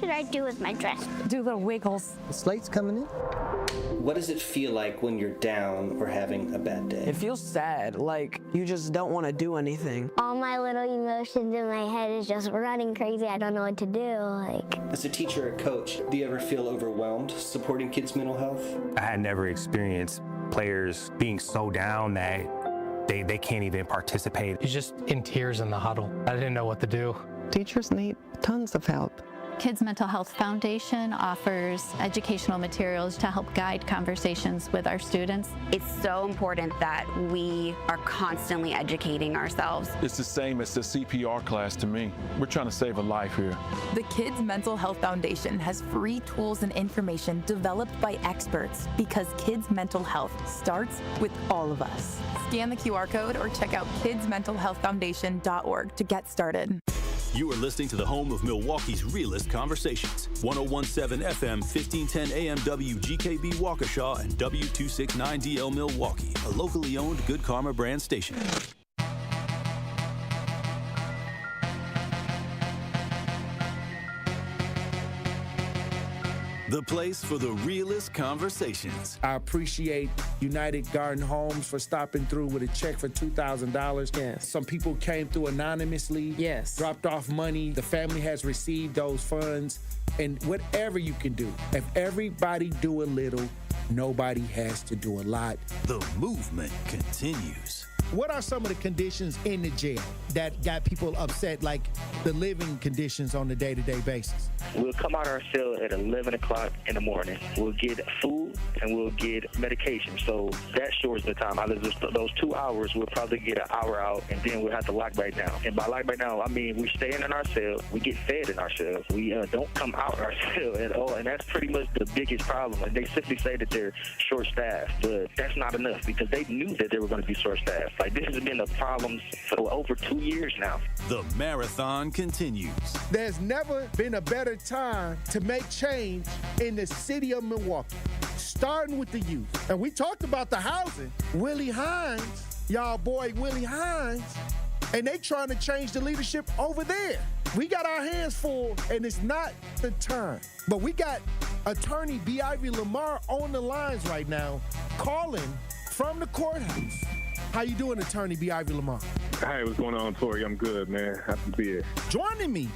should I do with my dress? Do little wiggles. The slate's coming in. What does it feel like when you're down or having a bad day? It feels sad, like you just don't want to do anything. All my little emotions in my head is just running crazy. I don't know what to do. As a teacher or coach, do you ever feel overwhelmed supporting kids' mental health? I had never experienced players being so down that they can't even participate. You're just in tears in the huddle. I didn't know what to do. Teachers need tons of help. Kids Mental Health Foundation offers educational materials to help guide conversations with our students. It's so important that we are constantly educating ourselves. It's the same as the CPR class to me. We're trying to save a life here. The Kids Mental Health Foundation has free tools and information developed by experts because kids' mental health starts with all of us. Scan the QR code or check out kidsmentalhealthfoundation.org to get started. You are listening to the home of Milwaukee's realest conversations. 1017 FM, 1510 AM WGKB Waukesha and W269DL Milwaukee, a locally owned Good Karma brand station. The place for the realest conversations. I appreciate United Garden Homes for stopping through with a check for $2,000. Yes. Some people came through anonymously. Yes. Dropped off money. The family has received those funds. And whatever you can do, if everybody do a little, nobody has to do a lot. The movement continues. What are some of the conditions in the jail that got people upset, like the living conditions on a day-to-day basis? We'll come out our cell at 11 o'clock in the morning. We'll get food and we'll get medication. So that shortens the time. Those 2 hours, we'll probably get an hour out, and then we'll have to lock back down. And by lock back down, I mean we stay in our cell. We get fed in our cells. We don't come out our cell at all, and that's pretty much the biggest problem. And they simply say that they're short-staffed, but that's not enough because they knew that they were going to be short-staffed. Like, this has been a problem for over 2 years now. The marathon continues. There's never been a better time to make change in the city of Milwaukee, starting with the youth. And we talked about the housing. Willie Hines, y'all boy Willie Hines, and they trying to change the leadership over there. We got our hands full, and it's not the time. But we got attorney B. Ivy Lamar on the lines right now, calling from the courthouse. How you doing, attorney B. Ivy Lamar? Hey, what's going on, Tory? I'm good, man. Happy to be here. Joining me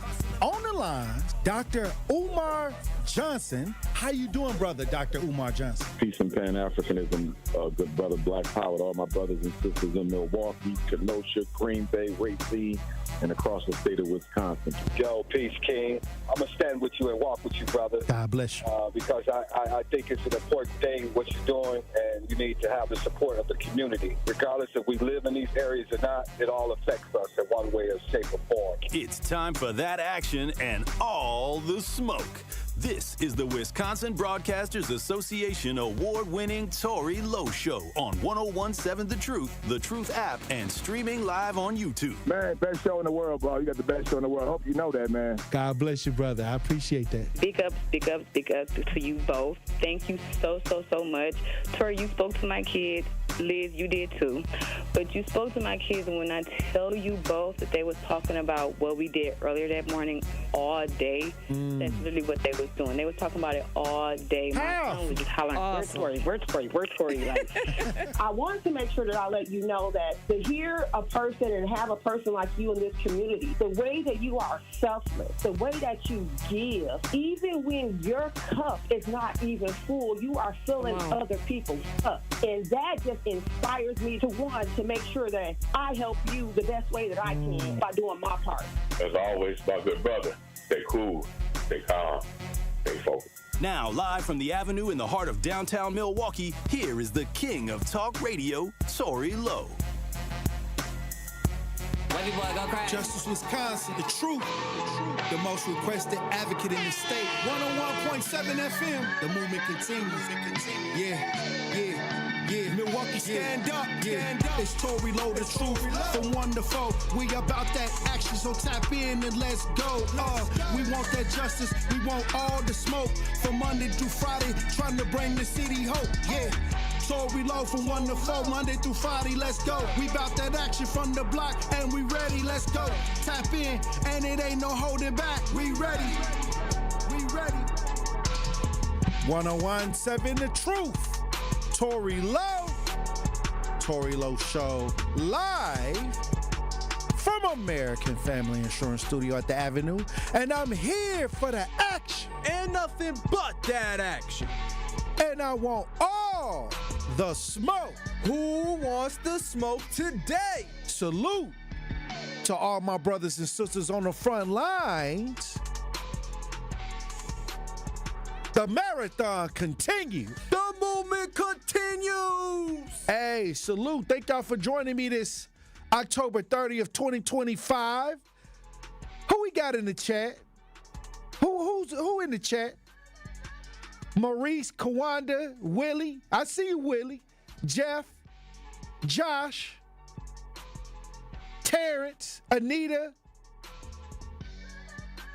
on the line, Dr. Umar Johnson. How you doing, brother, Dr. Umar Johnson? Peace and Pan-Africanism, good brother, Black Power, to all my brothers and sisters in Milwaukee, Kenosha, Green Bay, Racine, and across the state of Wisconsin. Yo, peace, King. I'm going to stand with you and walk with you, brother. God bless you. Because I think it's an important thing, what you're doing, and you need to have the support of the community. Regardless if we live in these areas or not, it all affects us in one way or shape or form. It's time for that action and all the smoke. This is the Wisconsin Broadcasters Association award-winning Tory Lowe Show on 1017 The Truth app, and streaming live on YouTube. Man, best show in the world, bro. You got the best show in the world. Hope you know that, man. God bless you, brother. I appreciate that. Big up to you both. Thank you so much. Tory, you spoke to my kids. Liz, you did too. But you spoke to my kids, and when I tell you both that they was talking about what we did earlier that morning all day, that's literally what they was doing. They was talking about it all day. My son was just hollering, awesome. Where's Tory? Like, I wanted to make sure that I let you know that to hear a person and have a person like you in this community, the way that you are selfless, the way that you give, even when your cup is not even full, you are filling other people's cup. And that just inspires me to make sure that I help you the best way that I can by doing my part. As always, my good brother, stay cool, stay calm, stay focused. Now, live from the Avenue in the heart of downtown Milwaukee, here is the king of talk radio, Tory Lowe. Justice Wisconsin, the truth, the most requested advocate in the state. 101.7 FM, the movement continues. Yeah. Milwaukee, stand up. It's Tory Lowe, the truth, from 1 to 4. We about that action, so tap in and let's go. We want that justice, we want all the smoke. From Monday through Friday, trying to bring the city hope. Yeah. Tory Lowe from 1 to 4, Monday through Friday, let's go. We bout that action from the block, and we ready, let's go. Tap in, and it ain't no holding back. We ready. 1017 The Truth. Tory Lowe. Tory Lowe Show live from American Family Insurance Studio at the Avenue. And I'm here for the action. And nothing but that action. And I want all the smoke. Who wants the smoke today? Salute to all my brothers and sisters on the front lines. The marathon continues. The movement continues. Hey, salute. Thank y'all for joining me this October 30th, 2025. Who we got in the chat? Who in the chat? Maurice, Kawanda, Willie. I see you, Willie. Jeff, Josh, Terrence, Anita,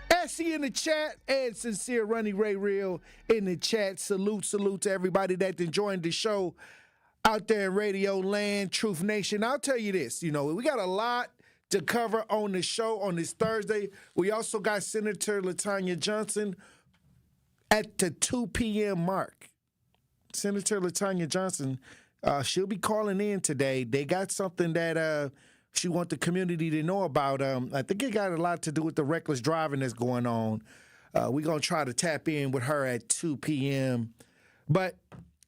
Essie in the chat, and Sincere Runny Ray Real in the chat. Salute to everybody that's enjoying the show out there in Radio Land, Truth Nation. I'll tell you this, we got a lot to cover on the show on this Thursday. We also got Senator LaTanya Johnson at the 2 p.m. mark. Senator LaTanya Johnson, she'll be calling in today. They got something that she wants the community to know about. I think it got a lot to do with the reckless driving that's going on. We're going to try to tap in with her at 2 p.m. But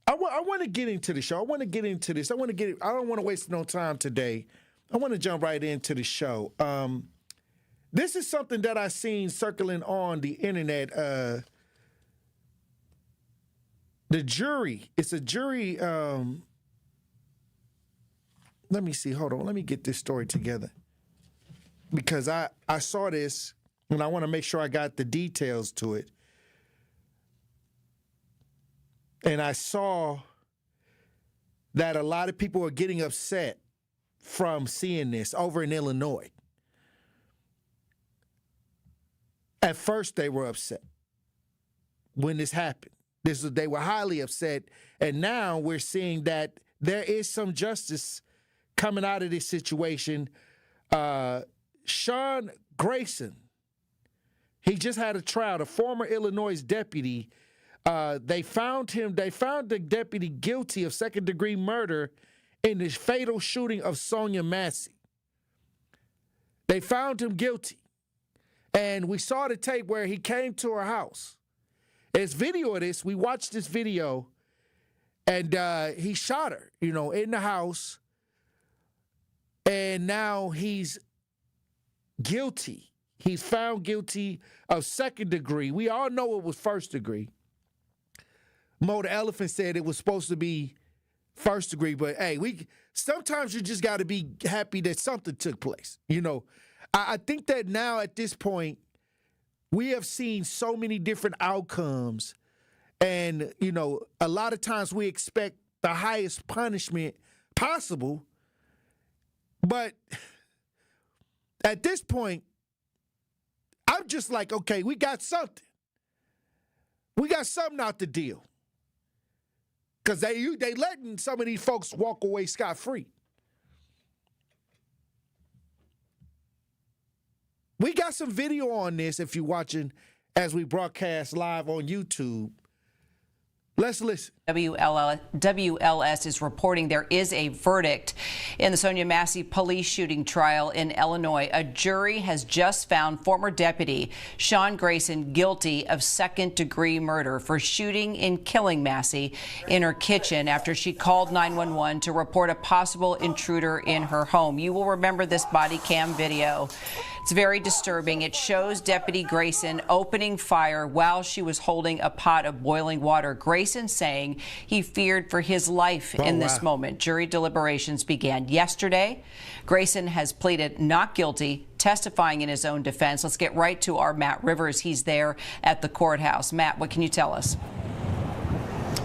I want to get into the show. I want to get into this. I don't want to waste no time today. I want to jump right into the show. This is something that I seen circling on the internet. The jury, it's a jury. Let me see. Hold on. Let me get this story together. Because I saw this, and I want to make sure I got the details to it. And I saw that a lot of people are getting upset from seeing this over in Illinois. At first, they were upset when this happened. They were highly upset, and now we're seeing that there is some justice coming out of this situation. Sean Grayson, he just had a trial. The former Illinois deputy, they found the deputy guilty of second-degree murder in the fatal shooting of Sonia Massey. They found him guilty, and we saw the tape where he came to her house. There's video of this. We watched this video, and he shot her, in the house. And now he's guilty. He's found guilty of second degree. We all know it was first degree. Mo the Elephant said it was supposed to be first degree, but hey, sometimes you just got to be happy that something took place. I think that now at this point, we have seen so many different outcomes, and a lot of times we expect the highest punishment possible. But at this point, I'm just like, okay, we got something. We got something out the deal. Because they letting some of these folks walk away scot-free. We got some video on this if you're watching as we broadcast live on YouTube. Let's listen. WLS is reporting there is a verdict in the Sonia Massey police shooting trial in Illinois. A jury has just found former deputy Sean Grayson guilty of second-degree murder for shooting and killing Massey in her kitchen after she called 911 to report a possible intruder in her home. You will remember this body cam video. It's very disturbing. It shows Deputy Grayson opening fire while she was holding a pot of boiling water. Grayson saying he feared for his life in this moment. Jury deliberations began yesterday. Grayson has pleaded not guilty, testifying in his own defense. Let's get right to our Matt Rivers. He's there at the courthouse. Matt, what can you tell us?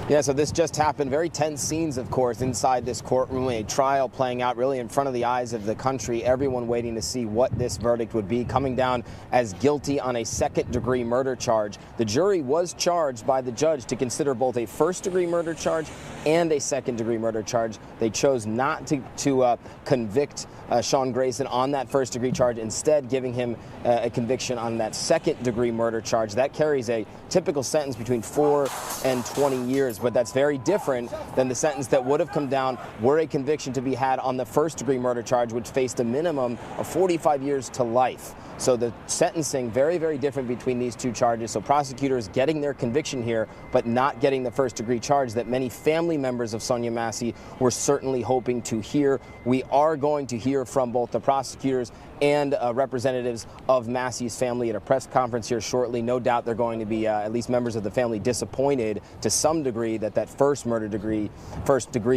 Yeah, so this just happened. Very tense scenes, of course, inside this courtroom. A trial playing out really in front of the eyes of the country. Everyone waiting to see what this verdict would be. Coming down as guilty on a second-degree murder charge. The jury was charged by the judge to consider both a first-degree murder charge and a second-degree murder charge. They chose not to convict Sean Grayson on that first-degree charge, instead giving him a conviction on that second-degree murder charge. That carries a typical sentence between 4 and 20 years, but that's very different than the sentence that would have come down were a conviction to be had on the first-degree murder charge, which faced a minimum of 45 years to life. So the sentencing, very, very different between these two charges. So prosecutors getting their conviction here, but not getting the first-degree charge that many family members of Sonia Massey were certainly hoping to hear. We are going to hear from both the prosecutors and representatives of Massey's family at a press conference here shortly. No doubt they're going to be, at least members of the family, disappointed to some degree that first-degree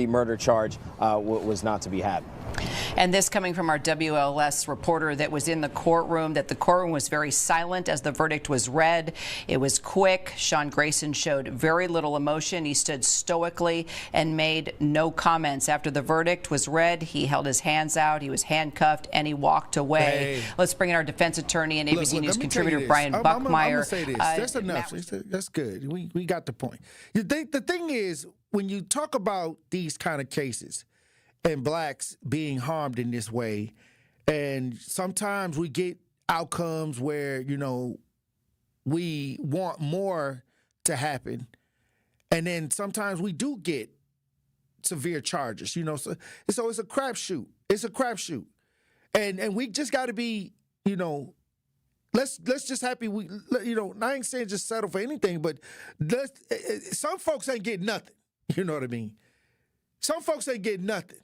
murder charge was not to be had. And this coming from our WLS reporter that was in the courtroom, that the courtroom was very silent as the verdict was read. It was quick. Sean Grayson showed very little emotion. He stood stoically and made no comments. After the verdict was read, he held his hands out, he was handcuffed, and he walked away. Hey. Let's bring in our defense attorney and ABC News contributor Brian Buckmeyer. I'm going to say this. That's enough. That's good. We got the point. The thing is, when you talk about these kind of cases, and blacks being harmed in this way, and sometimes we get outcomes where, we want more to happen, and then sometimes we do get severe charges, so it's a crapshoot. It's a crapshoot. And we just got to be, let's just happy I ain't saying just settle for anything, but some folks ain't getting nothing. You know what I mean? Some folks ain't getting nothing.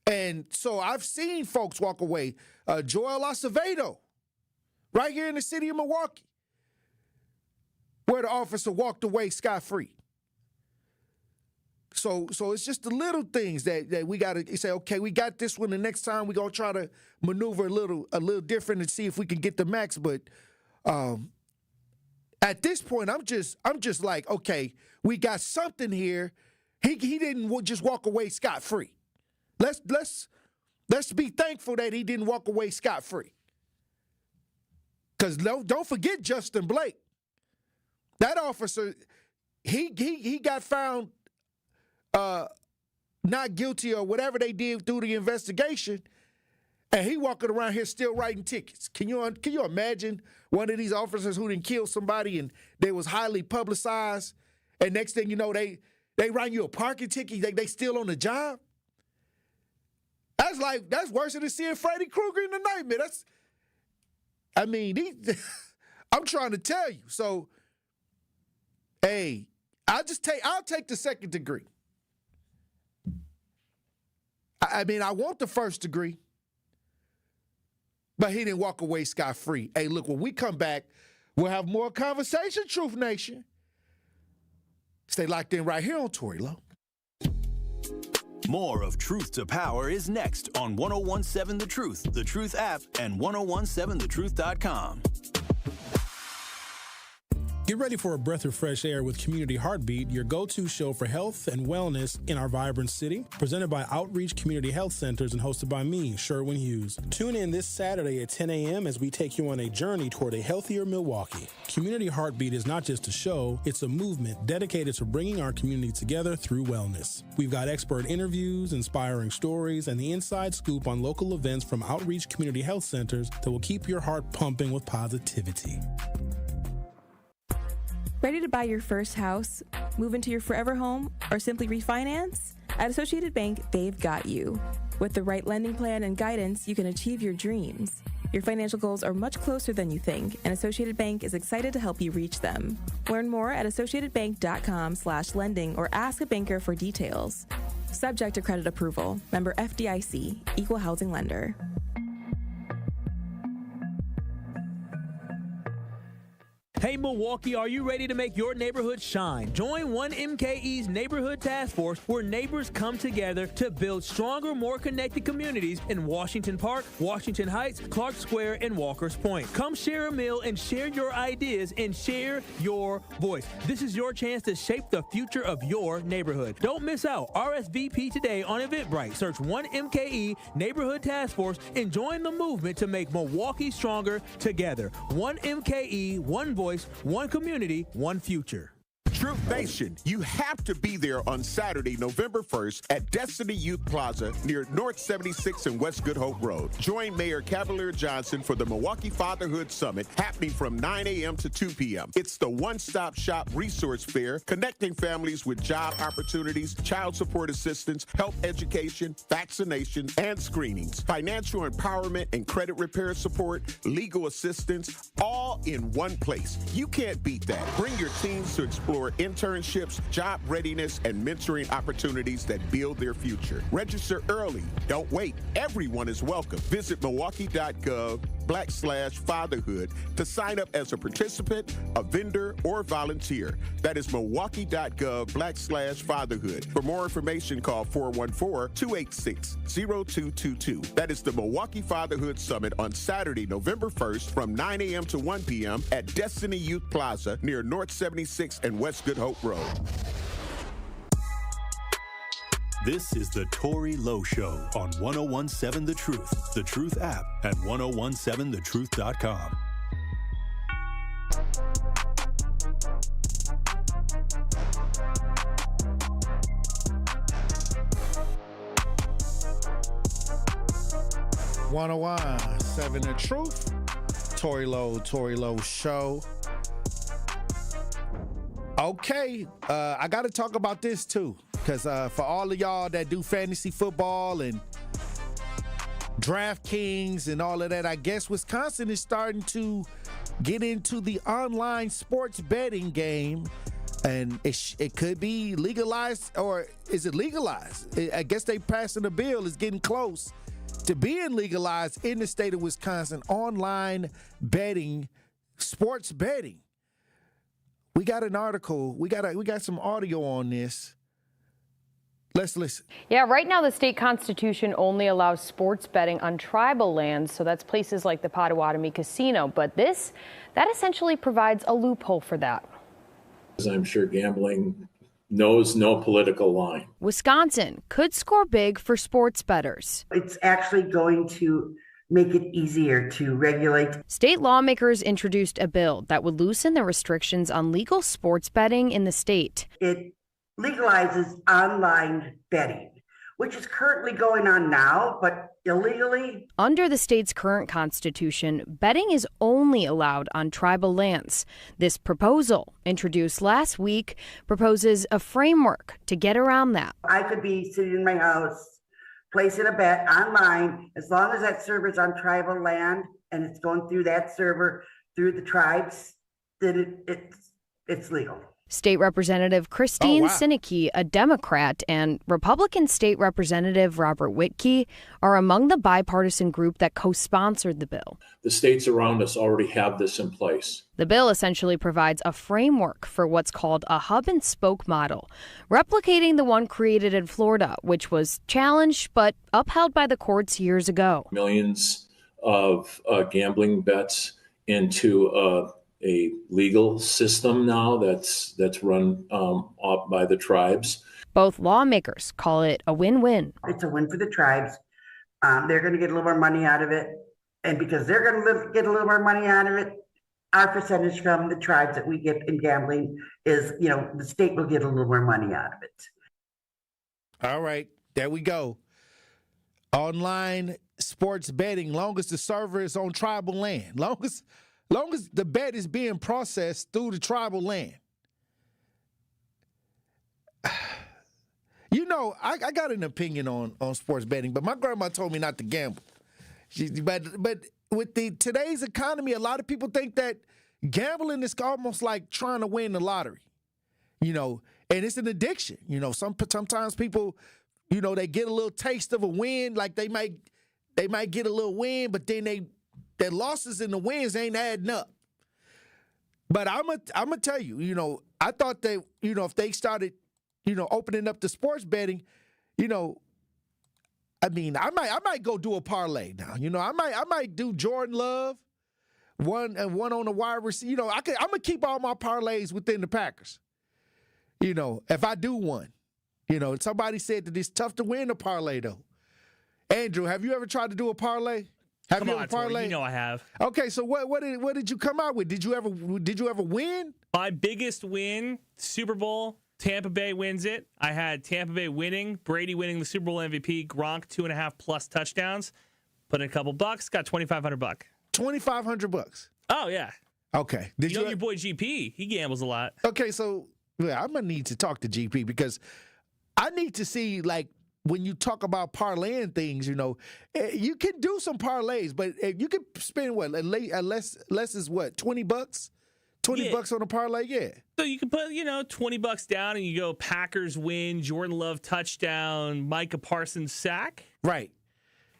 And so I've seen folks walk away. Joel Acevedo, right here in the city of Milwaukee, where the officer walked away scot-free. So it's just the little things that we got to say, okay, we got this one. The next time we're going to try to maneuver a little different and see if we can get the max. But at this point, I'm just like, okay, we got something here. He didn't just walk away scot-free. Let's be thankful that he didn't walk away scot-free. Because don't forget Justin Blake. That officer, he got found not guilty or whatever they did through the investigation, and he walking around here still writing tickets. Can you imagine one of these officers who didn't kill somebody and they was highly publicized, and next thing you know, they write you a parking ticket, they still on the job? That's worse than seeing Freddy Krueger in the nightmare. I'm trying to tell you. So, hey, I'll take the second degree. I want the first degree, but he didn't walk away scot-free. Hey, look, when we come back, we'll have more conversation, Truth Nation. Stay locked in right here on Tory Lowe. More of Truth to Power is next on 1017 The Truth, The Truth app, and 1017thetruth.com. Get ready for a breath of fresh air with Community Heartbeat, your go-to show for health and wellness in our vibrant city. Presented by Outreach Community Health Centers and hosted by me, Sherwin Hughes. Tune in this Saturday at 10 a.m. as we take you on a journey toward a healthier Milwaukee. Community Heartbeat is not just a show, it's a movement dedicated to bringing our community together through wellness. We've got expert interviews, inspiring stories, and the inside scoop on local events from Outreach Community Health Centers that will keep your heart pumping with positivity. Ready to buy your first house, move into your forever home, or simply refinance? At Associated Bank, they've got you. With the right lending plan and guidance, you can achieve your dreams. Your financial goals are much closer than you think, and Associated Bank is excited to help you reach them. Learn more at associatedbank.com/lending or ask a banker for details. Subject to credit approval. Member FDIC, Equal Housing Lender. Hey Milwaukee, are you ready to make your neighborhood shine? Join 1MKE's Neighborhood Task Force, where neighbors come together to build stronger, more connected communities in Washington Park, Washington Heights, Clark Square, and Walker's Point. Come share a meal and share your ideas and share your voice. This is your chance to shape the future of your neighborhood. Don't miss out. RSVP today on Eventbrite. Search 1MKE Neighborhood Task Force and join the movement to make Milwaukee stronger together. 1MKE, one voice, one community, one future. Truth Nation, you have to be there on Saturday, November 1st at Destiny Youth Plaza near North 76 and West Good Hope Road. Join Mayor Cavalier Johnson for the Milwaukee Fatherhood Summit happening from 9 a.m. to 2 p.m. It's the one-stop shop resource fair connecting families with job opportunities, child support assistance, health education, vaccination, and screenings, financial empowerment and credit repair support, legal assistance, all in one place. You can't beat that. Bring your teams to explore internships, job readiness, and mentoring opportunities that build their future. Register early. Don't wait. Everyone is welcome. Visit milwaukee.gov/fatherhood to sign up as a participant, a vendor, or volunteer. That is milwaukee.gov/fatherhood. For more information, call 414-286-0222. That is the Milwaukee Fatherhood Summit on Saturday, November 1st from 9 a.m. to 1 p.m. at Destiny Youth Plaza near North 76 and West Good Hope Road. This is the Tory Lowe Show on 1017 The Truth app at 1017thetruth.com. Seven The Truth. Tory Lowe Show. Okay, I got to talk about this too, because for all of y'all that do fantasy football and DraftKings and all of that, I guess Wisconsin is starting to get into the online sports betting game, and it could be legalized, or is it legalized? I guess they passing a bill. It's getting close to being legalized in the state of Wisconsin. Online betting, sports betting. We got an article. We got some audio on this. Let's listen. Yeah, right now the state constitution only allows sports betting on tribal lands, so that's places like the Potawatomi Casino. But that essentially provides a loophole for that. As I'm sure gambling knows no political line. Wisconsin could score big for sports bettors. It's actually going to make it easier to regulate. State lawmakers introduced a bill that would loosen the restrictions on legal sports betting in the state. It legalizes online betting, which is currently going on now, but illegally. Under the state's current constitution, betting is only allowed on tribal lands. This proposal, introduced last week, proposes a framework to get around that. I could be sitting in my house, placing a bet online, as long as that server's on tribal land and it's going through that server through the tribes, then it's legal. State Representative Christine Sinicki, a Democrat, and Republican State Representative Robert Whitkey are among the bipartisan group that co-sponsored the bill. The states around us already have this in place. The bill essentially provides a framework for what's called a hub and spoke model, replicating the one created in Florida, which was challenged but upheld by the courts years ago. Millions of gambling bets into a legal system now that's run by the tribes. Both lawmakers call it a win-win. It's a win for the tribes. They're going to get a little more money out of it. And because they're going to get a little more money out of it, our percentage from the tribes that we get in gambling is, the state will get a little more money out of it. All right, there we go. Online sports betting, long as the server is on tribal land, long as the bet is being processed through the tribal land. I got an opinion on sports betting, but my grandma told me not to gamble. But with today's economy, a lot of people think that gambling is almost like trying to win the lottery, and it's an addiction. Sometimes people, they get a little taste of a win, like they might get a little win, but then their losses and the wins ain't adding up. But I'm gonna tell you, I thought that, if they started, opening up the sports betting, I might go do a parlay now. I might do Jordan Love, one on the wide receiver. I'm gonna keep all my parlays within the Packers. If I do one, somebody said that it's tough to win a parlay though. Andrew, have you ever tried to do a parlay? Come on, Tory, I have. Okay, so what did you come out with? Did you ever win? My biggest win, Super Bowl. Tampa Bay wins it. I had Tampa Bay winning, Brady winning the Super Bowl MVP, Gronk 2.5+ touchdowns. Put in a couple bucks, got $2,500. $2,500. Oh yeah. Okay. Did you know your boy GP? He gambles a lot. Okay, so I'm gonna need to talk to GP because I need to see, like, when you talk about parlaying things, you can do some parlays, but you can spend less is what, $20? $20 on a parlay, yeah. So you can put, $20 down and you go Packers win, Jordan Love touchdown, Micah Parsons sack. Right.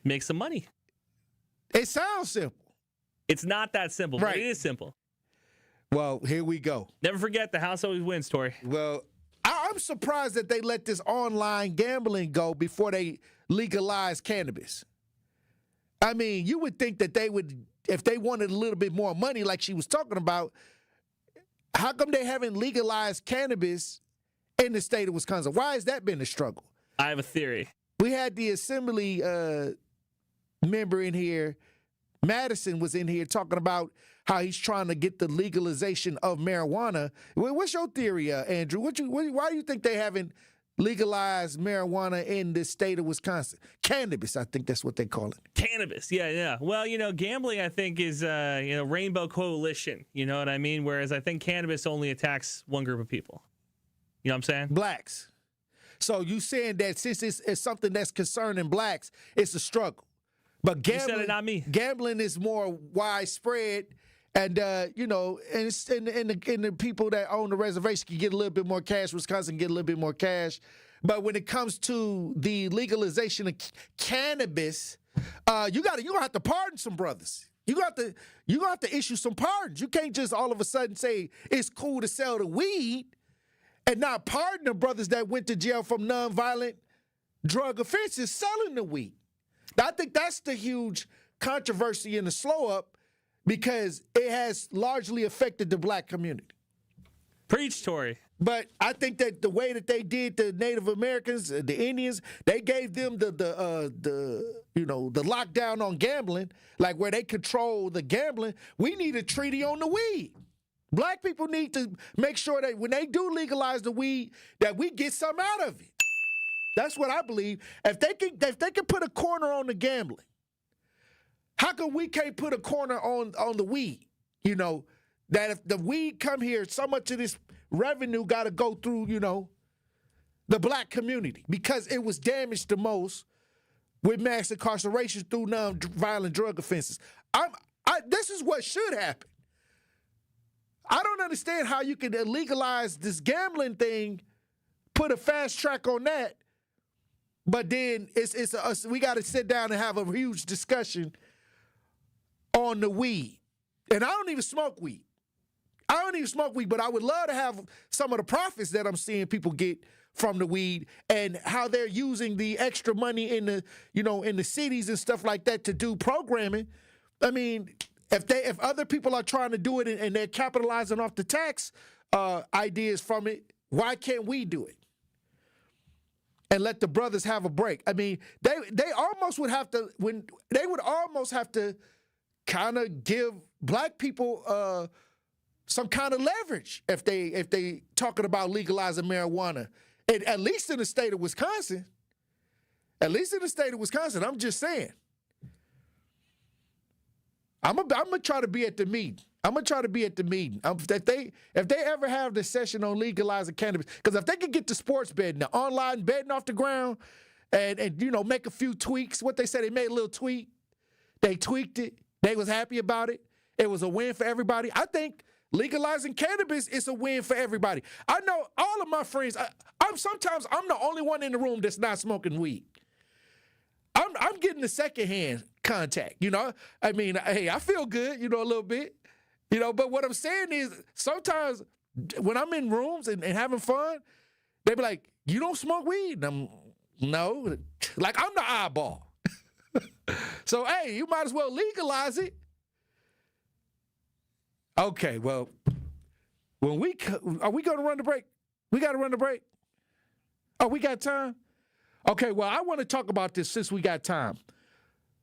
Make some money. It sounds simple. It's not that simple, right. But it is simple. Well, here we go. Never forget, the house always wins, Tory. Well, I'm surprised that they let this online gambling go before they legalize cannabis. I mean, you would think that they would, if they wanted a little bit more money like she was talking about, how come they haven't legalized cannabis in the state of Wisconsin? Why has that been a struggle? I have a theory. We had the assembly member in here, Madison was in here talking about how he's trying to get the legalization of marijuana. What's your theory, Andrew? Why do you think they haven't legalized marijuana in the state of Wisconsin? Cannabis, I think that's what they call it. Cannabis, yeah. Well, gambling, I think, is, rainbow coalition. You know what I mean? Whereas I think cannabis only attacks one group of people. You know what I'm saying? Blacks. So you saying that since it's something that's concerning blacks, it's a struggle. But gambling, you said it, not me. Gambling is more widespread. And, and the people that own the reservation can get a little bit more cash. Wisconsin get a little bit more cash. But when it comes to the legalization of cannabis, you're going to have to pardon some brothers. You're going to have to issue some pardons. You can't just all of a sudden say it's cool to sell the weed and not pardon the brothers that went to jail from nonviolent drug offenses selling the weed. I think that's the huge controversy in the slow up, because it has largely affected the black community. Preach, Tory. But I think that the way that they did the Native Americans, the Indians, they gave them the lockdown on gambling, like where they control the gambling. We need a treaty on the weed. Black people need to make sure that when they do legalize the weed, that we get some out of it. That's what I believe. If they can put a corner on the gambling, how come we can't put a corner on the weed? That if the weed come here, so much of this revenue got to go through, the black community, because it was damaged the most with mass incarceration through non-violent drug offenses. This is what should happen. I don't understand how you can legalize this gambling thing, put a fast track on that, but then we got to sit down and have a huge discussion on the weed. And I don't even smoke weed. But I would love to have some of the profits that I'm seeing people get from the weed and how they're using the extra money in the cities and stuff like that to do programming. I mean, if other people are trying to do it and they're capitalizing off the tax ideas from it, why can't we do it? And let the brothers have a break. I mean, they almost would have to kind of give black people some kind of leverage if they talking about legalizing marijuana, at least in the state of Wisconsin. I'm just saying. I'm gonna try to be at the meeting. If they ever have the session on legalizing cannabis, because if they could get the sports betting, the online betting off the ground, and make a few tweaks. What they said, they made a little tweak. They tweaked it. They was happy about it. It was a win for everybody. I think legalizing cannabis is a win for everybody. I know all of my friends. Sometimes I'm the only one in the room that's not smoking weed. I'm getting the secondhand contact. I mean, hey, I feel good, a little bit. But what I'm saying is sometimes when I'm in rooms and having fun, they be like, you don't smoke weed? And I'm, no. Like, I'm the eyeball. So, hey, you might as well legalize it. Okay, well, are we going to run the break? We got to run the break? Oh, we got time? Okay, well, I want to talk about this since we got time.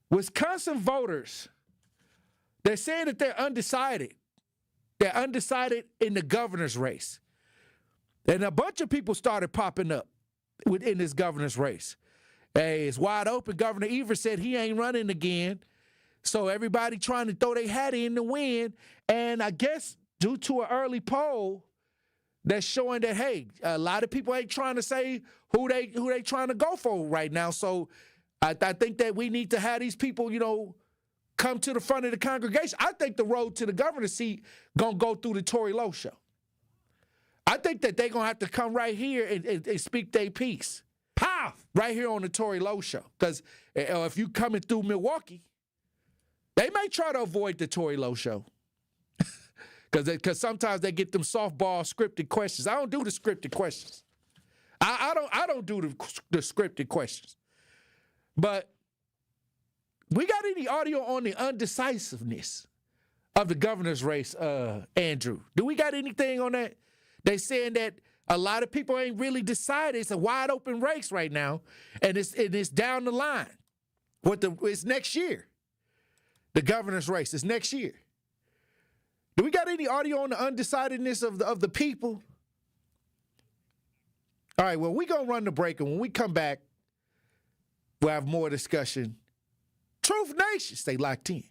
Wisconsin voters, they're saying that they're undecided. They're undecided in the governor's race. And a bunch of people started popping up in this governor's race. Hey, it's wide open. Governor Evers said he ain't running again. So everybody trying to throw their hat in to win. And I guess due to an early poll that's showing that, hey, a lot of people ain't trying to say who they trying to go for right now. So I think that we need to have these people, come to the front of the congregation. I think the road to the governor's seat going to go through the Tory Lowe show. I think that they're going to have to come right here and speak their piece. Pow! Right here on the Tory Lowe show. Because if you coming through Milwaukee, they may try to avoid the Tory Lowe show. Because sometimes they get them softball scripted questions. I don't do the scripted questions. I don't do the scripted questions. But we got any audio on the undecisiveness of the governor's race, Andrew? Do we got anything on that? They saying that a lot of people ain't really decided. It's a wide open race right now, and it's down the line. It's next year. The governor's race is next year. Do we got any audio on the undecidedness of the people? All right, well, we're going to run the break, and when we come back, we'll have more discussion. Truth Nation, stay locked in.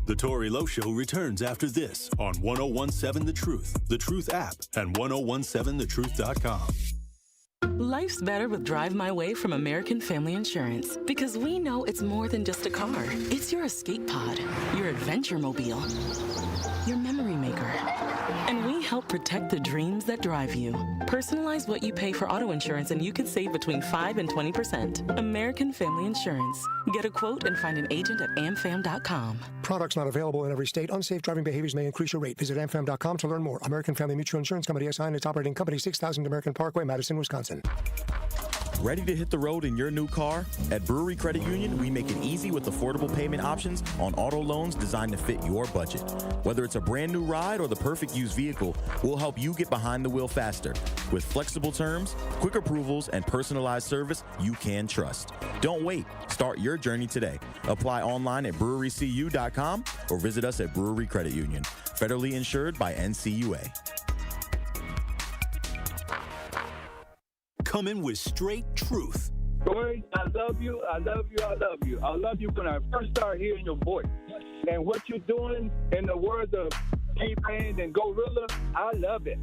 The Tory Lowe Show returns after this on 1017 The Truth app, and 1017thetruth.com. Life's better with Drive My Way from American Family Insurance, because we know it's more than just a car. It's your escape pod, your adventure mobile, your memory maker. And we help protect the dreams that drive you. Personalize what you pay for auto insurance and you could save between 5 and 20%. American Family Insurance. Get a quote and find an agent at amfam.com. Products not available in every state. Unsafe driving behaviors may increase your rate. Visit amfam.com to learn more. American Family Mutual Insurance Company, SI, and its operating company, 6000 American Parkway, Madison, Wisconsin. Ready to hit the road in your new car? At Brewery Credit Union, we make it easy with affordable payment options on auto loans designed to fit your budget. Whether it's a brand new ride or the perfect used vehicle, we'll help you get behind the wheel faster. With flexible terms, quick approvals, and personalized service you can trust. Don't wait. Start your journey today. Apply online at brewerycu.com or visit us at Brewery Credit Union. Federally insured by NCUA. Coming with straight truth. Tory, I love you. I love you. I love you. I love you when I first started hearing your voice. And what you're doing, in the words of T-Pain and Gorilla, I love it.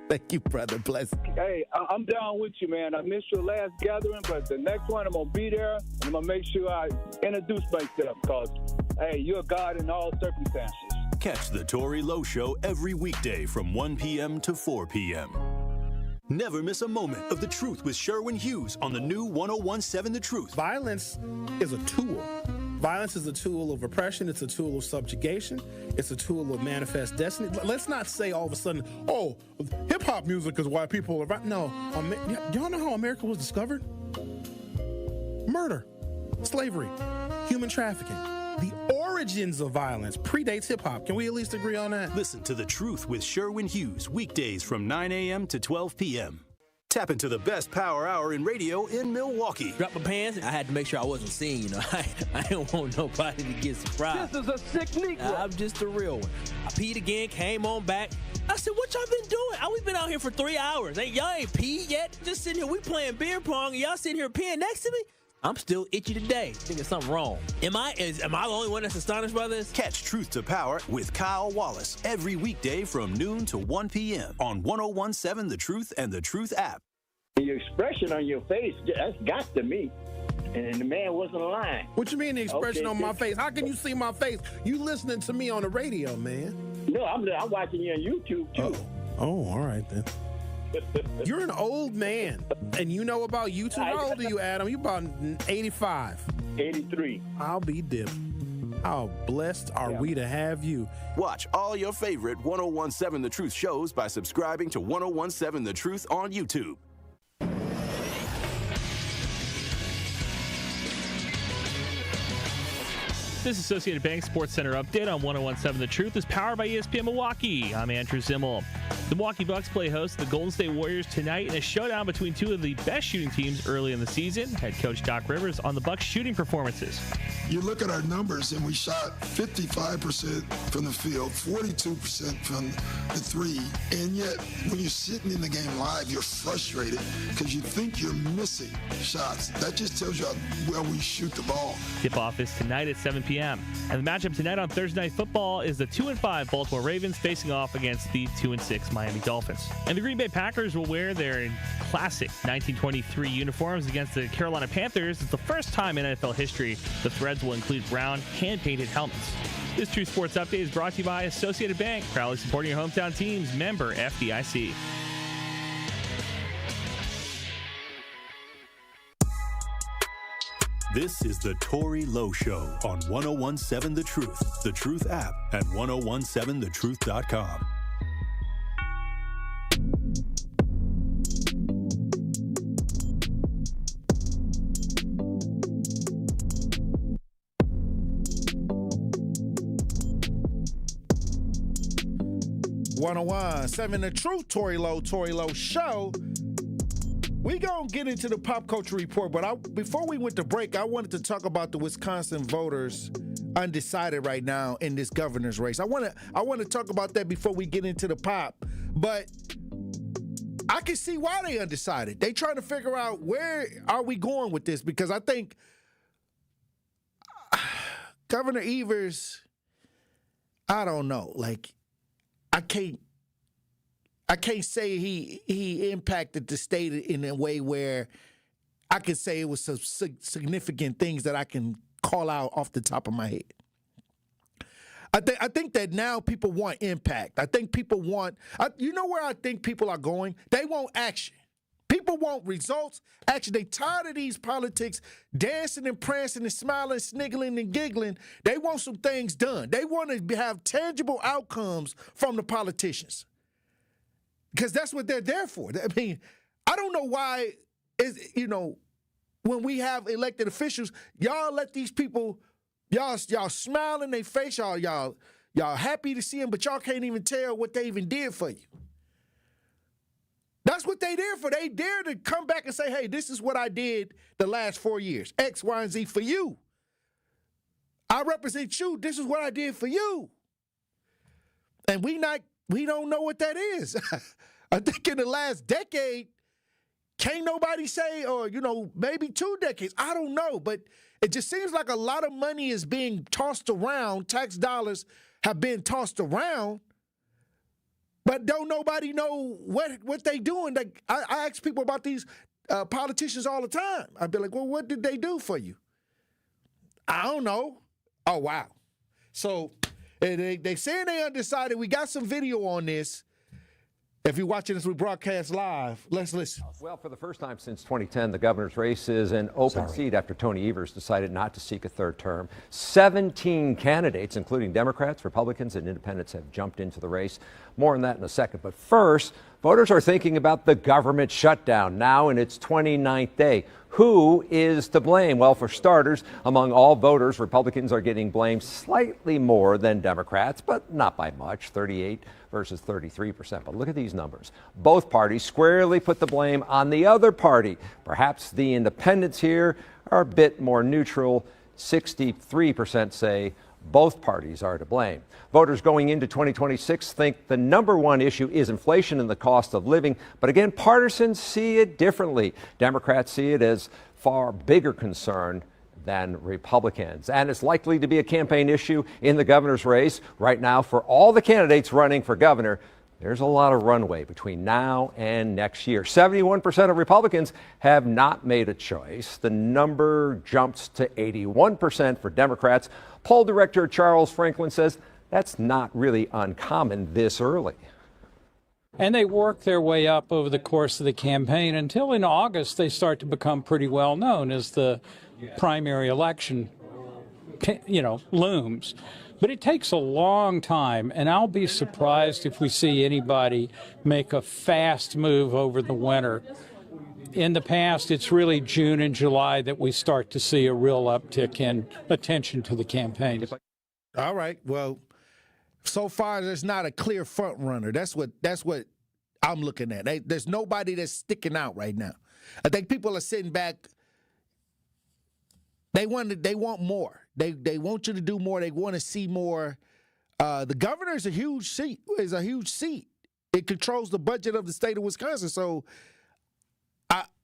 Thank you, brother. Bless. Hey, I'm down with you, man. I missed your last gathering, but the next one I'm going to be there. And I'm going to make sure I introduce myself because, hey, you're God in all circumstances. Catch the Tory Lowe Show every weekday from 1 p.m. to 4 p.m. Never miss a moment of The Truth with Sherwin Hughes on the new 1017 The Truth. Violence is a tool. Violence is a tool of oppression. It's a tool of subjugation. It's a tool of manifest destiny. Let's not say all of a sudden, oh, hip-hop music is why people are... No. Y'all know how America was discovered? Murder, slavery, human trafficking. The origins of violence predates hip-hop. Can we at least agree on that? Listen to The Truth with Sherwin Hughes, weekdays from 9 a.m. to 12 p.m. Tap into the best power hour in radio in Milwaukee. Dropped my pants. I had to make sure I wasn't seen. I don't want nobody to get surprised. This is a sick Negro. I'm just a real one. I peed again, came on back. I said, what y'all been doing? We've been out here for 3 hours. Y'all ain't peed yet? Just sitting here, we playing beer pong, and y'all sitting here peeing next to me? I'm still itchy today. Thinking something wrong. Am I the only one that's astonished by this? Catch Truth to Power with Kyle Wallace every weekday from noon to 1 p.m. on 1017 The Truth and The Truth app. The expression on your face, that's got to me. And the man wasn't lying. What you mean the expression on my face? How can you see my face? You listening to me on the radio, man. No, I'm watching you on YouTube, too. Oh, all right, then. You're an old man, and you know about YouTube. How old are you, Adam? You about 85. 83. I'll be dipped. How blessed are we to have you? Watch all your favorite 1017 The Truth shows by subscribing to 1017 The Truth on YouTube. This Associated Bank Sports Center update on 1017 The Truth is powered by ESPN Milwaukee. I'm Andrew Zimmel. The Milwaukee Bucks play host to the Golden State Warriors tonight in a showdown between two of the best shooting teams early in the season. Head coach Doc Rivers on the Bucks' shooting performances. You look at our numbers, and we shot 55% from the field, 42% from the three, and yet when you're sitting in the game live, you're frustrated because you think you're missing shots. That just tells you how well we shoot the ball. Tip-off is tonight at 7 p.m. And the matchup tonight on Thursday Night Football is the 2-5 Baltimore Ravens facing off against the 2-6 Miami Dolphins. And the Green Bay Packers will wear their classic 1923 uniforms against the Carolina Panthers. It's the first time in NFL history the threads will include brown hand-painted helmets. This True Sports Update is brought to you by Associated Bank, proudly supporting your hometown teams, member FDIC. This is the Tory Lowe Show on 1017 The Truth app at 1017thetruth.com. Seven The Truth, Tory Lowe Show. We gonna get into the pop culture report, but before we went to break, I wanted to talk about the Wisconsin voters undecided right now in this governor's race. I want to talk about that before we get into the pop, but I can see why they undecided. They trying to figure out where are we going with this, because I think Governor Evers, I don't know, like I can't say he impacted the state in a way where I could say it was some significant things that I can call out off the top of my head. I think that now people want impact. I think people want, you know where I think people are going? They want action. People want results, action. They tired of these politics, dancing and prancing and smiling, sniggling and giggling. They want some things done. They want to have tangible outcomes from the politicians. Because that's what they're there for. I mean, I don't know why, when we have elected officials, y'all let these people, y'all smile in their face, y'all happy to see them, but y'all can't even tell what they even did for you. That's what they there for. They dare to come back and say, hey, this is what I did the last 4 years, X, Y, and Z for you. I represent you. This is what I did for you. And we don't know what that is. I think in the last decade, can't nobody say, or, maybe 2 decades. I don't know, but it just seems like a lot of money is being tossed around. Tax dollars have been tossed around, but don't nobody know what they doing. Like, I ask people about these politicians all the time. I'd be like, well, what did they do for you? I don't know. Oh, wow. So they saying they undecided. We got some video on this. If you're watching this, we broadcast live. Let's listen. Well, for the first time since 2010, the governor's race is an open seat after Tony Evers decided not to seek a third term. 17 candidates, including Democrats, Republicans, and independents, have jumped into the race. More on that in a second. But first, voters are thinking about the government shutdown now in its 29th day. Who is to blame? Well, for starters, among all voters, Republicans are getting blamed slightly more than Democrats, but not by much, 38 versus 33%. But look at these numbers. Both parties squarely put the blame on the other party. Perhaps the independents here are a bit more neutral. 63% say both parties are to blame. Voters going into 2026 think the number one issue is inflation and the cost of living. But again, partisans see it differently. Democrats see it as far bigger concern than Republicans. And it's likely to be a campaign issue in the governor's race. Right now, for all the candidates running for governor, there's a lot of runway between now and next year. 71% of Republicans have not made a choice. The number jumps to 81% for Democrats. Poll director Charles Franklin says that's not really uncommon this early. And they work their way up over the course of the campaign until in August they start to become pretty well known as the primary election looms. But it takes a long time, and I'll be surprised if we see anybody make a fast move over the winter. In the past, it's really June and July that we start to see a real uptick in attention to the campaign. All right. Well, so far there's not a clear front runner. That's what I'm looking at. There's nobody that's sticking out right now. I think people are sitting back. They want more. They want you to do more. They want to see more. The governor is a huge seat. It controls the budget of the state of Wisconsin. So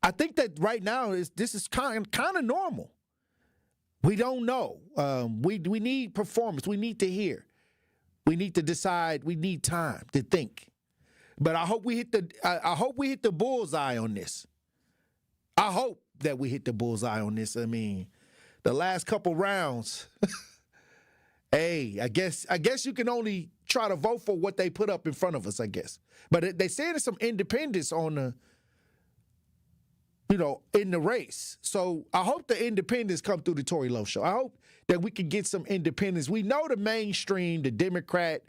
I think that right now this is kind of normal. We don't know. We need performance. We need to hear. We need to decide. We need time to think. But I hope we hit the bullseye on this. I hope that we hit the bullseye on this. I mean, the last couple rounds, hey, I guess you can only try to vote for what they put up in front of us, I guess. But they said there's some independents on the, in the race. So I hope the independents come through the Tory Lowe show. I hope that we can get some independents. We know the mainstream, the Democrat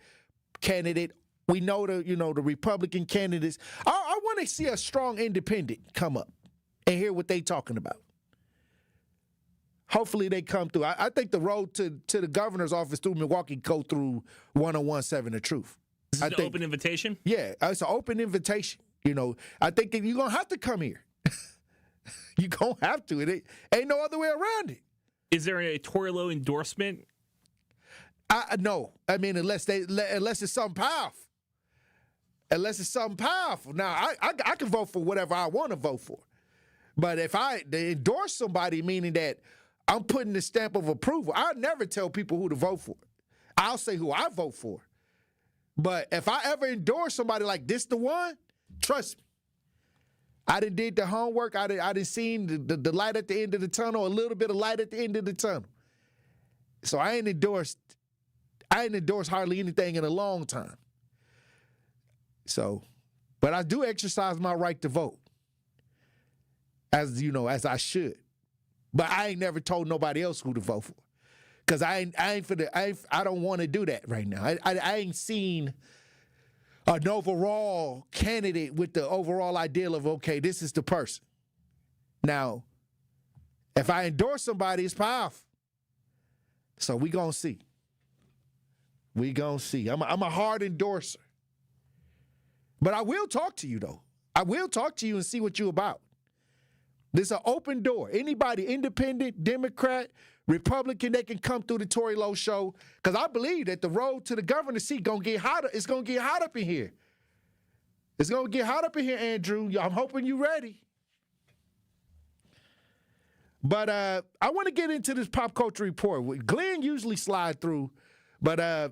candidate. We know the Republican candidates. I want to see a strong independent come up and hear what they talking about. Hopefully they come through. I think the road to the governor's office through Milwaukee go through 101.7 The Truth. Is it an open invitation? Yeah, it's an open invitation. I think that you're going to have to come here. You're going to have to. It ain't no other way around it. Is there a Tory Lowe endorsement? No. I mean, unless it's something powerful. Unless it's something powerful. Now, I can vote for whatever I want to vote for. But if I endorse somebody, meaning that I'm putting the stamp of approval, I'll never tell people who to vote for. I'll say who I vote for. But if I ever endorse somebody like this the one, trust me. I did the homework. I done seen the light at the end of the tunnel, a little bit of light at the end of the tunnel. So I ain't endorsed hardly anything in a long time. So, but I do exercise my right to vote. As I should. But I ain't never told nobody else who to vote for. Because I don't want to do that right now. I ain't seen an overall candidate with the overall ideal of, okay, this is the person. Now, if I endorse somebody, it's powerful. So we gonna see. We gonna see. I'm a hard endorser. But I will talk to you, though. I will talk to you and see what you're about. This is an open door. Anybody, independent, Democrat, Republican, they can come through the Tory Lowe show. Because I believe that the road to the governor's seat going to get hotter. It's going to get hot up in here. It's going to get hot up in here, Andrew. I'm hoping you're ready. But I want to get into this pop culture report. Glenn usually slide through. But I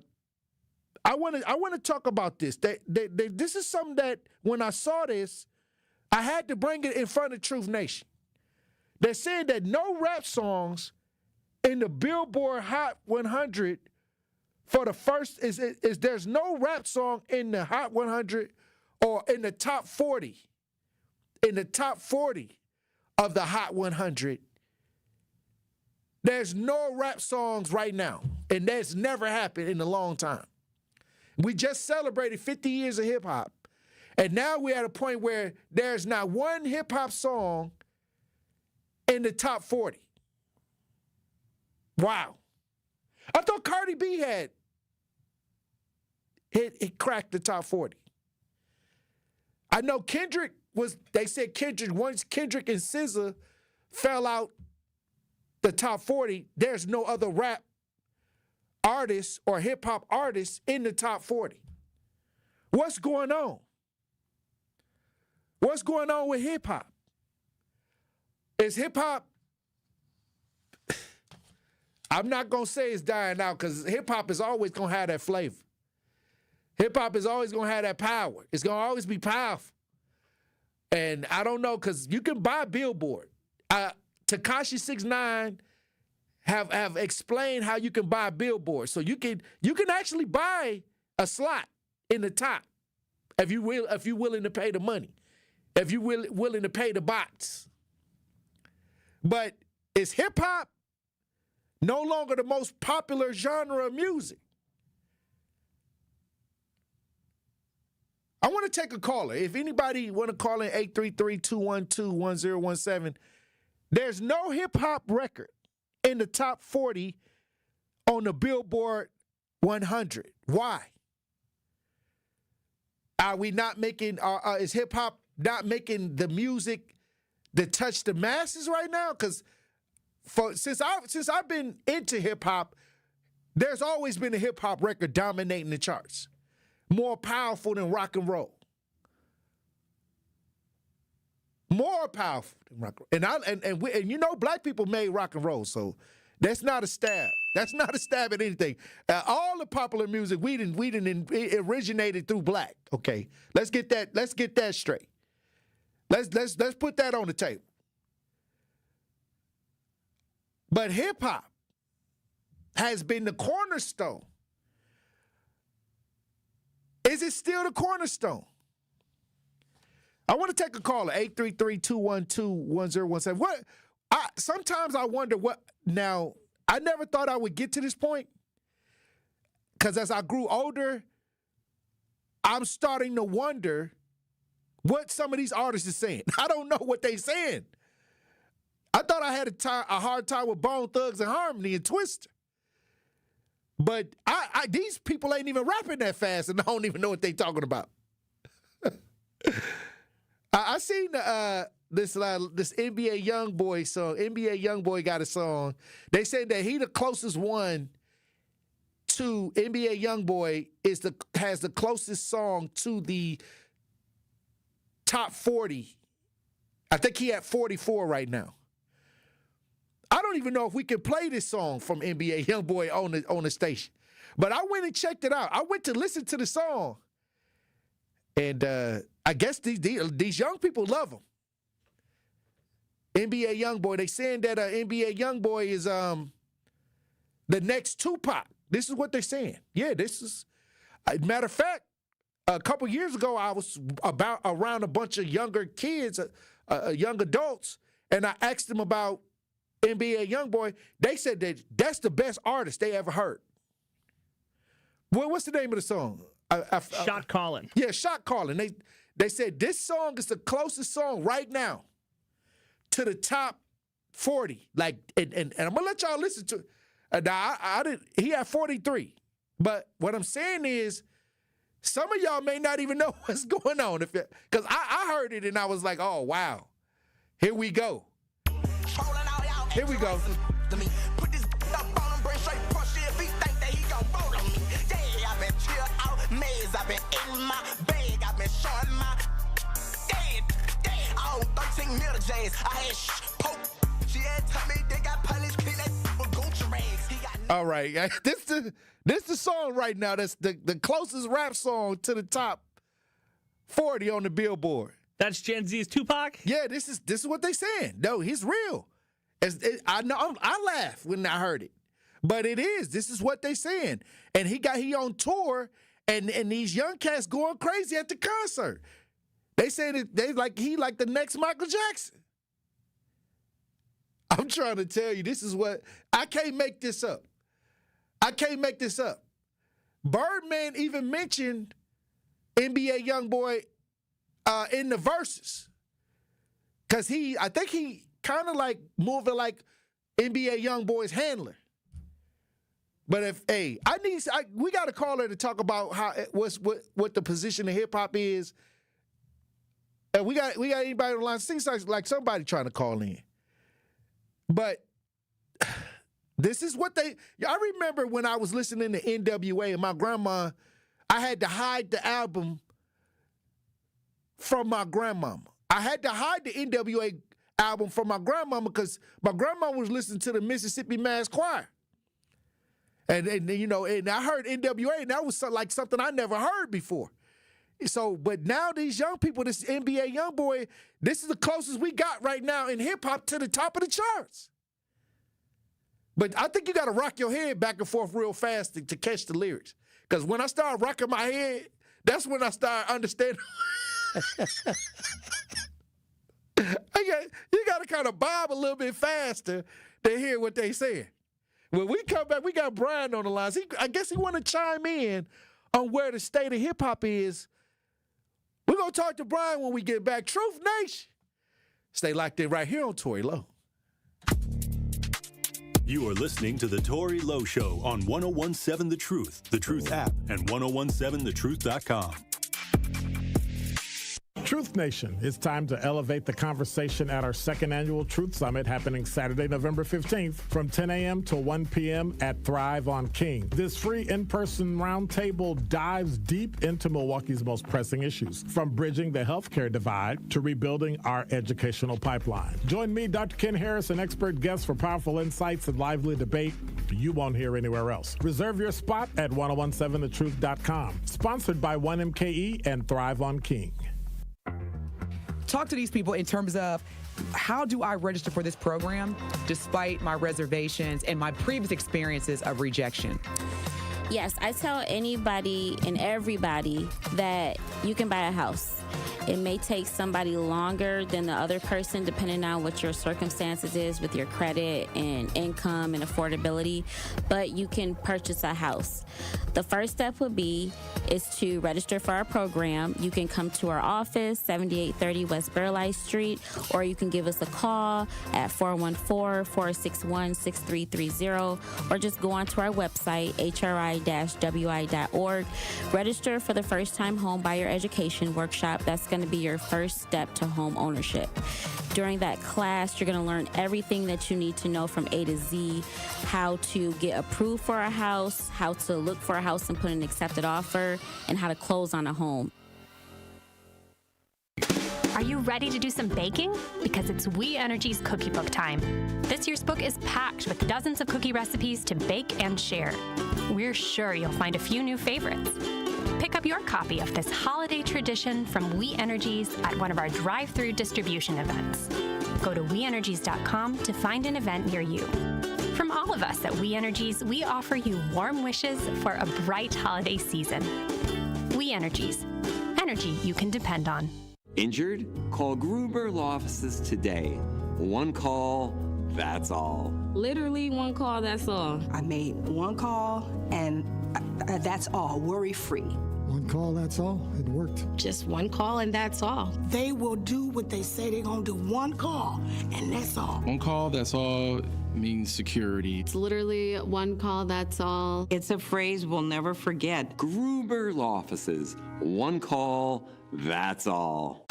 want to talk about this. This is something that when I saw this, I had to bring it in front of Truth Nation. They're saying that no rap songs in the Billboard Hot 100 for the first is there's no rap song in the Hot 100 or in the top 40. In the top 40 of the Hot 100, there's no rap songs right now, and that's never happened in a long time. We just celebrated 50 years of hip hop. And now we're at a point where there's not one hip-hop song in the top 40. Wow. I thought Cardi B had it cracked the top 40. I know they said once Kendrick and SZA fell out the top 40, there's no other rap artists or hip-hop artists in the top 40. What's going on? What's going on with hip-hop? Is hip-hop, I'm not going to say it's dying out because hip-hop is always going to have that flavor. Hip-hop is always going to have that power. It's going to always be powerful. And I don't know, because you can buy Billboard. Tekashi 6ix9ine have explained how you can buy Billboard. So you can actually buy a slot in the top if you're willing to pay the money. If you're willing to pay the box. But is hip-hop no longer the most popular genre of music. I want to take a caller. If anybody want to call in 833-212-1017, there's no hip-hop record in the top 40 on the Billboard 100. Why? Are we not making, is hip-hop not making the music that touch the masses right now? Because since I've been into hip-hop, there's always been a hip-hop record dominating the charts. More powerful than rock and roll. More powerful than rock and roll. And you know, black people made rock and roll, so that's not a stab. That's not a stab at anything. All the popular music we didn't originated through black. Okay, let's get that straight. Let's put that on the table. But hip hop has been the cornerstone. Is it still the cornerstone? I want to take a call at 833-212-1017. Sometimes I wonder what. Now, I never thought I would get to this point because as I grew older, I'm starting to wonder what some of these artists are saying. I don't know what they're saying. I thought I had a hard time with Bone Thugs and Harmony and Twister. But these people ain't even rapping that fast, and I don't even know what they talking about. I seen this NBA YoungBoy song. NBA YoungBoy got a song. They said that he the closest one to NBA YoungBoy has the closest song to the top 40. I think he at 44 right now. I don't even know if we can play this song from NBA YoungBoy on the station. But I went and checked it out. I went to listen to the song. And I guess these young people love him. NBA YoungBoy. They saying that NBA YoungBoy is the next Tupac. This is what they're saying. Yeah, this is. Matter of fact, a couple years ago, I was around a bunch of younger kids, young adults, and I asked them about NBA YoungBoy. They said that that's the best artist they ever heard. Well, what's the name of the song? Shot Callin'. Yeah, Shot Callin'. They said this song is the closest song right now to the top 40. Like, and I'm gonna let y'all listen to it. Now, he had 43. But what I'm saying is, some of y'all may not even know what's going on. Because I heard it and I was like, oh, wow. Here we go. Here we go. Put this up on him, bring straight push if he think that he gon' roll on me. Yeah, I've been chilled out, maze, I've been in my bag, I've been showing my all 13 middle J's. I had poke. She had told me they got punished, clean that with Gucci rags. All right, this the song right now. That's the closest rap song to the top 40 on the Billboard. That's Gen Z's Tupac? Yeah, this is what they saying. No, he's real. I know. I laughed when I heard it, but it is. This is what they saying, and he on tour, and these young cats going crazy at the concert. They say that he like the next Michael Jackson. I'm trying to tell you, this is what I can't make this up. I can't make this up. Birdman even mentioned NBA YoungBoy in the verses, cause I think he kind of like moving like NBA YoungBoy's handler. But we got a caller to talk about what the position of hip hop is. And we got anybody on the line? Seems like somebody trying to call in. But this is what I remember when I was listening to NWA and my grandma, I had to hide the album from my grandmama. I had to hide the NWA album from my grandmama because my grandma was listening to the Mississippi Mass Choir. And I heard NWA, and that was like something I never heard before. So, but now these young people, this NBA YoungBoy, this is the closest we got right now in hip-hop to the top of the charts. But I think you got to rock your head back and forth real fast to catch the lyrics. Because when I start rocking my head, that's when I start understanding. You got to kind of bob a little bit faster to hear what they saying. When we come back, we got Brian on the line. I guess he want to chime in on where the state of hip-hop is. We're going to talk to Brian when we get back. Truth Nation. Stay locked in right here on Tory Lowe. You are listening to The Tory Lowe Show on 1017 The Truth app, and 1017thetruth.com. Truth Nation, it's time to elevate the conversation at our second annual Truth Summit happening Saturday, November 15th from 10 a.m. to 1 p.m. at Thrive on King. This free in-person roundtable dives deep into Milwaukee's most pressing issues, from bridging the healthcare divide to rebuilding our educational pipeline. Join me, Dr. Ken Harris, and expert guests for powerful insights and lively debate you won't hear anywhere else. Reserve your spot at 1017thetruth.com. Sponsored by 1MKE and Thrive on King. Talk to these people in terms of how do I register for this program despite my reservations and my previous experiences of rejection? Yes, I tell anybody and everybody that you can buy a house. It may take somebody longer than the other person depending on what your circumstances is with your credit and income and affordability, but you can purchase a house. The first step would be is to register for our program. You can come to our office, 7830 West Burleigh Street, or you can give us a call at 414-461-6330, or just go onto our website, hri-wi.org. Register for the first-time home buyer education workshop. That's going to be your first step to home ownership. During that class, you're going to learn everything that you need to know from A to Z, how to get approved for a house, how to look for a house and put an accepted offer, and how to close on a home. Are you ready to do some baking? Because it's We Energy's Cookie Book time. This year's book is packed with dozens of cookie recipes to bake and share. We're sure you'll find a few new favorites. Pick up your copy of this holiday tradition from We Energies at one of our drive-through distribution events. Go to WeEnergies.com to find an event near you. From all of us at We Energies, we offer you warm wishes for a bright holiday season. We Energies. Energy you can depend on. Injured? Call Gruber Law Offices today. One call, that's all. Literally one call, that's all. I made one call and that's all, worry-free. One call, that's all. It worked. Just one call and that's all. They will do what they say they're gonna do. One call and that's all. One call, that's all means security. It's literally one call, that's all. It's a phrase we'll never forget. Gruber Law Offices. One call, that's all.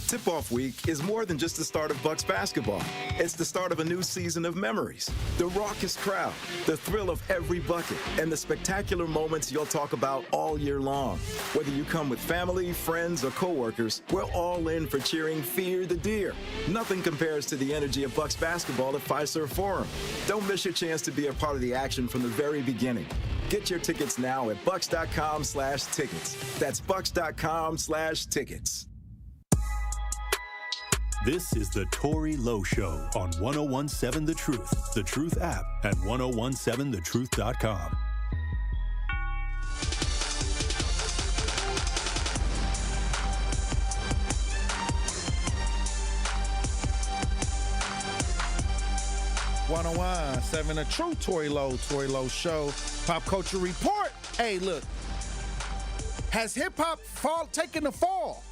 Tip-Off Week is more than just the start of Bucks basketball. It's the start of a new season of memories. The raucous crowd, the thrill of every bucket, and the spectacular moments you'll talk about all year long. Whether you come with family, friends, or coworkers, we're all in for cheering Fear the Deer. Nothing compares to the energy of Bucks basketball at Fiserv Forum. Don't miss your chance to be a part of the action from the very beginning. Get your tickets now at bucks.com/tickets. That's bucks.com/tickets. This is the Tory Lowe Show on 1017 The Truth app, and 1017thetruth.com. The Truth, Tory Lowe Show, Pop Culture Report. Hey, look, has hip-hop taken a fall?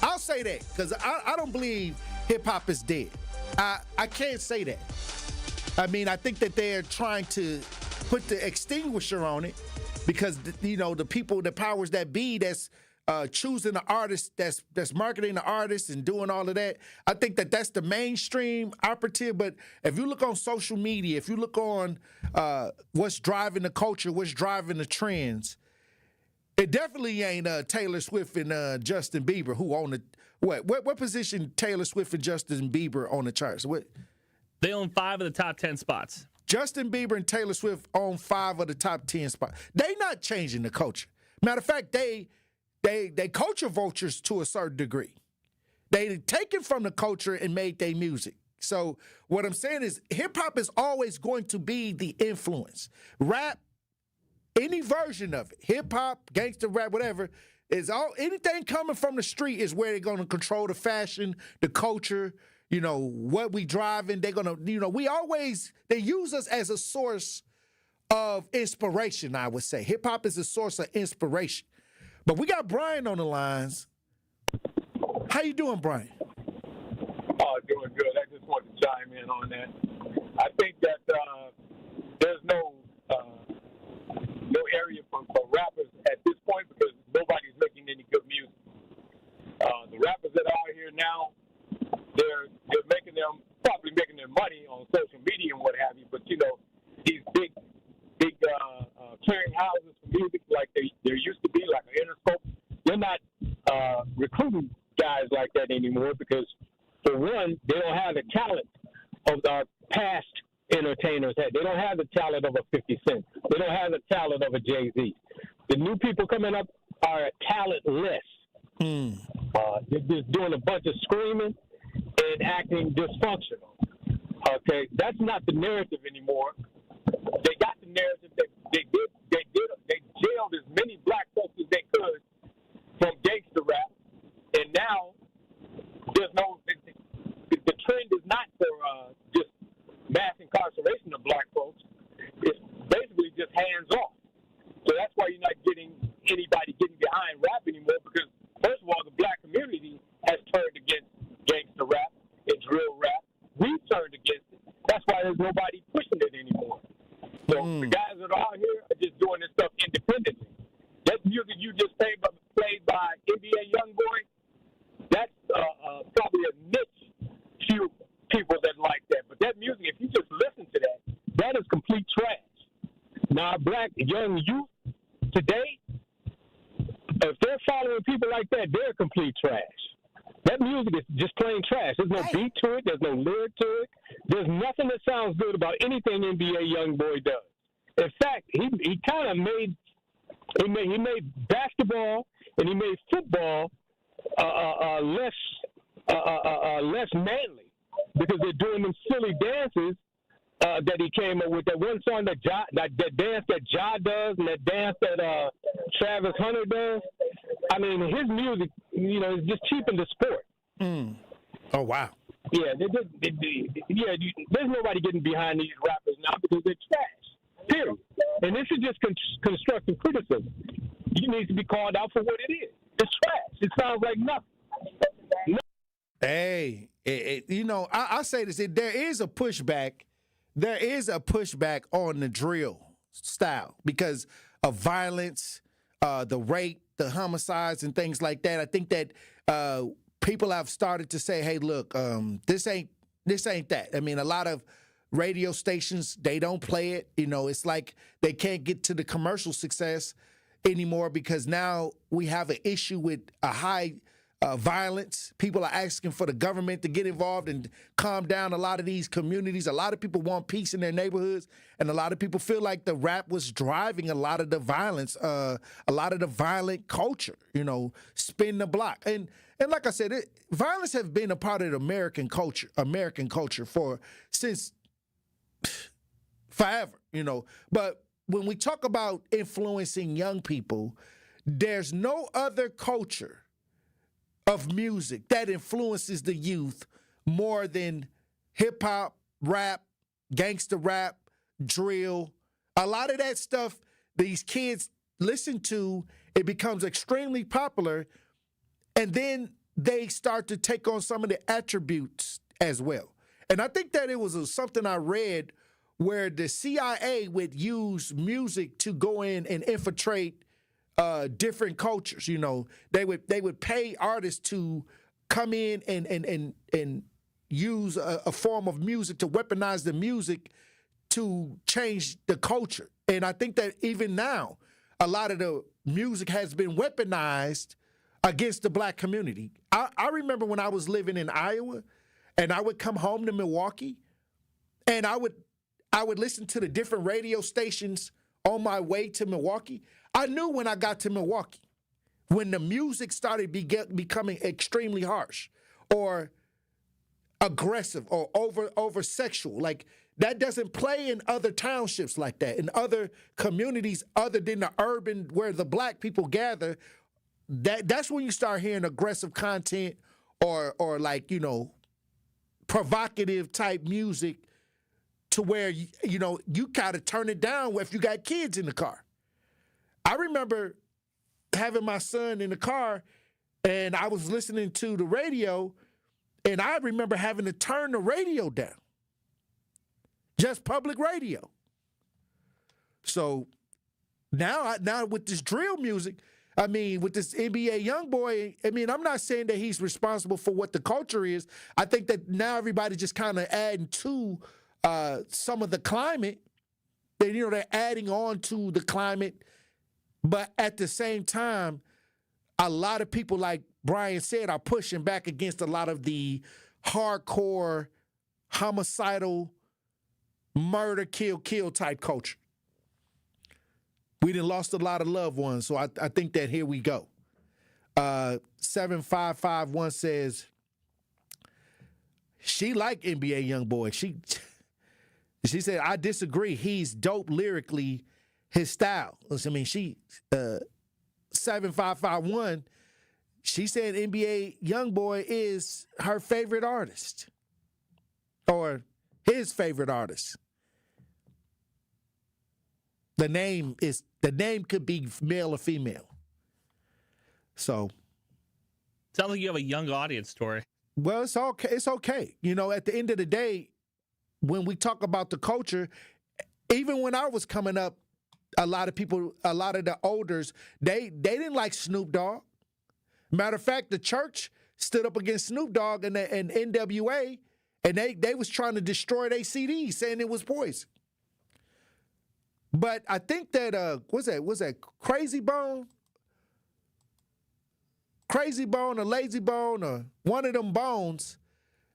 I'll say that because I don't believe hip-hop is dead. I can't say that. I mean, I think that they're trying to put the extinguisher on it because, the people, the powers that be that's choosing the artist, that's marketing the artist and doing all of that. I think that that's the mainstream operative. But if you look on social media, if you look on what's driving the culture, what's driving the trends, it definitely ain't Taylor Swift and Justin Bieber who own the what position Taylor Swift and Justin Bieber on the charts? What? They own 5 of the top 10 spots. Justin Bieber and Taylor Swift own 5 of the top 10 spots. They not changing the culture. Matter of fact, they culture vultures to a certain degree. They taken from the culture and made their music. So what I'm saying is hip hop is always going to be the influence. Rap, any version of it, hip hop, gangster rap, whatever, anything coming from the street is where they're going to control the fashion, the culture, what we driving. They're going to, they use us as a source of inspiration, I would say. Hip-hop is a source of inspiration. But we got Brian on the lines. How you doing, Brian? Oh, doing good. I just want to chime in on that. I think that there's no area for rappers at this point because nobody's making any good music. The rappers that are here now, they're probably making their money on social media and what have you. But these big clearing houses for music like there used to be, like an Interscope, they're not recruiting guys like that anymore because, for one, they don't have the talent of our past entertainers had. They don't have the talent of a 50 Cent. They don't have the talent of a Jay-Z. The new people coming up are talentless. They're just doing a bunch of screaming and acting dysfunctional. Okay, that's not the narrative anymore. They got the narrative that they jailed as many black folks as they could from gangster rap, and now there's no. The trend is not for just mass incarceration of black folks. It's basically just hands off. So that's why you're not getting anybody getting behind rap anymore because, first of all, the black community has turned against gangster rap and drill rap. We've turned against it. That's why there's nobody pushing it anymore. So the guys that are out here are just doing this stuff independently. That music you just played by NBA Youngboy, that's probably a niche few people that like that. But that music, if you just listen to that, that is complete trash. Now, black young youth today, if they're following people like that, they're complete trash. That music is just plain trash. There's no beat to it. There's no lyric to it. There's nothing that sounds good about anything NBA Youngboy does. In fact, he kind of made basketball and he made football less manly because they're doing them silly dances that he came up with. That one song that dance that Ja does and that dance that Travis Hunter does. I mean, his music, is just cheapened the sport. Oh, wow. Yeah, there's nobody getting behind these rappers now because they're trash, period. And this is just constructive criticism. You need to be called out for what it is. It's trash. It sounds like nothing. Hey, I say this. There is a pushback. There is a pushback on the drill style because of violence, the rape, the homicides, and things like that. I think that people have started to say, "Hey, look, this ain't that." I mean, a lot of radio stations, they don't play it. It's like they can't get to the commercial success anymore because now we have an issue with a high violence. People are asking for the government to get involved and calm down a lot of these communities. A lot of people want peace in their neighborhoods, and a lot of people feel like the rap was driving a lot of the violence, a lot of the violent culture, spin the block. And like I said, violence has been a part of the American culture since forever, But when we talk about influencing young people, there's no other culture of music that influences the youth more than hip-hop, rap, gangster rap, drill. A lot of that stuff these kids listen to, it becomes extremely popular, and then they start to take on some of the attributes as well. And I think that it was something I read where the CIA would use music to go in and infiltrate different cultures. They would pay artists to come in and use a form of music to weaponize the music to change the culture. And I think that even now, a lot of the music has been weaponized against the black community. I remember when I was living in Iowa and I would come home to Milwaukee and I would listen to the different radio stations on my way to Milwaukee. I knew when I got to Milwaukee, when the music started becoming extremely harsh or aggressive or over sexual, like that doesn't play in other townships like that, in other communities other than the urban where the black people gather. That's when you start hearing aggressive content or like, provocative type music to where, you got to turn it down if you got kids in the car. I remember having my son in the car and I was listening to the radio and I remember having to turn the radio down. Just public radio. So now with this drill music, with this NBA YoungBoy, I'm not saying that he's responsible for what the culture is. I think that now everybody just kind of adding to some of the climate. They're adding on to the climate. But at the same time, a lot of people, like Brian said, are pushing back against a lot of the hardcore, homicidal, murder, kill type culture. We done lost a lot of loved ones, so I think that here we go. 7551 says she like NBA YoungBoy. She said, I disagree. He's dope lyrically, his style. 7551, she said NBA YoungBoy is her favorite artist or his favorite artist. The name could be male or female. So, sounds like you have a young audience, Tory. Well, it's okay. It's okay. At the end of the day, when we talk about the culture, even when I was coming up, a lot of the elders, they didn't like Snoop Dogg. Matter of fact, the church stood up against Snoop Dogg and NWA, and they was trying to destroy their CDs, saying it was poison. But I think that was that Crazy Bone or Lazy Bone or one of them bones,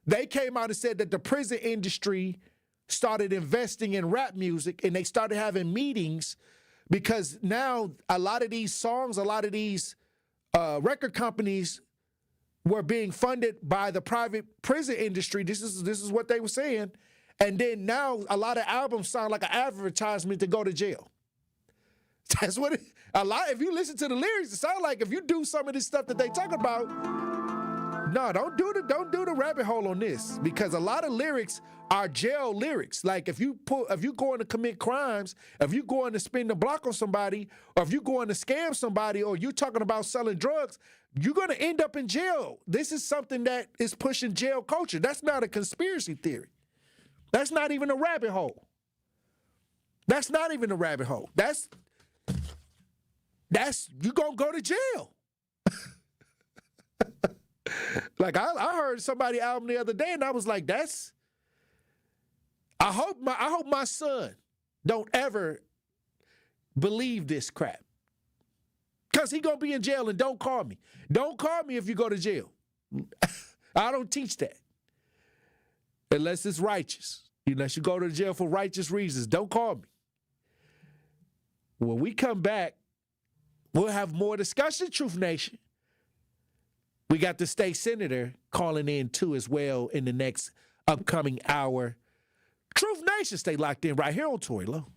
they came out and said that the prison industry started investing in rap music and they started having meetings because now a lot of these songs, a lot of these record companies were being funded by the private prison industry. This is what they were saying. And then now a lot of albums sound like an advertisement to go to jail. That's what if you listen to the lyrics, it sounds like if you do some of this stuff that they talk about, no, don't do the rabbit hole on this, because a lot of lyrics are jail lyrics. Like if you going to commit crimes, if you going to spin the block on somebody, or if you going to scam somebody, or you talking about selling drugs, you're going to end up in jail. This is something that is pushing jail culture. That's not a conspiracy theory. That's not even a rabbit hole. That's not even a rabbit hole. That's you gonna go to jail. Like I heard somebody album the other day, and I was like, I hope my son don't ever believe this crap, because he gonna be in jail. And don't call me. Don't call me if you go to jail. I don't teach that. Unless it's righteous. Unless you go to jail for righteous reasons. Don't call me. When we come back, we'll have more discussion, Truth Nation. We got the state senator calling in too as well in the next upcoming hour. Truth Nation, stay locked in right here on Tory Lowe.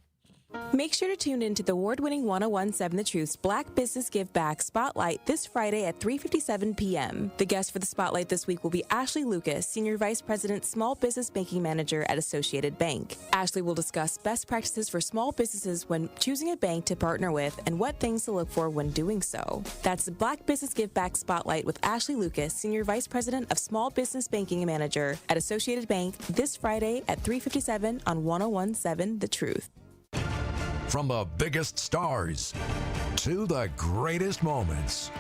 Make sure to tune in to the award-winning 1017 The Truth's Black Business Give Back Spotlight this Friday at 3:57 p.m. The guest for the Spotlight this week will be Ashley Lucas, Senior Vice President, Small Business Banking Manager at Associated Bank. Ashley will discuss best practices for small businesses when choosing a bank to partner with and what things to look for when doing so. That's the Black Business Give Back Spotlight with Ashley Lucas, Senior Vice President of Small Business Banking Manager at Associated Bank this Friday at 3:57 on 1017 The Truth. From the biggest stars to the greatest moments.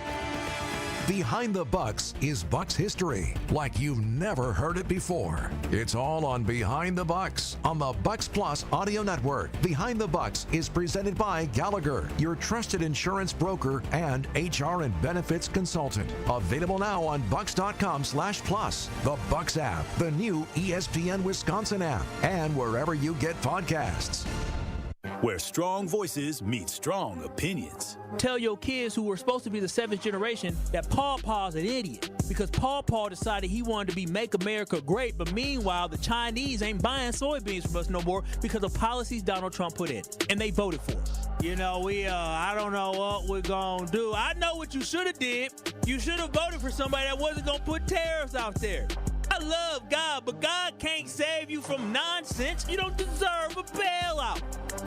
Behind the Bucks is Bucks history like you've never heard it before. It's all on Behind the Bucks on the Bucks Plus audio network. Behind the Bucks is presented by Gallagher, your trusted insurance broker and HR and benefits consultant. Available now on bucks.com/plus, the Bucks app, the new ESPN Wisconsin app, and wherever you get podcasts. Where strong voices meet strong opinions. Tell your kids who were supposed to be the seventh generation that Paw Paw's an idiot, because Paw Paw decided he wanted to be Make America Great, but meanwhile the Chinese ain't buying soybeans from us no more because of policies Donald Trump put in, and they voted for us. I don't know what we're gonna do. I know what you should have did. You should have voted for somebody that wasn't gonna put tariffs out there. I love God, but God can't save you from nonsense. You don't deserve a bailout.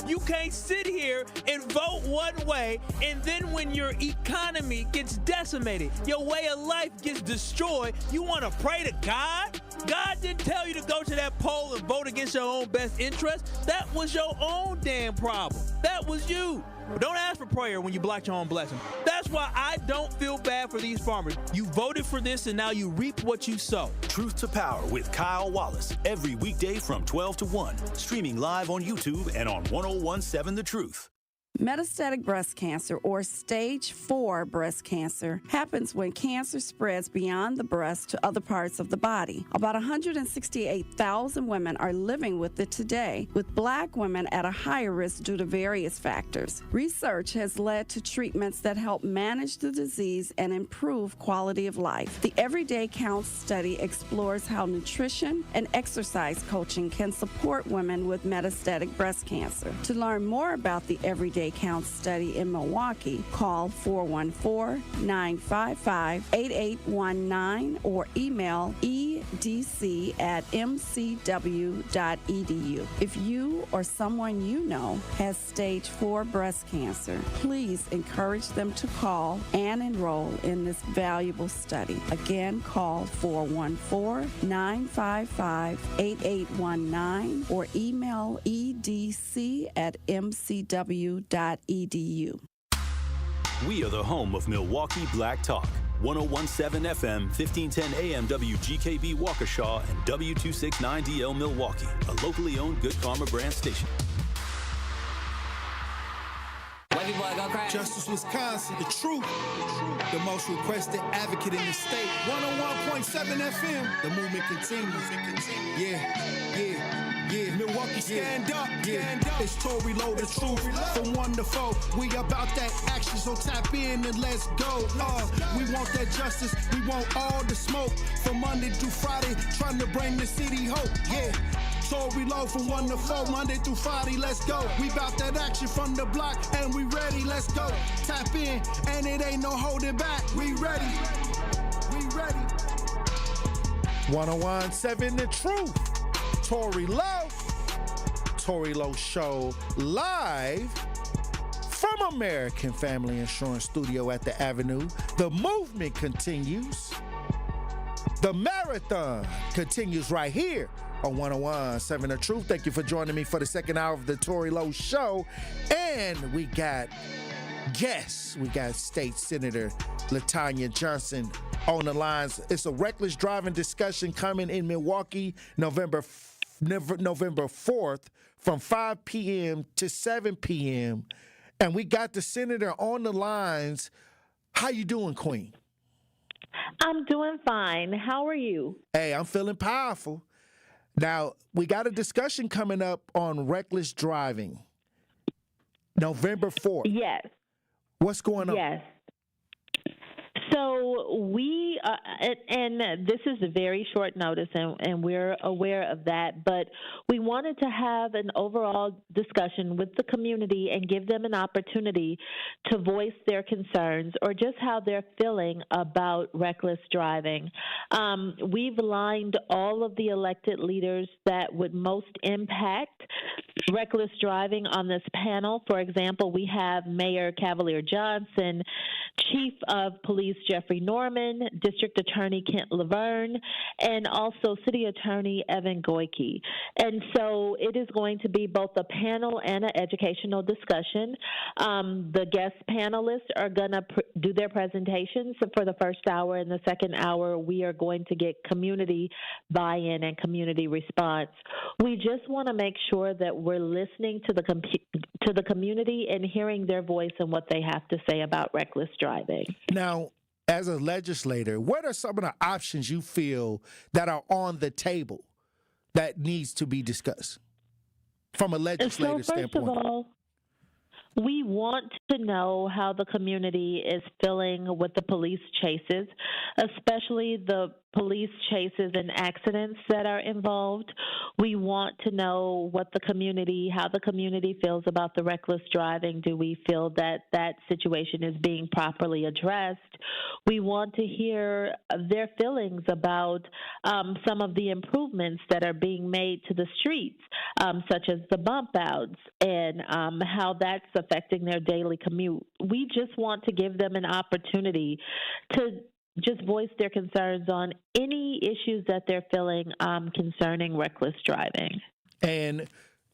You can't sit here and vote one way, and then when your economy gets decimated, your way of life gets destroyed, you want to pray to God? God didn't tell you to go to that poll and vote against your own best interest. That was your own damn problem. That was you. But don't ask for prayer when you block your own blessing. That's why I don't feel bad for these farmers. You voted for this, and now you reap what you sow. Truth to Power with Kyle Wallace, every weekday from 12 to 1, streaming live on YouTube and on 1017 The Truth. Metastatic breast cancer, or stage 4 breast cancer, happens when cancer spreads beyond the breast to other parts of the body. About 168,000 women are living with it today, with Black women at a higher risk due to various factors. Research has led to treatments that help manage the disease and improve quality of life. The Everyday Counts study explores how nutrition and exercise coaching can support women with metastatic breast cancer. To learn more about the Everyday Counts study in Milwaukee, call 414-955-8819 or email edc@mcw.edu. If you or someone you know has stage 4 breast cancer, please encourage them to call and enroll in this valuable study. Again, call 414-955-8819 or email edc@mcw.edu. We are the home of Milwaukee Black Talk. 1017 FM, 1510 AM WGKB Waukesha, and W269DL Milwaukee, a locally owned Good Karma brand station. Justice Wisconsin, the truth, the most requested advocate in the state. 101.7 FM, the movement continues. Yeah, Milwaukee, stand up. It's Tory, Lowe, the truth. From 1 to 4, we about that action, so tap in and let's go. We want that justice, we want all the smoke. From Monday through Friday, trying to bring the city hope. Yeah. Tory, Lowe from 1 to 4, Monday through Friday, let's go. We bout that action from the block, and we ready, let's go. Tap in, and it ain't no holding back. We ready. 1017 The Truth. Tory Lowe. Tory Lowe Show live from American Family Insurance Studio at the Avenue. The movement continues. The marathon continues right here on 1017 The Truth. Thank you for joining me for the second hour of the Tory Lowe Show. And we got guests. We got State Senator LaTanya Johnson on the lines. It's a reckless driving discussion coming in Milwaukee, November 4th from 5 p.m. to 7 p.m. And we got the senator on the lines. How you doing, Queen? I'm doing fine. How are you? Hey, I'm feeling powerful. Now, we got a discussion coming up on reckless driving, November 4th. Yes. What's going on? Yes. So we, and this is a very short notice, and we're aware of that, but we wanted to have an overall discussion with the community and give them an opportunity to voice their concerns or just how they're feeling about reckless driving. We've lined all of the elected leaders that would most impact reckless driving on this panel. For example, we have Mayor Cavalier Johnson, Chief of Police Jeffrey Norman, District Attorney Kent Laverne, and also City Attorney Evan Goyke. And so it is going to be both a panel and an educational discussion. The guest panelists are going to do their presentations for the first hour. In the second hour, we are going to get community buy-in and community response. We just want to make sure that we're listening to the community and hearing their voice and what they have to say about reckless driving. Now, as a legislator, what are some of the options you feel that are on the table that needs to be discussed from a legislative standpoint? First of all, we want to know how the community is feeling with the police chases. especially the police chases and accidents that are involved. We want to know how the community feels about the reckless driving. Do we feel that that situation is being properly addressed? We want to hear their feelings about some of the improvements that are being made to the streets, such as the bump outs and how that's affecting their daily commute. We just want to give them an opportunity to just voice their concerns on any issues that they're feeling concerning reckless driving. And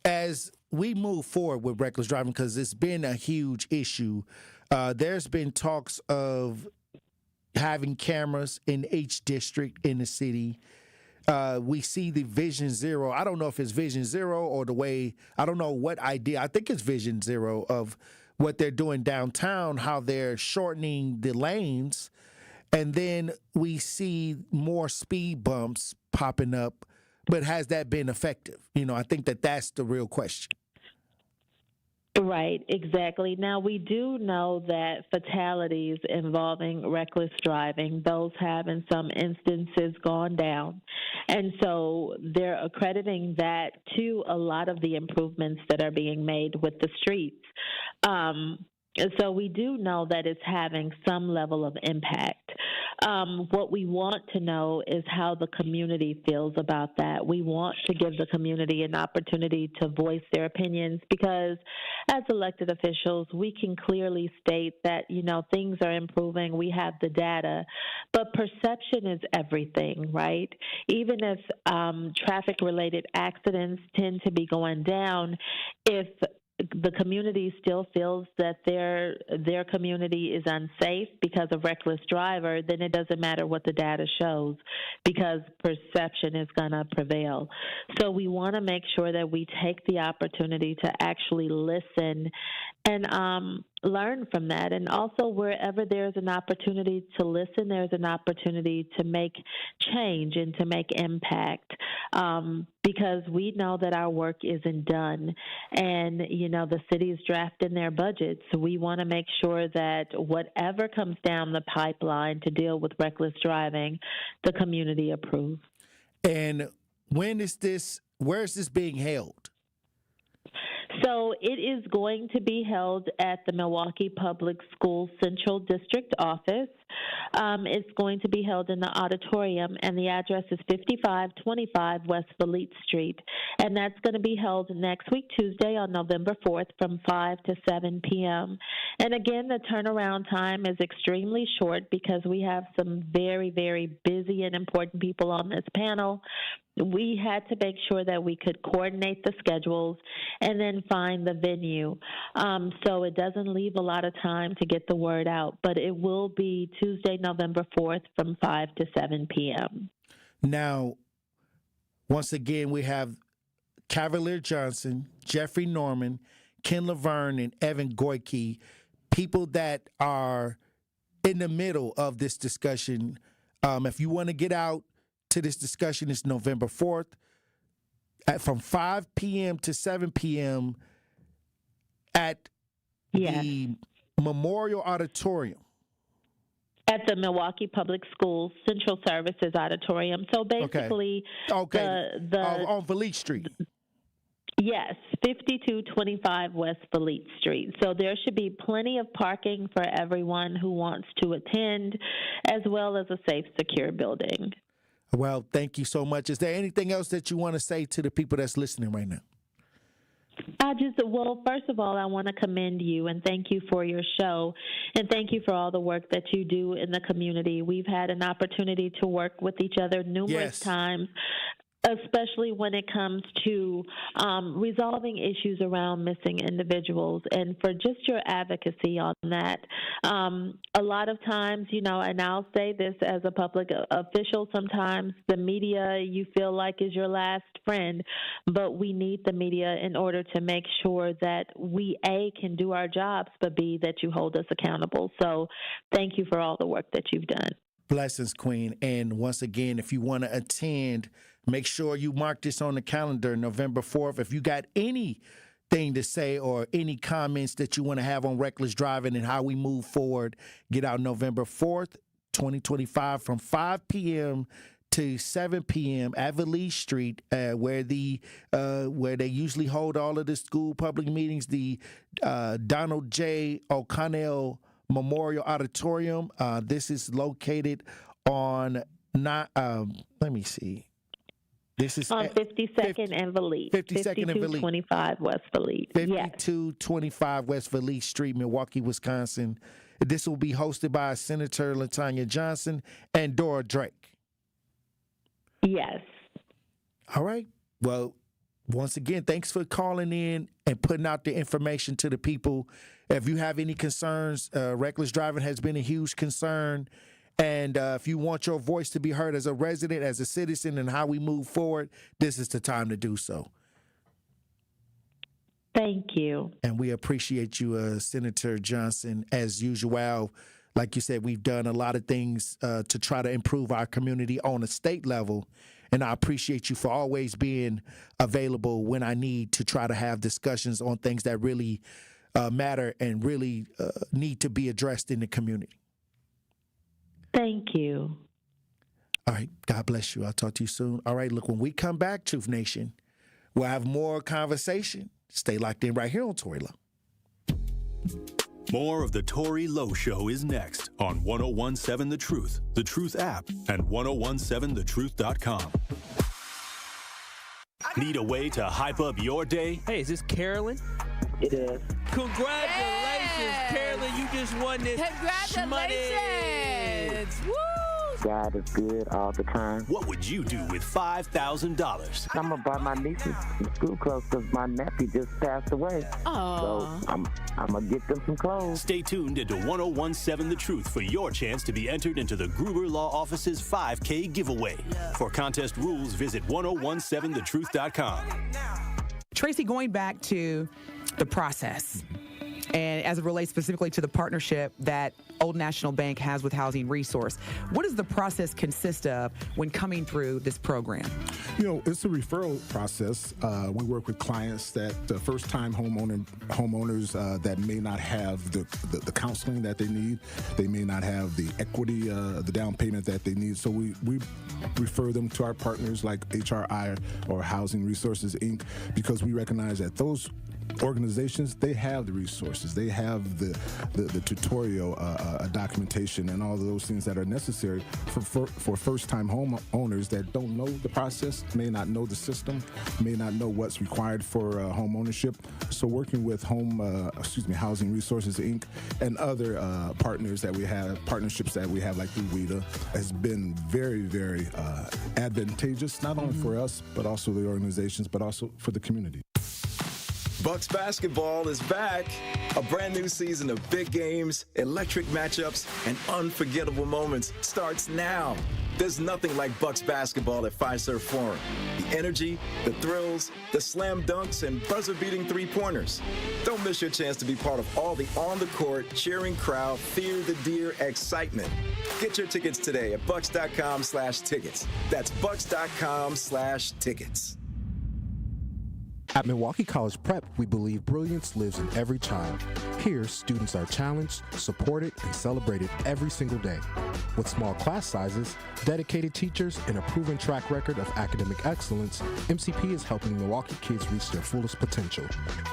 as we move forward with reckless driving, because it's been a huge issue, there's been talks of having cameras in each district in the city. We see the Vision Zero. I don't know if it's Vision Zero or I don't know what idea. I think it's Vision Zero of what they're doing downtown, how they're shortening the lanes. And then we see more speed bumps popping up. But has that been effective? I think that's the real question. Right, exactly. Now, we do know that fatalities involving reckless driving, those have in some instances gone down. And so they're accrediting that to a lot of the improvements that are being made with the streets. So we do know that it's having some level of impact. What we want to know is how the community feels about that. We want to give the community an opportunity to voice their opinions because as elected officials, we can clearly state that, things are improving. We have the data, but perception is everything, right? Even if traffic-related accidents tend to be going down, if the community still feels that their community is unsafe because of reckless driver, then it doesn't matter what the data shows because perception is going to prevail. So we want to make sure that we take the opportunity to actually listen and learn from that. And also wherever there's an opportunity to listen, there's an opportunity to make change and to make impact because we know that our work isn't done. And, the city's drafting their budgets. So we want to make sure that whatever comes down the pipeline to deal with reckless driving, the community approves. And where is this being held? So it is going to be held at the Milwaukee Public Schools Central District office. It's going to be held in the auditorium, and the address is 5525 West Fleet Street. And that's going to be held next week, Tuesday, on November 4th from 5 to 7 p.m. And again, the turnaround time is extremely short because we have some very, very busy and important people on this panel. We had to make sure that we could coordinate the schedules and then find the venue. So it doesn't leave a lot of time to get the word out, but it will be Tuesday, November 4th from 5 to 7 p.m. Now, once again, we have Cavalier Johnson, Jeffrey Norman, Ken Laverne, and Evan Goyke, people that are in the middle of this discussion. If you want to get out to this discussion, it's November 4th from 5 p.m. to 7 p.m. at the Memorial Auditorium. At the Milwaukee Public Schools Central Services Auditorium. So basically, on Fleet Street. Yes, 5225 West Fleet Street. So there should be plenty of parking for everyone who wants to attend, as well as a safe, secure building. Well, thank you so much. Is there anything else that you want to say to the people that's listening right now? First of all, I want to commend you and thank you for your show and thank you for all the work that you do in the community. We've had an opportunity to work with each other numerous times, especially when it comes to resolving issues around missing individuals, and for just your advocacy on that. A lot of times, and I'll say this as a public official, sometimes the media you feel like is your last friend, but we need the media in order to make sure that we, A, can do our jobs, but B, that you hold us accountable. So thank you for all the work that you've done. Blessings, Queen. And once again, if you want to attend, make sure you mark this on the calendar, November 4th. If you got anything to say or any comments that you want to have on reckless driving and how we move forward, get out November 4th, 2025 from 5 p.m. to 7 p.m. at Valise Street, where they usually hold all of the school public meetings, the Donald J. O'Connell Memorial Auditorium. This is located on let me see. This is on 52nd and Valise. 52nd and Valise. 5225 West Valise. 5225 West Valise Street, Milwaukee, Wisconsin. This will be hosted by Senator LaTanya Johnson and Dora Drake. Yes. All right. Well, once again, thanks for calling in and putting out the information to the people. If you have any concerns, reckless driving has been a huge concern. And if you want your voice to be heard as a resident, as a citizen, and how we move forward, this is the time to do so. Thank you. And we appreciate you, Senator Johnson. As usual, like you said, we've done a lot of things to try to improve our community on a state level. And I appreciate you for always being available when I need to try to have discussions on things that really matter and really need to be addressed in the community. Thank you. All right. God bless you. I'll talk to you soon. All right. Look, when we come back, Truth Nation, we'll have more conversation. Stay locked in right here on Tory Lowe. More of the Tory Lowe Show is next on 1017 The Truth app, and 1017thetruth.com. Need a way to hype up your day? Hey, is this Carolyn? It is. Congratulations, Carolyn. You just won this Congratulations. shmoney. Woo! God is good all the time. What would you do with $5,000? I'm going to buy my nieces some school clothes because my nephew just passed away. Oh. So I'm going to get them some clothes. Stay tuned into 1017 The Truth for your chance to be entered into the Gruber Law Office's 5K giveaway. For contest rules, visit 1017thetruth.com. Tracy, going back to the process, and as it relates specifically to the partnership that Old National Bank has with Housing Resource, what does the process consist of when coming through this program? You know, it's a referral process. We work with clients that first-time homeowners that may not have the counseling that they need. They may not have the equity, the down payment that they need. So we refer them to our partners like HRI or Housing Resources, Inc., because we recognize that those organizations, they have the resources, they have the tutorial documentation and all of those things that are necessary for first-time homeowners that don't know the process, may not know the system, may not know what's required for home ownership. So working with Housing Resources Inc. and other partnerships that we have like through WIDA has been very, very advantageous, not only for us, but also the organizations, but also for the community. Bucks basketball is back. A brand new season of big games, electric matchups, and unforgettable moments starts now. There's nothing like Bucks basketball at Fiserv Forum. The energy, the thrills, the slam dunks, and buzzer-beating three-pointers. Don't miss your chance to be part of all the on-the-court, cheering crowd, fear the deer excitement. Get your tickets today at bucks.com/tickets. That's bucks.com/tickets. At Milwaukee College Prep, we believe brilliance lives in every child. Here, students are challenged, supported, and celebrated every single day. With small class sizes, dedicated teachers, and a proven track record of academic excellence, MCP is helping Milwaukee kids reach their fullest potential.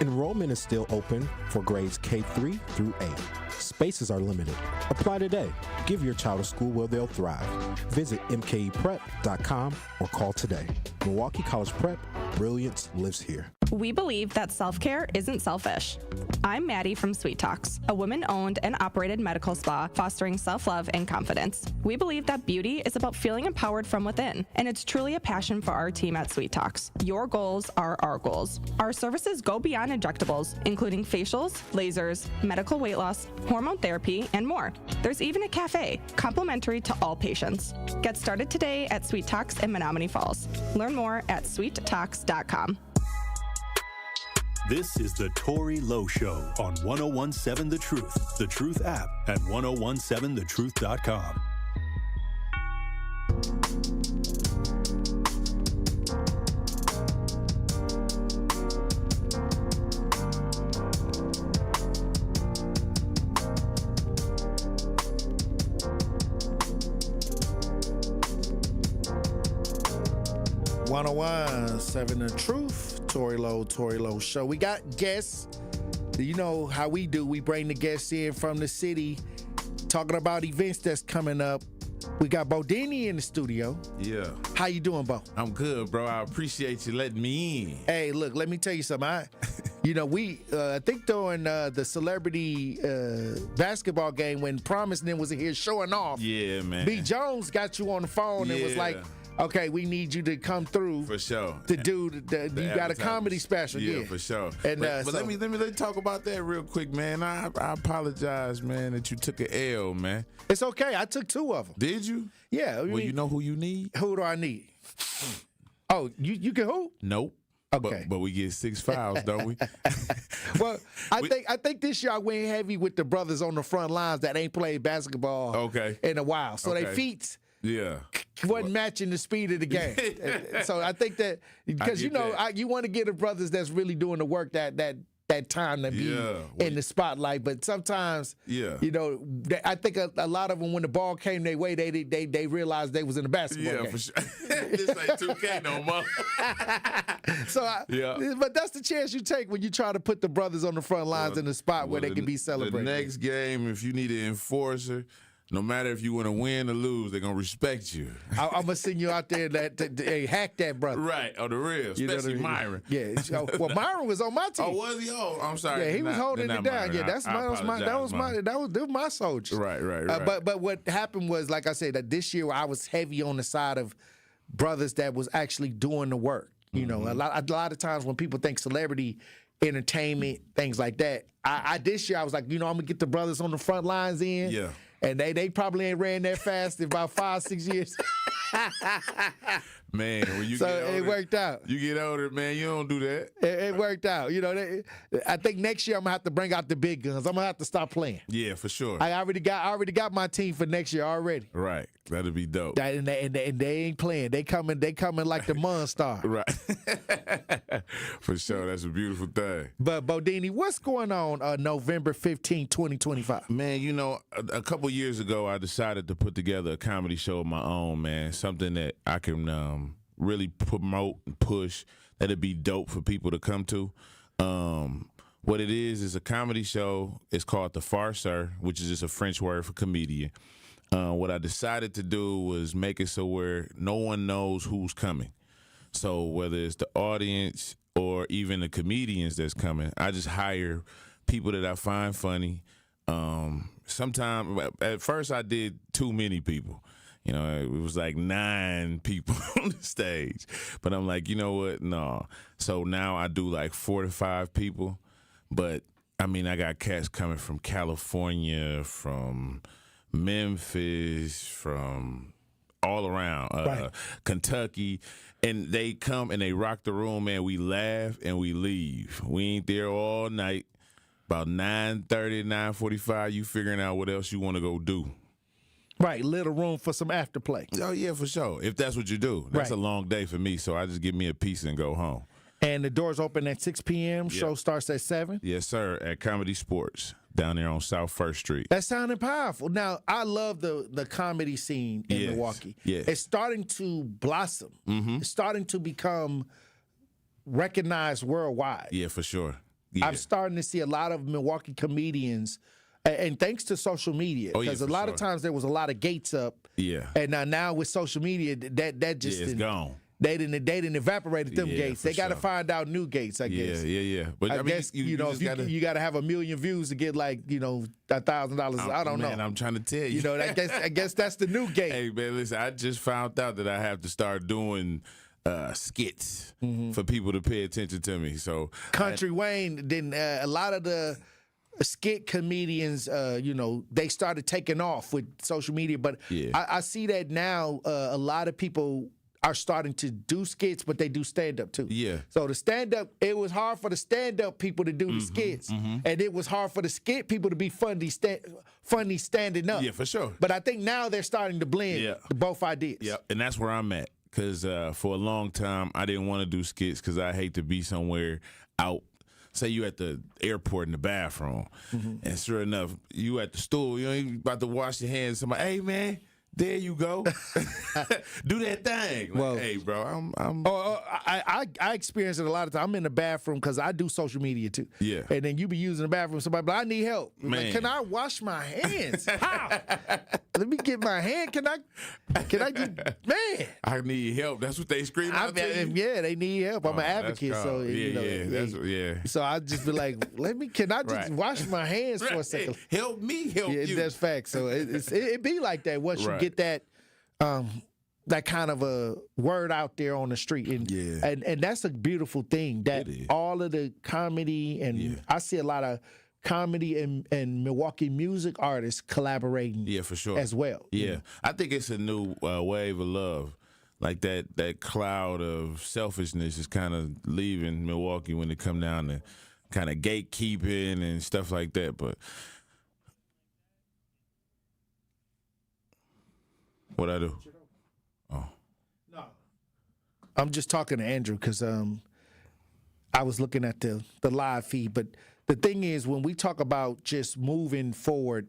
Enrollment is still open for grades K-3 through 8. Spaces are limited. Apply today. Give your child a school where they'll thrive. Visit mkeprep.com or call today. Milwaukee College Prep, brilliance lives here. We believe that self-care isn't selfish. I'm Maddie from Sweet Talks, a women-owned and operated medical spa fostering self-love and confidence. We believe that beauty is about feeling empowered from within, and it's truly a passion for our team at Sweet Talks. Your goals are our goals. Our services go beyond injectables, including facials, lasers, medical weight loss, hormone therapy, and more. There's even a cafe, complimentary to all patients. Get started today at Sweet Talks in Menominee Falls. Learn more at sweettalks.com. This is the Tory Lowe Show on 1017 The Truth app, and 1017thetruth.com. 101.7 The Truth. Tory Lowe Show. We got guests. You know how we do. We bring the guests in from the city, talking about events that's coming up. We got Bodini in the studio. Yeah. How you doing, Bo? I'm good, bro. I appreciate you letting me in. Hey, look, let me tell you something. I think during the celebrity basketball game when Promise and them was here showing off. Yeah, man. B. Jones got you on the phone and was like, okay, we need you to come through. For sure. To do you got a comedy special. Yeah, for sure. And but let me talk about that real quick, man. I apologize, man, that you took an L, man. It's okay. I took 2 of them. Did you? Yeah. Well, you know who you need? Who do I need? Oh, you can who? Nope. Okay. But we get 6 fouls, don't we? Well, I think this year I went heavy with the brothers on the front lines that ain't played basketball in a while. So they feet wasn't matching the speed of the game. So I think that because you want to get the brothers that's really doing the work that time to be in the spotlight, but sometimes I think a lot of them when the ball came their way, they realized they was in a basketball game. For sure. This ain't 2K no more. But that's the chance you take when you try to put the brothers on the front lines in the spot where they can be celebrated. The next game, if you need an enforcer, no matter if you want to win or lose, they're going to respect you. I'm going to send you out there to hack that brother. Right, on the real, especially Myron. Yeah, well, Myron was on my team. Oh, was he? Oh, I'm sorry. Yeah, he was holding it down. Myron. Yeah, that was my soldiers. Right. But what happened was, like I said, that this year I was heavy on the side of brothers that was actually doing the work. You know, a lot of times when people think celebrity entertainment, things like that, I this year I was like, I'm going to get the brothers on the front lines in. Yeah. And they probably ain't ran that fast in about 5-6 years. Man, when you so get older, it worked out. You get older, man. You don't do that. It worked out. I think next year I'm gonna have to bring out the big guns. I'm gonna have to stop playing. Yeah, for sure. I already got my team for next year already. Right, that'll be dope. And they ain't playing. They coming like the Monster. Right. For sure, that's a beautiful thing. But Bodini, what's going on November 15, 2025? Man, a couple years ago I decided to put together a comedy show of my own, man. Something that I can really promote and push, that'd be dope for people to come to. What it is a comedy show. It's called The Farceur, which is just a French word for comedian. What I decided to do was make it so where no one knows who's coming. So whether it's the audience or even the comedians that's coming, I just hire people that I find funny. Sometimes, at first I did too many people. It was like 9 people on the stage. But I'm like, you know what? No. So now I do like 4 to 5 people. But, I got cats coming from California, from Memphis, from all around, Kentucky. And they come and they rock the room, man. We laugh and we leave. We ain't there all night. About 9:30, 9:45, you figuring out what else you want to go do. Right, little room for some afterplay. Oh, yeah, for sure. If that's what you do. That's a long day for me, so I just give me a piece and go home. And the doors open at 6 p.m., yep. Show starts at 7? Yes, sir, at Comedy Sports down there on South 1st Street. That sounded powerful. Now, I love the comedy scene in Milwaukee. Yes. It's starting to blossom. Mm-hmm. It's starting to become recognized worldwide. Yeah, for sure. Yeah. I'm starting to see a lot of Milwaukee comedians, and thanks to social media, because a lot of times there was a lot of gates up. Yeah. And now with social media, that just it's gone. They didn't evaporated them gates. They got to find out new gates, I guess. Yeah. But I guess you got to have 1 million views to get $1,000. I don't know. Man, I'm trying to tell you. I guess that's the new gate. Hey man, listen, I just found out that I have to start doing skits for people to pay attention to me. So Country Wayne, then a lot of the skit comedians, they started taking off with social media. But I see that now a lot of people are starting to do skits, but they do stand-up too. Yeah. So the stand-up, it was hard for the stand-up people to do the skits, and it was hard for the skit people to be funny standing up. Yeah, for sure. But I think now they're starting to blend both ideas. Yeah, and that's where I'm at. Because for a long time, I didn't want to do skits because I hate to be somewhere out. Say you at the airport in the bathroom, and sure enough, you at the stool, you ain't about to wash your hands. Somebody, hey, man, There you go. Do that thing. Like, Well, hey, bro, I experience it a lot of times. I'm in the bathroom because I do social media too. Yeah. And then you be using the bathroom, somebody, but I need help. Man. Like, can I wash my hands? How? Let me get my hand. Can I get, man? I need help. That's what they scream out to you? Yeah, they need help. I'm an advocate, so So I just be like, can I just wash my hands for a second? Help me, help you. That's facts. So it be like that once you get that that kind of a word out there on the street, and that's a beautiful thing. That all of the comedy and I see a lot of comedy and Milwaukee music artists collaborating. Yeah, for sure. As well. Yeah, I think it's a new wave of love. Like that cloud of selfishness is kind of leaving Milwaukee when it come down to kind of gatekeeping and stuff like that. But what I do? Oh, no, I'm just talking to Andrew because I was looking at the live feed. But the thing is, when we talk about just moving forward,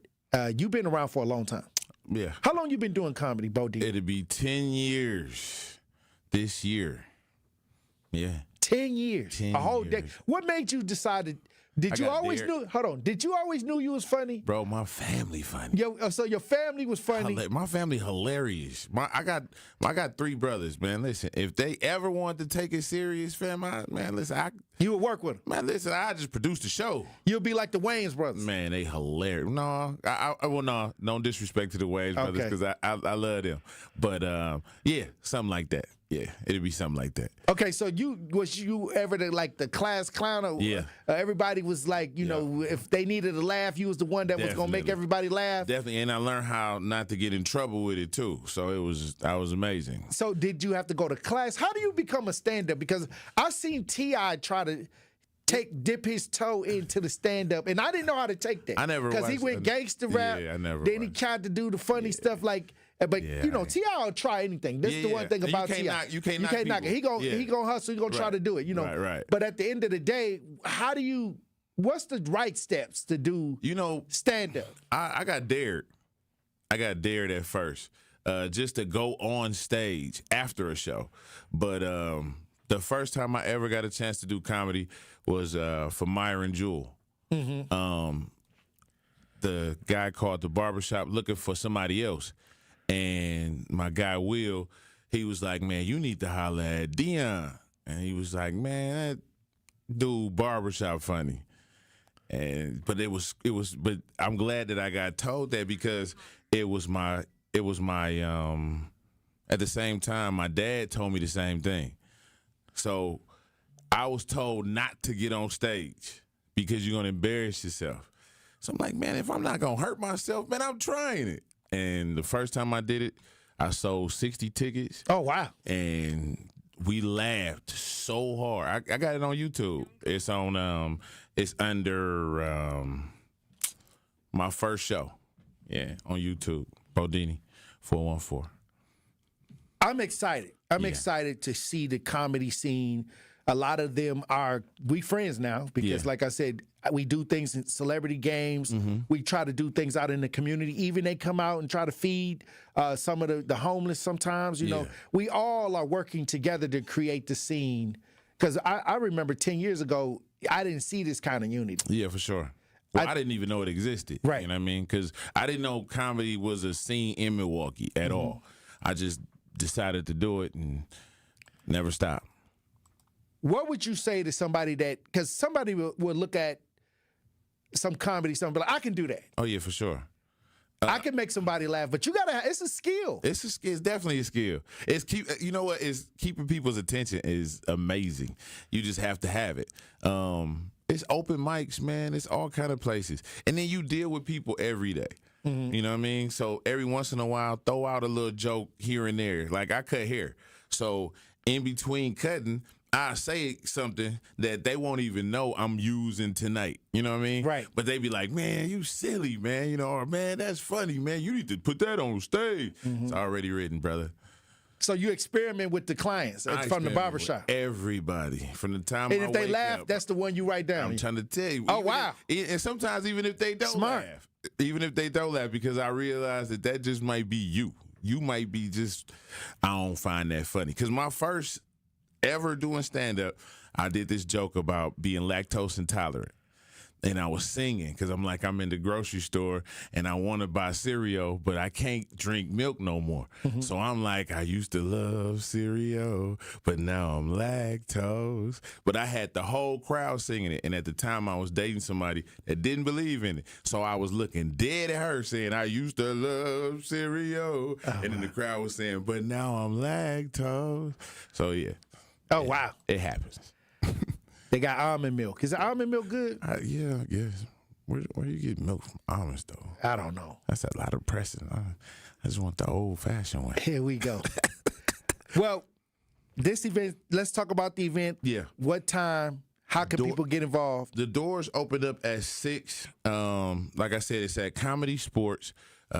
you've been around for a long time. Yeah. How long you been doing comedy, Bo D? It'll be 10 years this year. Yeah. 10 years. 10 a whole years. day. What made you decide? Did you always knew? Hold on. Did you always knew you was funny? Bro, my family funny. So your family was funny. My family hilarious. I got 3 brothers, man. Listen, if they ever want to take it serious, fam, you would work with them. Man, listen, I just produced the show. You'll be like the Wayans brothers. Man, they hilarious. No, no disrespect to the Wayans brothers because I love them. But yeah, something like that. Yeah, it'd be something like that. Okay, so was you ever the class clown? Or, yeah. Everybody was like, you know, if they needed a laugh, you was the one that was gonna make everybody laugh. Definitely, and I learned how not to get in trouble with it too. So I was amazing. So did you have to go to class? How do you become a stand-up? Because I've seen T.I. try to dip his toe into the stand-up, and I didn't know how to take that. I never because he went gangster rap. Yeah, I never. Then he tried to do the funny stuff like. But you know, T.I. will try anything. That's the one thing about T.I. You can't knock it. He gonna hustle. He gonna try to do it. You know. Right. But at the end of the day, what's the right steps to do? Stand up. I got dared. I got dared at first, just to go on stage after a show. But the first time I ever got a chance to do comedy was for Myron Jewell. Mm-hmm. The guy called the barbershop looking for somebody else. And my guy, Will, he was like, man, you need to holler at Dion. And he was like, man, that dude barbershop funny. But I'm glad that I got told that because it was my at the same time, my dad told me the same thing. So I was told not to get on stage because you're going to embarrass yourself. So I'm like, man, if I'm not going to hurt myself, man, I'm trying it. And the first time I did it, I sold 60 tickets. Oh, wow. And we laughed so hard. I got it on YouTube. It's on, it's under my first show. Yeah, on YouTube. Bodini 414. I'm excited. I'm excited to see the comedy scene. A lot of them we friends now because, like I said, we do things in celebrity games. Mm-hmm. We try to do things out in the community. Even they come out and try to feed some of the homeless sometimes. You know, we all are working together to create the scene. Because I remember 10 years ago, I didn't see this kind of unity. Yeah, for sure. Well, I didn't even know it existed. Right. You know what I mean? Because I didn't know comedy was a scene in Milwaukee at all. I just decided to do it and never stopped. What would you say to somebody because somebody will look at some comedy, something be like, I can do that. Oh, yeah, for sure. I can make somebody laugh, but it's a skill. It's definitely a skill. You know what? Keeping people's attention is amazing. You just have to have it. It's open mics, man. It's all kind of places. And then you deal with people every day. Mm-hmm. You know what I mean? So every once in a while, throw out a little joke here and there. Like I cut hair. So in between cutting, I say something that they won't even know I'm using tonight. You know what I mean? Right. But they be like, man, you silly, man. You know, or man, that's funny, man. You need to put that on stage. Mm-hmm. It's already written, brother. So you experiment with the clients from the barbershop? Everybody. From the time and if they laugh, that's the one you write down. I'm trying to tell you. Oh, wow. And sometimes even if they don't laugh. Even if they don't laugh, because I realize that just might be you. you might be just, I don't find that funny. Because my first ever doing stand-up, I did this joke about being lactose intolerant. And I was singing because I'm like, I'm in the grocery store and I want to buy cereal, but I can't drink milk no more. Mm-hmm. So I'm like, I used to love cereal, but now I'm lactose. But I had the whole crowd singing it. And at the time I was dating somebody that didn't believe in it. So I was looking dead at her saying, I used to love cereal. And then the crowd was saying, but now I'm lactose. So yeah. Oh, wow. It happens. They got almond milk. Is almond milk good? Yeah, I guess. Where you get milk from almonds, though? I don't know. That's a lot of pressing. I just want the old-fashioned way. Here we go. Well, this event, let's talk about the event. Yeah. What time? How can people get involved? The doors open up at 6. Like I said, it's at Comedy Sports.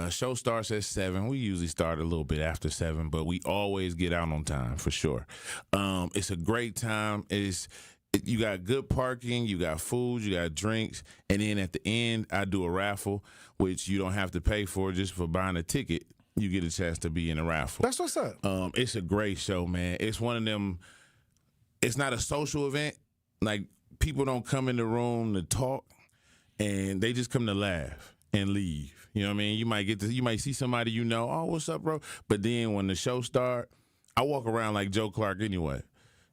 Show starts at 7. We usually start a little bit after 7, but we always get out on time, for sure. It's a great time. You got good parking, you got food, you got drinks, and then at the end, I do a raffle, which you don't have to pay for just for buying a ticket. You get a chance to be in a raffle. That's what's up. It's a great show, man. It's one of them, it's not a social event. Like, people don't come in the room to talk, and they just come to laugh and leave. You know what I mean? You might see somebody you know, oh, what's up, bro? But then when the show start, I walk around like Joe Clark anyway.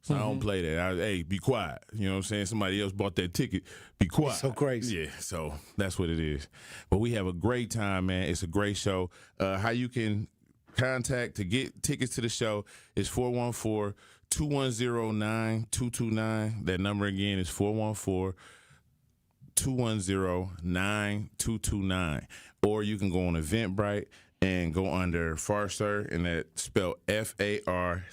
So I don't play that. Hey, be quiet. You know what I'm saying? Somebody else bought that ticket. Be quiet. It's so crazy. Yeah, so that's what it is. But we have a great time, man. It's a great show. How you can contact to get tickets to the show is 414-210-9229. That number again is 414-210-9229. Or you can go on Eventbrite and go under Farceur, and that's spelled Farceur.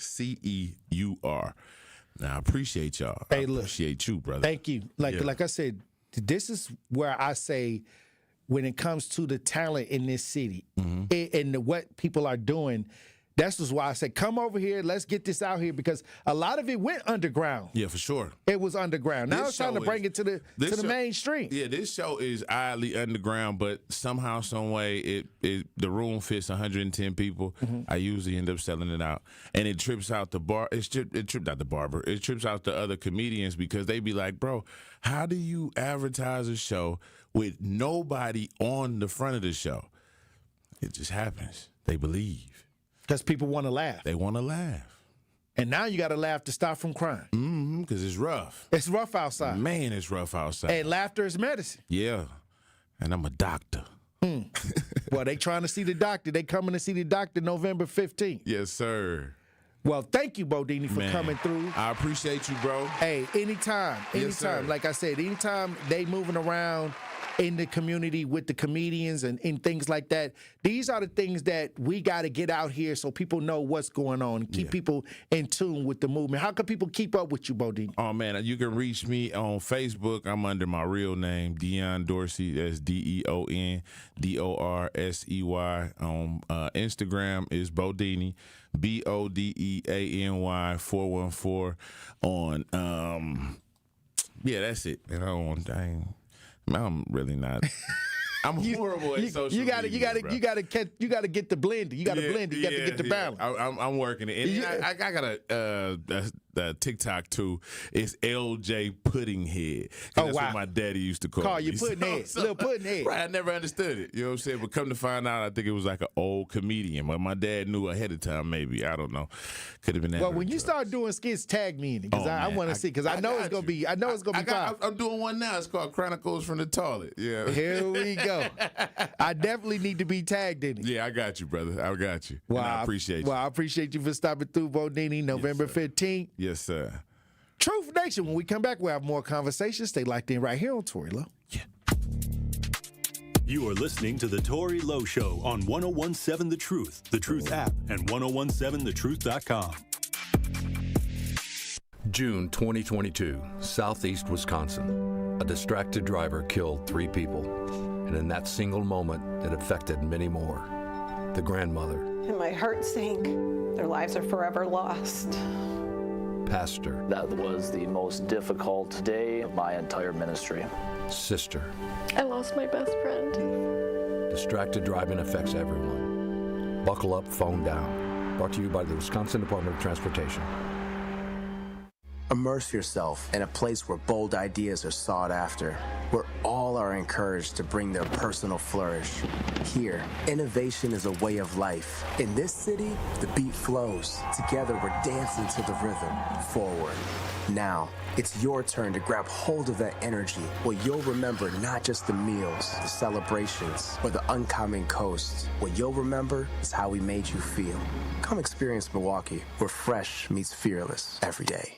Now, I appreciate y'all. Hey, I appreciate you, brother. Thank you. Like I said, this is where I say when it comes to the talent in this city and what people are doing, that's just why I say, come over here, let's get this out here, because a lot of it went underground. Yeah, for sure. It was underground. Now it's time to bring it to the mainstream. Yeah, this show is oddly underground, but somehow, some way, the room fits 110 people. I usually end up selling it out, and it trips out the bar. It tripped out the barber. It trips out the other comedians because they be like, bro, how do you advertise a show with nobody on the front of the show? It just happens. They believe. Because people want to laugh. They want to laugh. And now you got to laugh to stop from crying. Because it's rough. It's rough outside. Man, it's rough outside. And laughter is medicine. Yeah. And I'm a doctor. Well, they trying to see the doctor. They coming to see the doctor November 15th. Yes, sir. Well, thank you, Bodini, for coming through. I appreciate you, bro. Hey, anytime. Yes, sir. Like I said, anytime they moving around in the community with the comedians and things like that, these are the things that we got to get out here so people know what's going on and keep people in tune with the movement. How can people keep up with you, Bodini? Oh, man, you can reach me on Facebook. I'm under my real name, Deon Dorsey. That's DeonDorsey. On Instagram is Bodini, Bodeany 414 on, yeah, that's it. And I'm really not. I'm horrible at social media. You gotta get the blend. You gotta blend it. You gotta get the balance. I'm working it. And I got a TikTok too. It's LJ Puddinghead. That's what my daddy used to call you me. Puddinghead. Little Puddinghead. Right, I never understood it. You know what I'm saying? But come to find out, I think it was like an old comedian. But my dad knew ahead of time, maybe. I don't know. Could have been that. Well, when you start doing skits, tag me in it, because I want to see, because I know it's gonna be fun. I'm doing one now. It's called Chronicles from the Toilet. Yeah. Here we go. I definitely need to be tagged in it. Yeah, I got you, brother. I got you. Well, I appreciate you. Well, I appreciate you for stopping through, Bodini, November 15th. Yes, sir. Truth Nation, when we come back, we'll have more conversations. Stay locked in right here on Tory Lowe. Yeah. You are listening to The Tory Lowe Show on 101.7 The Truth app, and 101.7thetruth.com. June 2022, southeast Wisconsin. A distracted driver killed 3 people, and in that single moment, it affected many more. The grandmother. And my heart sank. Their lives are forever lost. Pastor. That was the most difficult day of my entire ministry. Sister. I lost my best friend. Distracted driving affects everyone. Buckle up, phone down. Brought to you by the Wisconsin Department of Transportation. Immerse yourself in a place where bold ideas are sought after, where all are encouraged to bring their personal flourish. Here, innovation is a way of life. In this city, the beat flows. Together, we're dancing to the rhythm. Forward. Now, it's your turn to grab hold of that energy, where you'll remember not just the meals, the celebrations, or the uncommon coast. What you'll remember is how we made you feel. Come experience Milwaukee, where fresh meets fearless every day.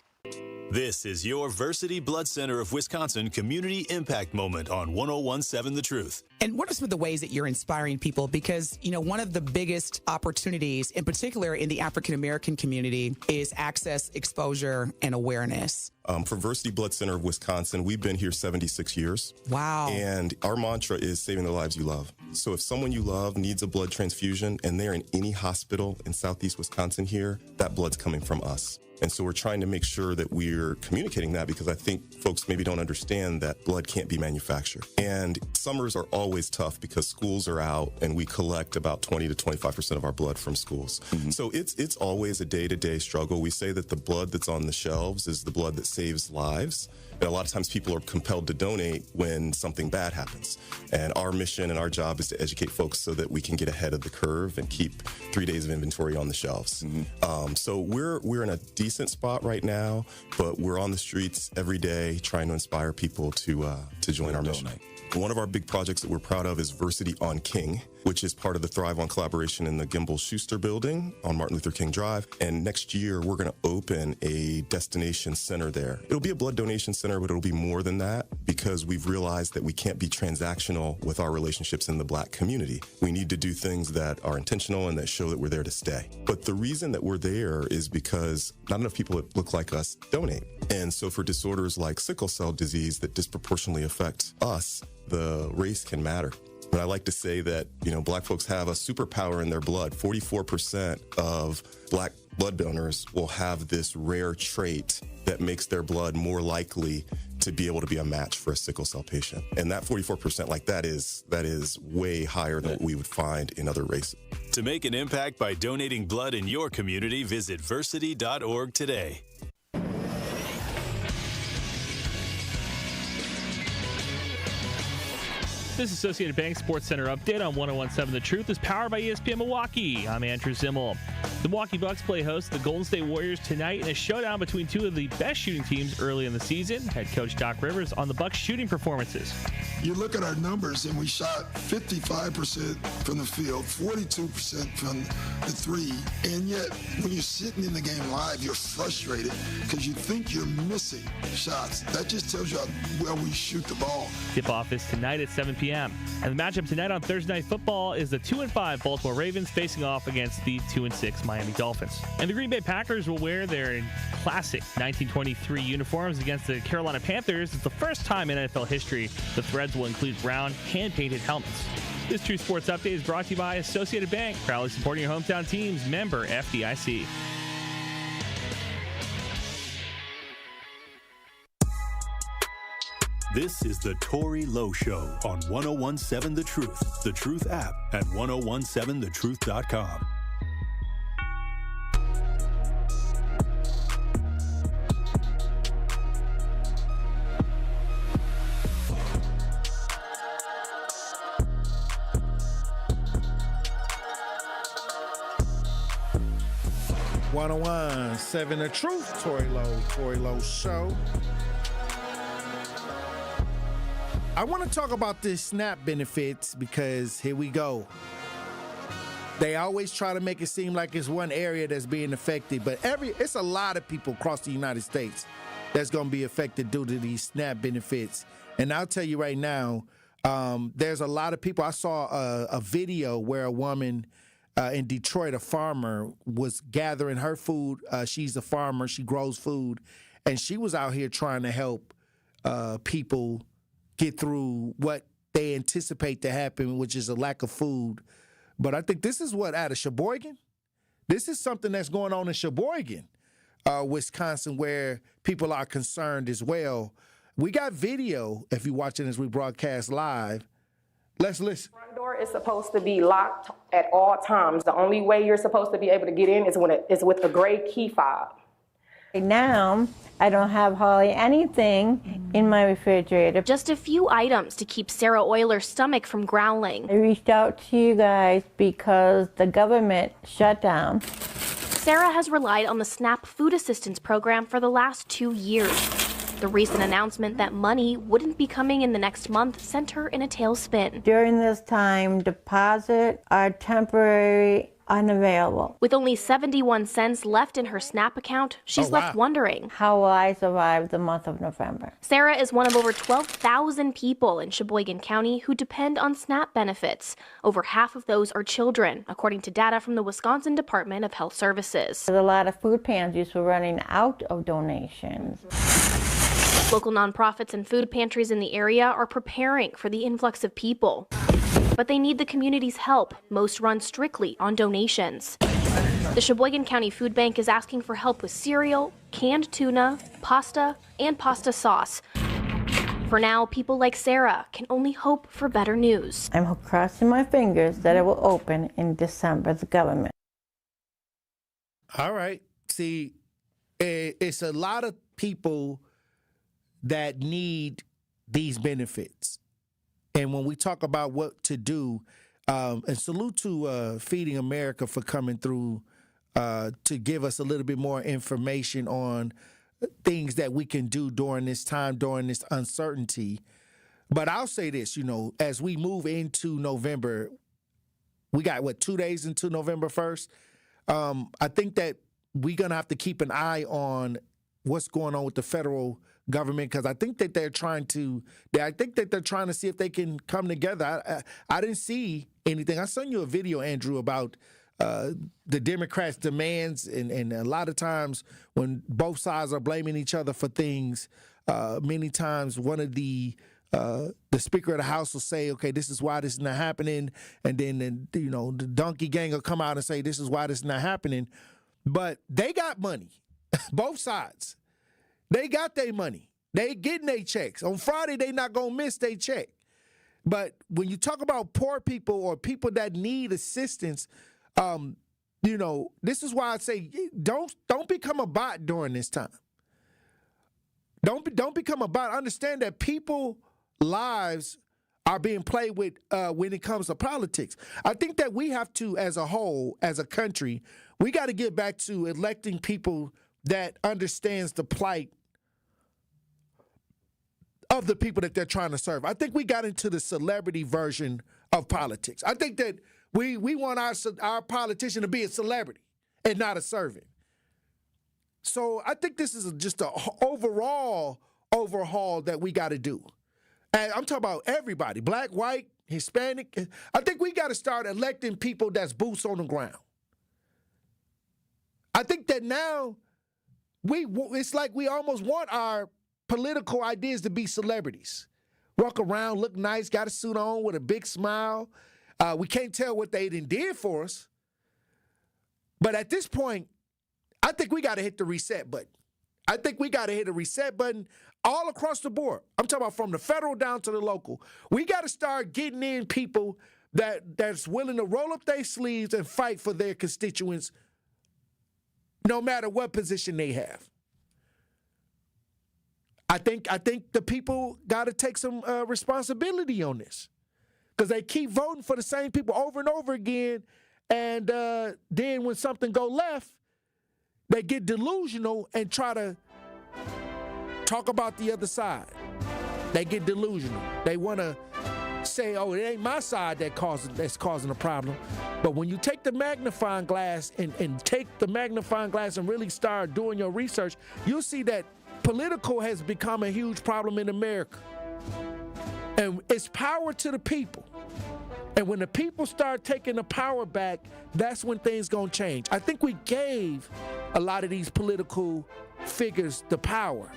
This is your Versity Blood Center of Wisconsin Community Impact Moment on 101.7 The Truth. And what are some of the ways that you're inspiring people? Because, you know, one of the biggest opportunities, in particular in the African-American community, is access, exposure, and awareness. For Versity Blood Center of Wisconsin, we've been here 76 years. Wow. And our mantra is saving the lives you love. So if someone you love needs a blood transfusion and they're in any hospital in Southeast Wisconsin here, that blood's coming from us. And so we're trying to make sure that we're communicating that, because I think folks maybe don't understand that blood can't be manufactured. And summers are always tough because schools are out and we collect about 20 to 25% of our blood from schools. Mm-hmm. So it's always a day-to-day struggle. We say that the blood that's on the shelves is the blood that saves lives. And a lot of times people are compelled to donate when something bad happens. And our mission and our job is to educate folks so that we can get ahead of the curve and keep 3 days of inventory on the shelves. Mm-hmm. So we're in a decent spot right now, but we're on the streets every day trying to inspire people to join our mission. One of our big projects that we're proud of is Versity on King, which is part of the Thrive on collaboration in the Gimbel Schuster building on Martin Luther King Drive. And next year, we're going to open a destination center there. It'll be a blood donation center, but it'll be more than that, because we've realized that we can't be transactional with our relationships in the Black community. We need to do things that are intentional and that show that we're there to stay. But the reason that we're there is because not enough people that look like us donate. And so for disorders like sickle cell disease that disproportionately affect us, the race can matter. But I like to say that, you know, Black folks have a superpower in their blood. 44% of Black blood donors will have this rare trait that makes their blood more likely to be able to be a match for a sickle cell patient. And that 44%, like that is way higher than what we would find in other races. To make an impact by donating blood in your community, visit versity.org today. This Associated Bank Sports Center update on 101.7 The Truth is powered by ESPN Milwaukee. I'm Andrew Zimmel. The Milwaukee Bucks play host to the Golden State Warriors tonight in a showdown between two of the best shooting teams early in the season. Head coach Doc Rivers on the Bucks' shooting performances. You look at our numbers, and we shot 55% from the field, 42% from the three, and yet when you're sitting in the game live, you're frustrated because you think you're missing shots. That just tells you how well we shoot the ball. Tip-off is tonight at 7 p.m. And the matchup tonight on Thursday Night Football is the 2-5 Baltimore Ravens facing off against the 2-6 Miami Dolphins. And the Green Bay Packers will wear their classic 1923 uniforms against the Carolina Panthers. It's the first time in NFL history the threads will include brown hand-painted helmets. This True Sports Update is brought to you by Associated Bank, proudly supporting your hometown teams, member FDIC. This is the Tory Lowe Show on 101.7 The Truth app at 1017thetruth.com. .7 The Truth, Tory Lowe Show. I want to talk about this SNAP benefits because here we go. They always try to make it seem like it's one area that's being affected, but it's a lot of people across the United States that's going to be affected due to these SNAP benefits. And I'll tell you right now, there's a lot of people. I saw a video where a woman in Detroit, a farmer, was gathering her food. She's a farmer. She grows food. And she was out here trying to help people get through what they anticipate to happen, which is a lack of food. But I think this is out of Sheboygan? This is something that's going on in Sheboygan, Wisconsin, where people are concerned as well. We got video, if you're watching as we broadcast live, Let's listen. The front door is supposed to be locked at all times. The only way you're supposed to be able to get in is when it is with a gray key fob. Now, I don't have hardly anything in my refrigerator. Just a few items to keep Sarah Euler's stomach from growling. I reached out to you guys because the government shut down. Sarah has relied on the SNAP food assistance program for the last 2 years. The recent announcement that money wouldn't be coming in the next month sent her in a tailspin. During this time, deposits are temporary, unavailable. With only 71 cents left in her SNAP account, she's left wondering, how will I survive the month of November? Sarah is one of over 12,000 people in Sheboygan County who depend on SNAP benefits. Over half of those are children, according to data from the Wisconsin Department of Health Services. There's a lot of food pantries were running out of donations. Local nonprofits and food pantries in the area are preparing for the influx of people. But they need the community's help. Most run strictly on donations. The Sheboygan County Food Bank is asking for help with cereal, canned tuna, pasta, and pasta sauce. For now, people like Sarah can only hope for better news. I'm crossing my fingers that it will open in December, the government. All right. See, it's a lot of people that need these benefits. And when we talk about what to do, and salute to Feeding America for coming through to give us a little bit more information on things that we can do during this time, during this uncertainty. But I'll say this, as we move into November, we got, 2 days into November 1st? I think that we're going to have to keep an eye on what's going on with the federal government, because I think that they're trying to see if they can come together. I didn't see anything. I sent you a video, Andrew, about the Democrats' demands, and a lot of times when both sides are blaming each other for things, many times one of the Speaker of the House will say, okay, this is why this is not happening, and then the donkey gang will come out and say this is why this is not happening. But they got money, both sides. They got their money. They getting their checks. On Friday, they not going to miss their check. But when you talk about poor people or people that need assistance, this is why I say don't become a bot during this time. Don't become a bot. Understand that people's lives are being played with when it comes to politics. I think that we have to, as a whole, as a country, we got to get back to electing people that understands the plight of the people that they're trying to serve. I think we got into the celebrity version of politics. I think that we want our politician to be a celebrity and not a servant. So I think this is just an overall overhaul that we got to do. And I'm talking about everybody, black, white, Hispanic. I think we got to start electing people that's boots on the ground. I think that now it's like we almost want our political ideas to be celebrities. Walk around, look nice, got a suit on with a big smile. We can't tell what they did for us. But at this point, I think we got to hit the reset button. I think we got to hit a reset button all across the board. I'm talking about from the federal down to the local. We got to start getting in people that's willing to roll up their sleeves and fight for their constituents no matter what position they have. I think the people got to take some responsibility on this, because they keep voting for the same people over and over again, and then when something go left, they get delusional and try to talk about the other side. They get delusional. They want to say, "Oh, it ain't my side that's causing a problem." But when you take the magnifying glass and really start doing your research, you'll see that political has become a huge problem in America. And it's power to the people. And when the people start taking the power back, that's when things gonna change. I think we gave a lot of these political figures the power.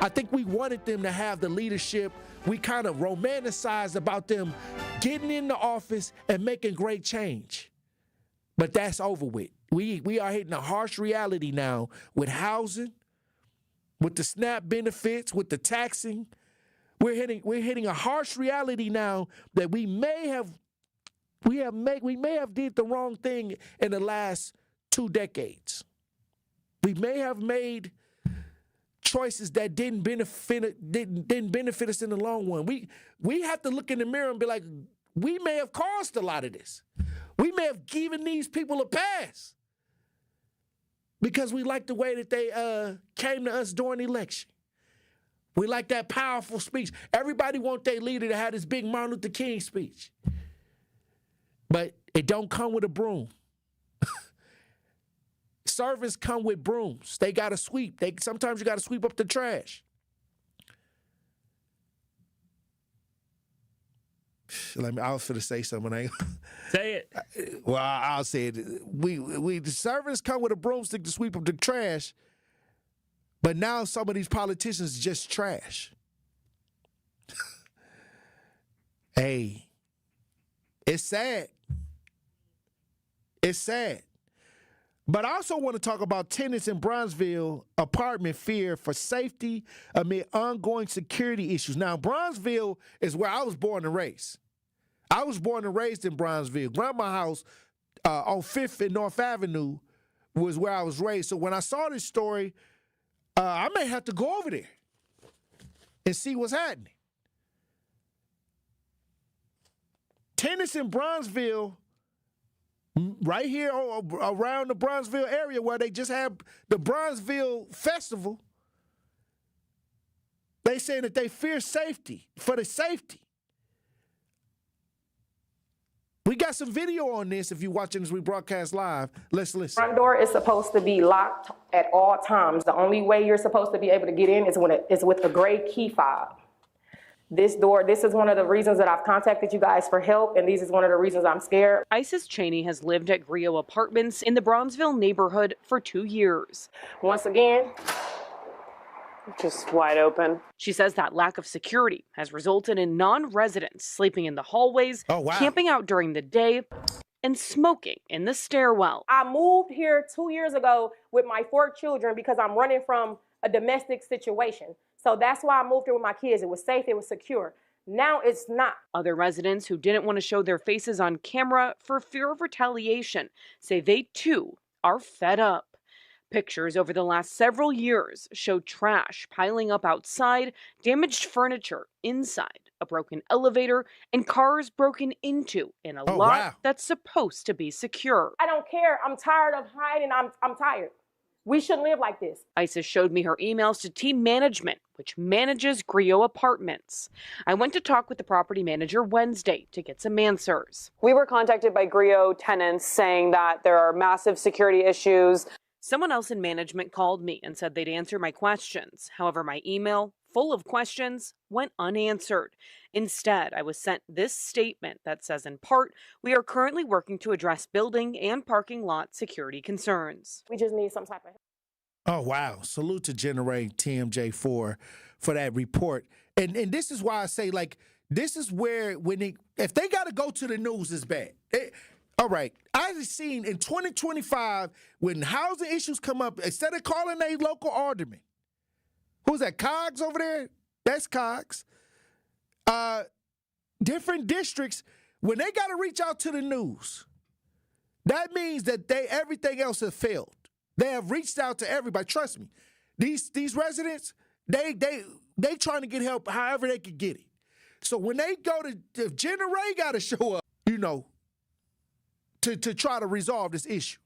I think we wanted them to have the leadership. We kind of romanticized about them getting in the office and making great change. But that's over with. We are hitting a harsh reality now with housing, with the SNAP benefits, with the taxing, We're hitting a harsh reality now that we may have did the wrong thing in the last 2 decades. We may have made choices that didn't benefit us in the long run. We have to look in the mirror and be like, we may have caused a lot of this. We may have given these people a pass because we like the way that they came to us during the election. We like that powerful speech. Everybody want their leader to have this big Martin Luther King speech. But it don't come with a broom. Servants come with brooms. They got to sweep. Sometimes you got to sweep up the trash. I was finna say something. Say it. Well, I'll say it. The servants come with a broomstick to sweep up the trash, but now some of these politicians just trash. Hey, it's sad. It's sad. But I also want to talk about tenants in Bronzeville apartment fear for safety amid ongoing security issues. Now, Bronzeville is where I was born and raised. I was born and raised in Bronzeville. Grandma's house on 5th and North Avenue was where I was raised. So when I saw this story, I may have to go over there and see what's happening. Tenants in Bronzeville, right here around the Bronzeville area where they just have the Bronzeville Festival, they saying that they fear safety, for the safety. We got some video on this if you're watching as we broadcast live. Let's listen. Front door is supposed to be locked at all times. The only way you're supposed to be able to get in is with a gray key fob. This is one of the reasons that I've contacted you guys for help, and this is one of the reasons I'm scared. Isis Cheney has lived at Griot Apartments in the Bronzeville neighborhood for 2 years. Once again, just wide open. She says that lack of security has resulted in non-residents sleeping in the hallways, camping out during the day, and smoking in the stairwell. I moved here 2 years ago with my 4 children because I'm running from a domestic situation. So that's why I moved here with my kids. It was safe, it was secure. Now it's not. Other residents who didn't want to show their faces on camera for fear of retaliation say they too are fed up. Pictures over the last several years show trash piling up outside, damaged furniture inside, a broken elevator, and cars broken into in a lot that's supposed to be secure. I don't care. I'm tired of hiding. I'm tired. We shouldn't live like this. Isis showed me her emails to team management, which manages Griot Apartments. I went to talk with the property manager Wednesday to get some answers. We were contacted by Griot tenants saying that there are massive security issues. Someone else in management called me and said they'd answer my questions. However, my email, full of questions, went unanswered. Instead, I was sent this statement that says, in part, we are currently working to address building and parking lot security concerns. We just need some type of help. Oh, wow. Salute to Generate TMJ for that report. And this is why I say, like, this is where if they got to go to the news, it's bad. All right. I've seen in 2025, when housing issues come up, instead of calling a local alderman, who's that, Cogs over there? That's Cogs. Different districts, when they got to reach out to the news, that means that everything else has failed. They have reached out to everybody. Trust me, these residents, they trying to get help however they can get it. So when they go to, if Generate got to show up, to try to resolve this issue.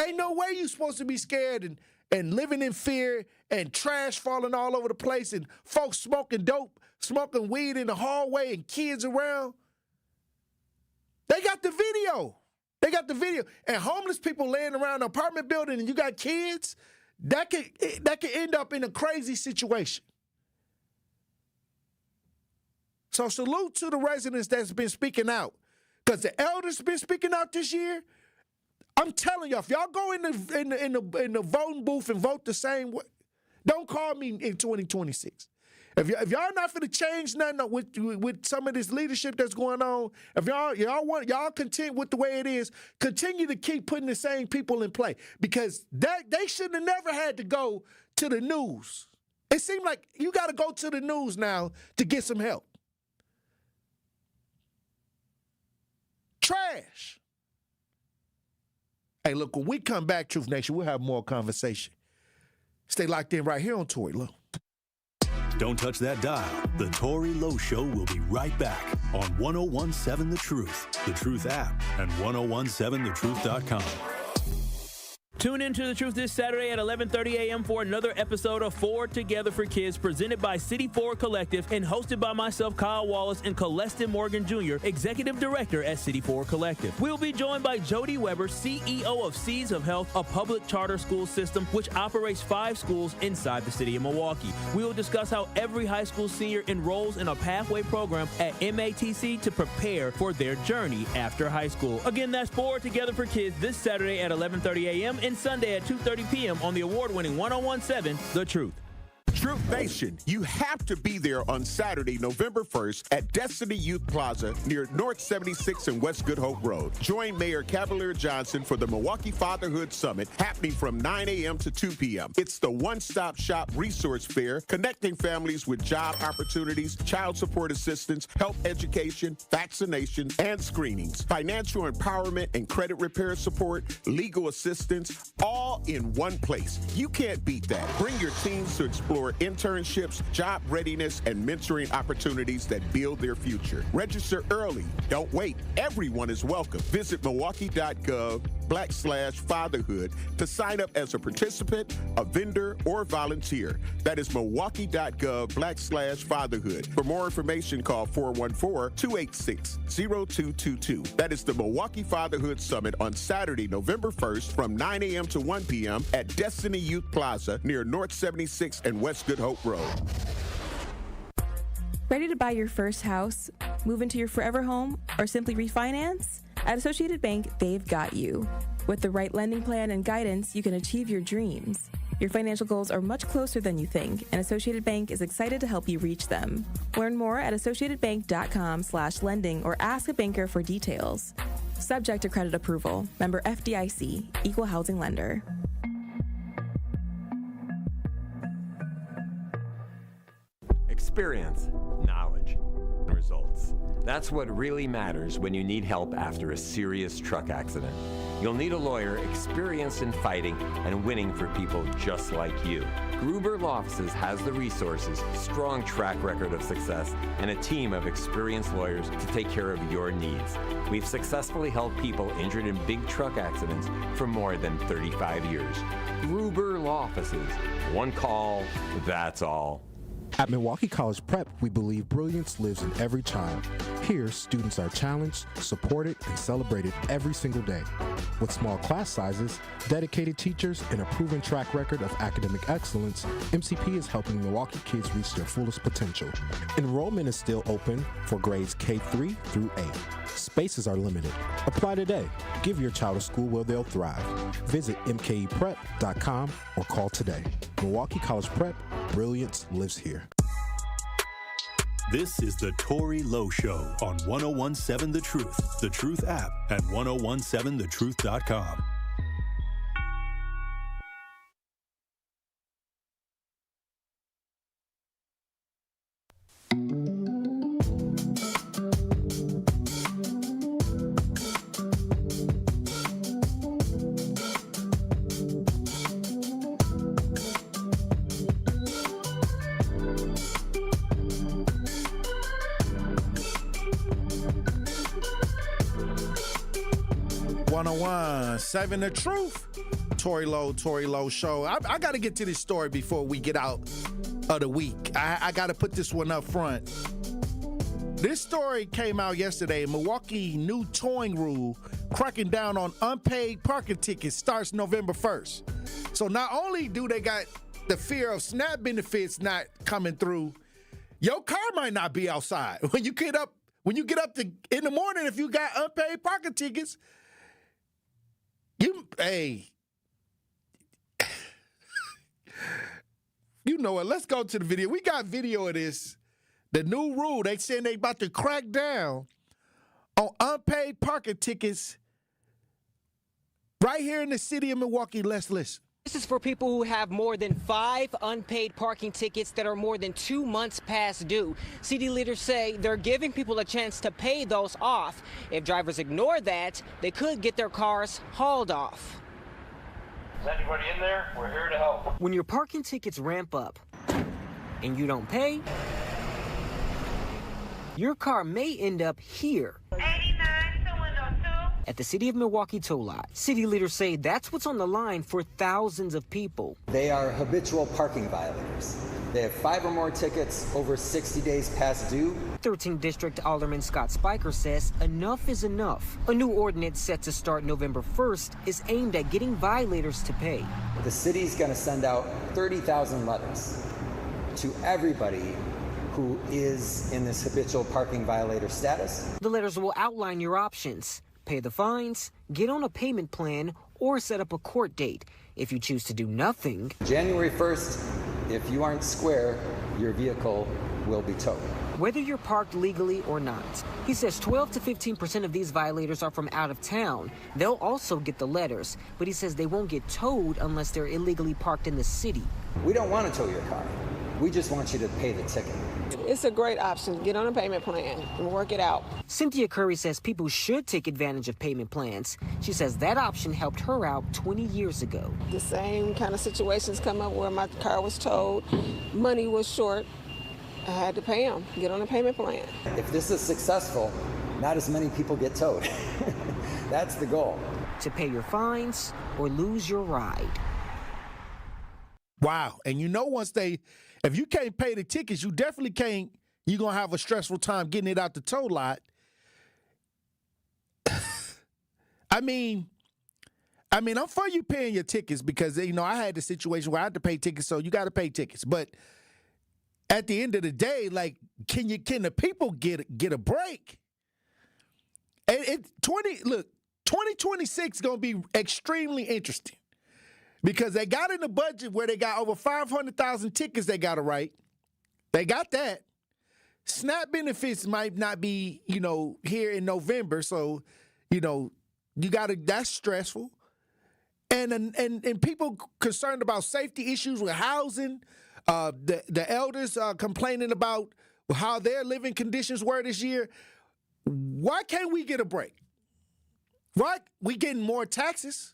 Ain't no way you supposed to be scared and living in fear and trash falling all over the place and folks smoking dope, smoking weed in the hallway and kids around. They got the video. They got the video. And homeless people laying around the apartment building and you got kids, that could end up in a crazy situation. So salute to the residents that's been speaking out. Because the elders been speaking out this year. I'm telling y'all, if y'all go in the voting booth and vote the same way, don't call me in 2026. If y'all not finna change nothing with some of this leadership that's going on, if y'all content with the way it is, continue to keep putting the same people in play because they shouldn't have never had to go to the news It seemed like you got to go to the news now to get some help. Trash. Hey, look, when we come back, Truth Nation, we'll have more conversation. Stay locked in right here on Tory Lowe. Don't touch that dial. The Tory Lowe Show will be right back on 1017 The Truth app, and 1017thetruth.com. Tune in to The Truth this Saturday at 11:30 a.m. for another episode of Forward Together for Kids, presented by City Forward Collective and hosted by myself, Kyle Wallace, and Colestin Morgan Jr., Executive Director at City Forward Collective. We'll be joined by Jody Weber, CEO of Seeds of Health, a public charter school system which operates 5 schools inside the city of Milwaukee. We will discuss how every high school senior enrolls in a pathway program at MATC to prepare for their journey after high school. Again, that's Forward Together for Kids this Saturday at 11:30 a.m. and Sunday at 2:30 p.m. on the award-winning 1017 The Truth. Truth Nation, you have to be there on Saturday, November 1st at Destiny Youth Plaza near North 76 and West Good Hope Road. Join Mayor Cavalier Johnson for the Milwaukee Fatherhood Summit happening from 9 a.m. to 2 p.m. It's the one-stop shop resource fair connecting families with job opportunities, child support assistance, health education, vaccination, and screenings, financial empowerment and credit repair support, legal assistance, all in one place. You can't beat that. Bring your teams to explore internships, job readiness, and mentoring opportunities that build their future. Register early. Don't wait. Everyone is welcome. Visit milwaukee.gov/fatherhood to sign up as a participant, a vendor, or volunteer. That is milwaukee.gov/fatherhood. For more information, call 414-286-0222. That is the Milwaukee Fatherhood Summit on Saturday, November 1st from 9 a.m. to 1 p.m. at Destiny Youth Plaza near North 76 and West Good Hope Road. Ready to buy your first house, move into your forever home, or simply refinance? At Associated Bank, they've got you. With the right lending plan and guidance, you can achieve your dreams. Your financial goals are much closer than you think, and Associated Bank is excited to help you reach them. Learn more at associatedbank.com/lending or ask a banker for details. Subject to credit approval. Member FDIC, Equal Housing Lender. Experience, knowledge, and results. That's what really matters when you need help after a serious truck accident. You'll need a lawyer experienced in fighting and winning for people just like you. Gruber Law Offices has the resources, strong track record of success, and a team of experienced lawyers to take care of your needs. We've successfully helped people injured in big truck accidents for more than 35 years. Gruber Law Offices. One call, that's all. At Milwaukee College Prep, we believe brilliance lives in every child. Here, students are challenged, supported, and celebrated every single day. With small class sizes, dedicated teachers, and a proven track record of academic excellence, MCP is helping Milwaukee kids reach their fullest potential. Enrollment is still open for grades K-3 through 8. Spaces are limited. Apply today. Give your child a school where they'll thrive. Visit mkeprep.com or call today. Milwaukee College Prep, brilliance lives here. This is the Tory Lowe Show on 1017 The Truth app, and 1017thetruth.com. Seven The Truth. Tory Lowe Show. I got to get to this story before we get out of the week. I got to put this one up front. This story came out yesterday. Milwaukee new towing rule cracking down on unpaid parking tickets starts November 1st. So not only do they got the fear of SNAP benefits not coming through, your car might not be outside. When you get up in the morning, if you got unpaid parking tickets, you know what? Let's go to the video. We got video of this. The new rule, they saying they about to crack down on unpaid parking tickets right here in the city of Milwaukee. Let's listen. This is for people who have more than 5 unpaid parking tickets that are more than 2 months past due. City leaders say they're giving people a chance to pay those off. If drivers ignore that, they could get their cars hauled off. Is anybody in there? We're here to help. When your parking tickets ramp up and you don't pay, your car may end up here at the City of Milwaukee toll lot. City leaders say that's what's on the line for thousands of people. They are habitual parking violators. They have 5 or more tickets over 60 days past due. 13th District Alderman Scott Spiker says enough is enough. A new ordinance set to start November 1st is aimed at getting violators to pay. The city's going to send out 30,000 letters to everybody who is in this habitual parking violator status. The letters will outline your options. Pay the fines, get on a payment plan, or set up a court date. If you choose to do nothing, January 1st, if you aren't square, your vehicle will be towed. Whether you're parked legally or not. He says 12 to 15% of these violators are from out of town. They'll also get the letters, but he says they won't get towed unless they're illegally parked in the city. We don't want to tow your car. We just want you to pay the ticket. It's a great option. Get on a payment plan and work it out. Cynthia Curry says people should take advantage of payment plans. She says that option helped her out 20 years ago. The same kind of situations come up where my car was towed, money was short. I had to pay them. Get on a payment plan. If this is successful, not as many people get towed. That's the goal. To pay your fines or lose your ride. Wow. And you know, if you can't pay the tickets, you definitely can't, you're going to have a stressful time getting it out the tow lot. I mean, I'm for you paying your tickets because, you know, I had the situation where I had to pay tickets, so you got to pay tickets. But at the end of the day, like, can the people get a break? And 2026 is going to be extremely interesting. Because they got in the budget where they got over 500,000 tickets they got to write. They got that. SNAP benefits might not be, you know, here in November. So, you know, that's stressful. And people concerned about safety issues with housing. The elders are complaining about how their living conditions were this year. Why can't we get a break? Right? We getting more taxes.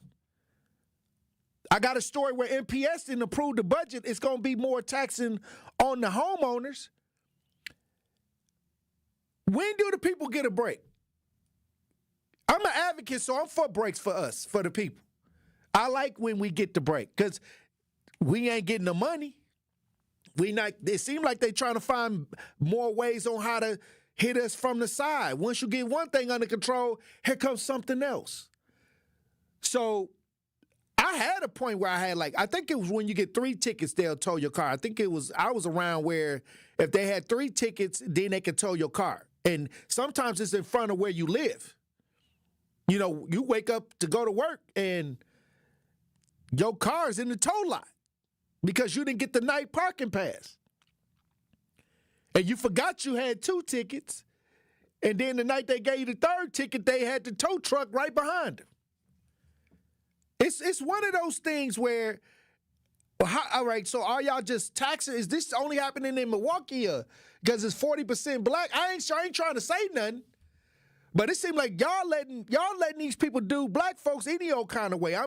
I got a story where MPS didn't approve the budget. It's going to be more taxing on the homeowners. When do the people get a break? I'm an advocate, so I'm for breaks for us, for the people. I like when we get the break because we ain't getting the money. It seems like they trying to find more ways on how to hit us from the side. Once you get one thing under control, here comes something else. So I had a point where I had I think it was when you get 3 tickets, they'll tow your car. I was around where if they had 3 tickets, then they could tow your car. And sometimes it's in front of where you live. You know, you wake up to go to work and your car's in the tow lot because you didn't get the night parking pass. And you forgot you had 2 tickets. And then the night they gave you the 3rd ticket, they had the tow truck right behind them. It's one of those things where, all right, so are y'all just taxing? Is this only happening in Milwaukee because it's 40% black? I ain't trying to say nothing, but it seems like y'all letting these people do black folks any old kind of way. I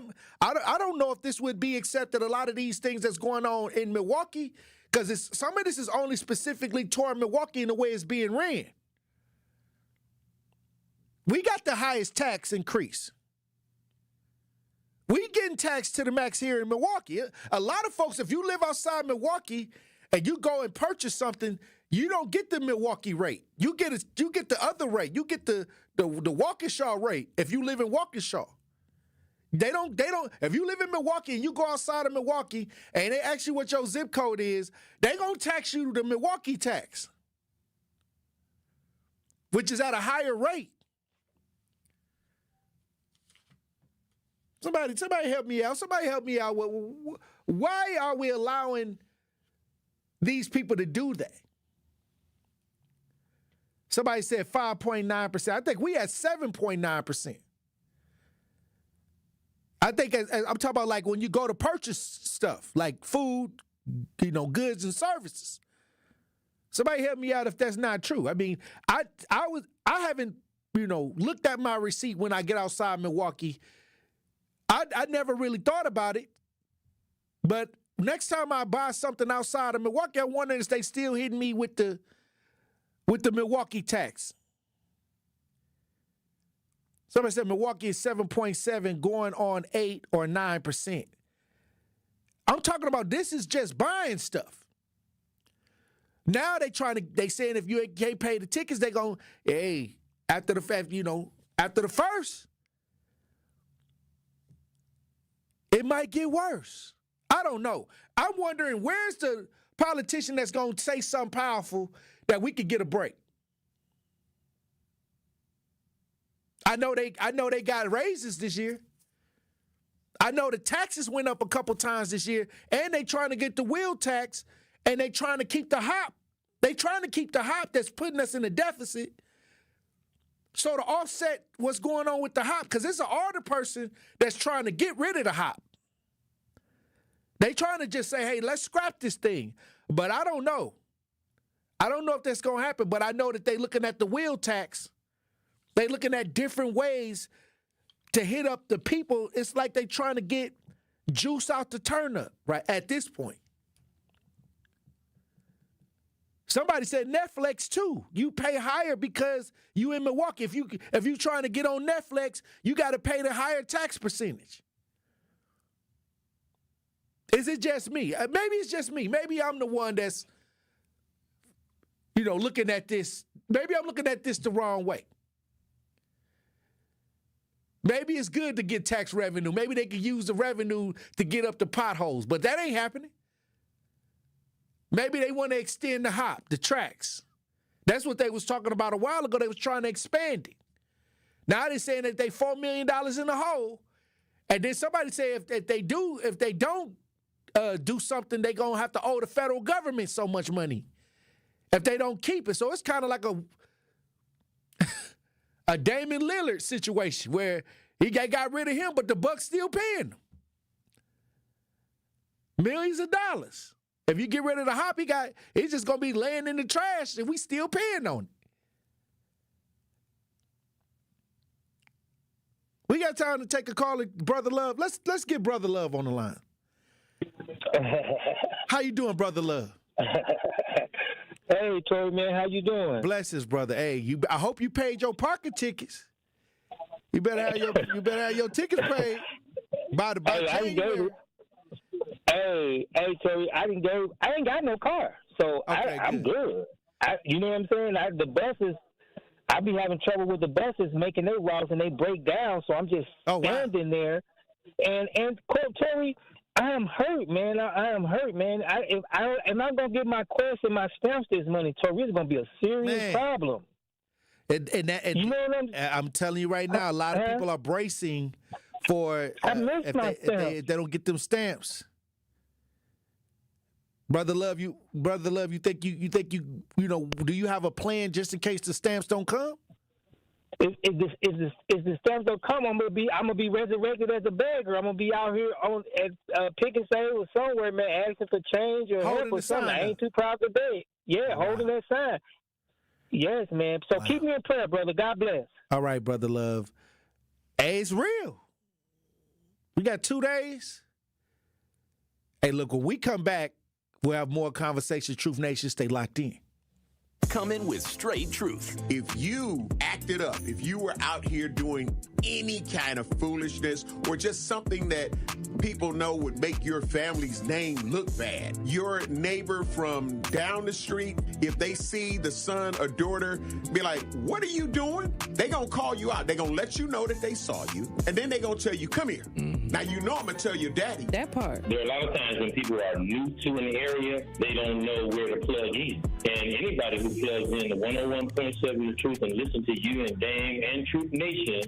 don't know if this would be accepted, a lot of these things that's going on in Milwaukee, because some of this is only specifically toward Milwaukee in the way it's being ran. We got the highest tax increase. We getting taxed to the max here in Milwaukee. A lot of folks, if you live outside Milwaukee and you go and purchase something, you don't get the Milwaukee rate. You get the other rate. You get the Waukesha rate if you live in Waukesha. They don't. If you live in Milwaukee and you go outside of Milwaukee and they ask you what your zip code is, they gonna tax you the Milwaukee tax, which is at a higher rate. Somebody help me out. Somebody help me out. Why are we allowing these people to do that? Somebody said 5.9%. I think we had 7.9%. I think I'm talking about like when you go to purchase stuff, like food, goods and services. Somebody help me out if that's not true. I mean, I haven't, looked at my receipt when I get outside Milwaukee. I never really thought about it. But next time I buy something outside of Milwaukee, I wonder if they still hitting me with the Milwaukee tax. Somebody said Milwaukee is 7.7 going on 8 or 9%. I'm talking about this is just buying stuff. Now they saying if you can't pay the tickets, they going, hey, after the first, it might get worse. I don't know. I'm wondering where's the politician that's going to say something powerful that we could get a break. I know they got raises this year. I know the taxes went up a couple times this year, and they trying to get the wheel tax, and they trying to keep the hop. They trying to keep the hop that's putting us in a deficit. So to offset what's going on with the hop, because it's an older person that's trying to get rid of the hop. They trying to just say, hey, let's scrap this thing. But I don't know. I don't know if that's going to happen, but I know that they looking at the wheel tax. They looking at different ways to hit up the people. It's like they trying to get juice out the turnip, right, at this point. Somebody said Netflix, too. You pay higher because you in Milwaukee. If you trying to get on Netflix, you got to pay the higher tax percentage. Is it just me? Maybe it's just me. Maybe I'm the one that's, looking at this. Maybe I'm looking at this the wrong way. Maybe it's good to get tax revenue. Maybe they could use the revenue to get up the potholes, but that ain't happening. Maybe they want to extend the hop, the tracks. That's what they was talking about a while ago. They was trying to expand it. Now they're saying that they $4 million in the hole. And then somebody say if they don't do something, they going to have to owe the federal government so much money if they don't keep it. So it's kind of like a Damian Lillard situation where he got rid of him, but the Bucks still paying him millions of dollars. If you get rid of the hop, he's just going to be laying in the trash and we still paying on it. We got time to take a call at Brother Love. Let's get Brother Love on the line. How you doing, Brother Love? Hey, Tory, man, how you doing? Blessings, brother. Hey, I hope you paid your parking tickets. You better have your tickets paid by January. Hey, Tory, I ain't got no car, so okay, I'm good. You know what I'm saying? The buses, I be having trouble with the buses making their routes and they break down, so I'm just standing there. And quote Tory, I am hurt, man. I am hurt, man. If I'm gonna get my Quest and my stamps this money, Tory, it's gonna be a serious problem. And you know what I'm telling you right now, a lot of people are bracing for if they don't get them stamps. Brother Love, you think do you have a plan just in case the stamps don't come? If the stamps don't come, I'm gonna be resurrected as a beggar. I'm gonna be out here at Pick and Save or somewhere, man, asking for change or help or something. I ain't too proud to beg. Yeah, holding that sign. Yes, man. So keep me in prayer, brother. God bless. All right, Brother Love. Hey, it's real. We got 2 days. Hey, look, when we come back, we'll have more conversations. Truth Nation, stay locked in. Come in with straight truth. If you acted up, if you were out here doing any kind of foolishness or just something that people know would make your family's name look bad, your neighbor from down the street, if they see the son or daughter, be like, what are you doing? They gonna call you out. They gonna let you know that they saw you, and then they gonna tell you, come here. Mm-hmm. Now you know I'm gonna tell your daddy. That part. There are a lot of times when people are new to an area, they don't know where to plug in. And anybody who plugs in the 101.7 The Truth and listen to you and Dame and Truth Nation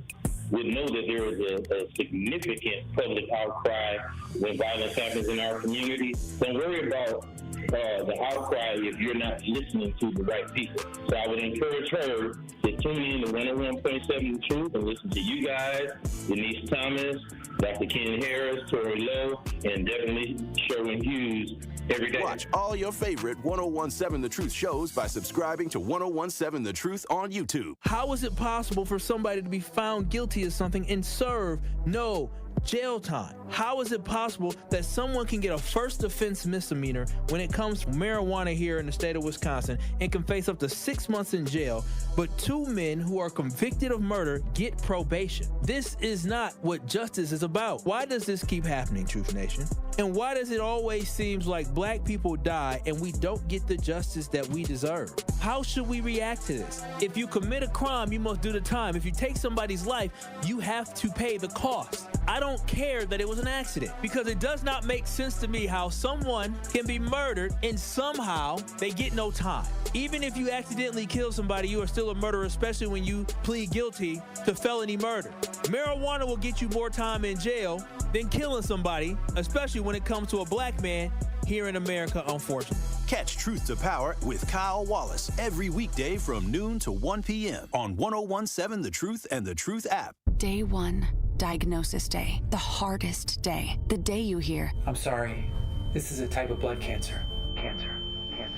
would know that there is a significant public outcry when violence happens in our community. Don't worry about the outcry if you're not listening to the right people. So I would encourage her to tune in to 101.7 The Truth and listen to you guys, Denise Thomas, Dr. Ken Harris, Tory Lowe, and definitely Sherwin Hughes every day. Watch all your favorite 1017 The Truth shows by subscribing to 1017 The Truth on YouTube. How is it possible for somebody to be found guilty of something and serve no jail time? How is it possible that someone can get a first offense misdemeanor when it comes to marijuana here in the state of Wisconsin and can face up to 6 months in jail, but 2 men who are convicted of murder get probation? This is not what justice is about. Why does this keep happening, Truth Nation? And why does it always seem like black people die and we don't get the justice that we deserve? How should we react to this? If you commit a crime, you must do the time. If you take somebody's life, you have to pay the cost. I don't care that it was an accident, because it does not make sense to me how someone can be murdered and somehow they get no time. Even if you accidentally kill somebody, you are still a murderer, especially when you plead guilty to felony murder. Marijuana will get you more time in jail than killing somebody, especially when it comes to a black man here in America, unfortunately. Catch Truth to Power with Kyle Wallace every weekday from noon to 1 p.m. on 1017 The Truth and The Truth app. Day 1, diagnosis day. The hardest day. The day you hear, I'm sorry, this is a type of blood cancer.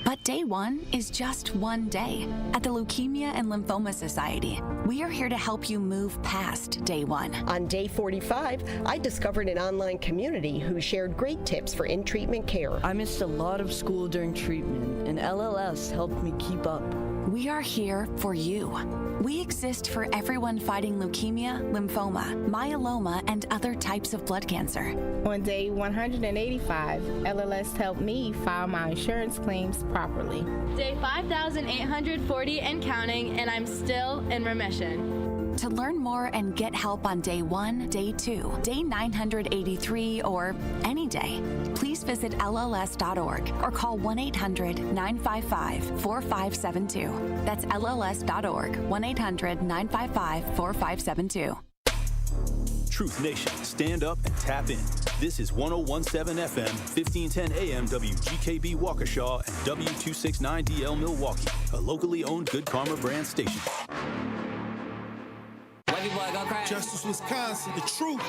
But day 1 is just one day. At the Leukemia and Lymphoma Society, we are here to help you move past day 1. On day 45, I discovered an online community who shared great tips for in-treatment care. I missed a lot of school during treatment, and LLS helped me keep up. We are here for you. We exist for everyone fighting leukemia, lymphoma, myeloma, and other types of blood cancer. On day 185, LLS helped me file my insurance claims properly. Day 5,840 and counting, and I'm still in remission. To learn more and get help on day 1, day 2, day 983, or any day, please visit LLS.org or call 1-800-955-4572. That's LLS.org, 1-800-955-4572. Truth Nation, stand up and tap in. This is 1017 FM, 1510 AM WGKB Waukesha and W269DL Milwaukee, a locally owned Good Karma brand station. Justice Wisconsin, the truth,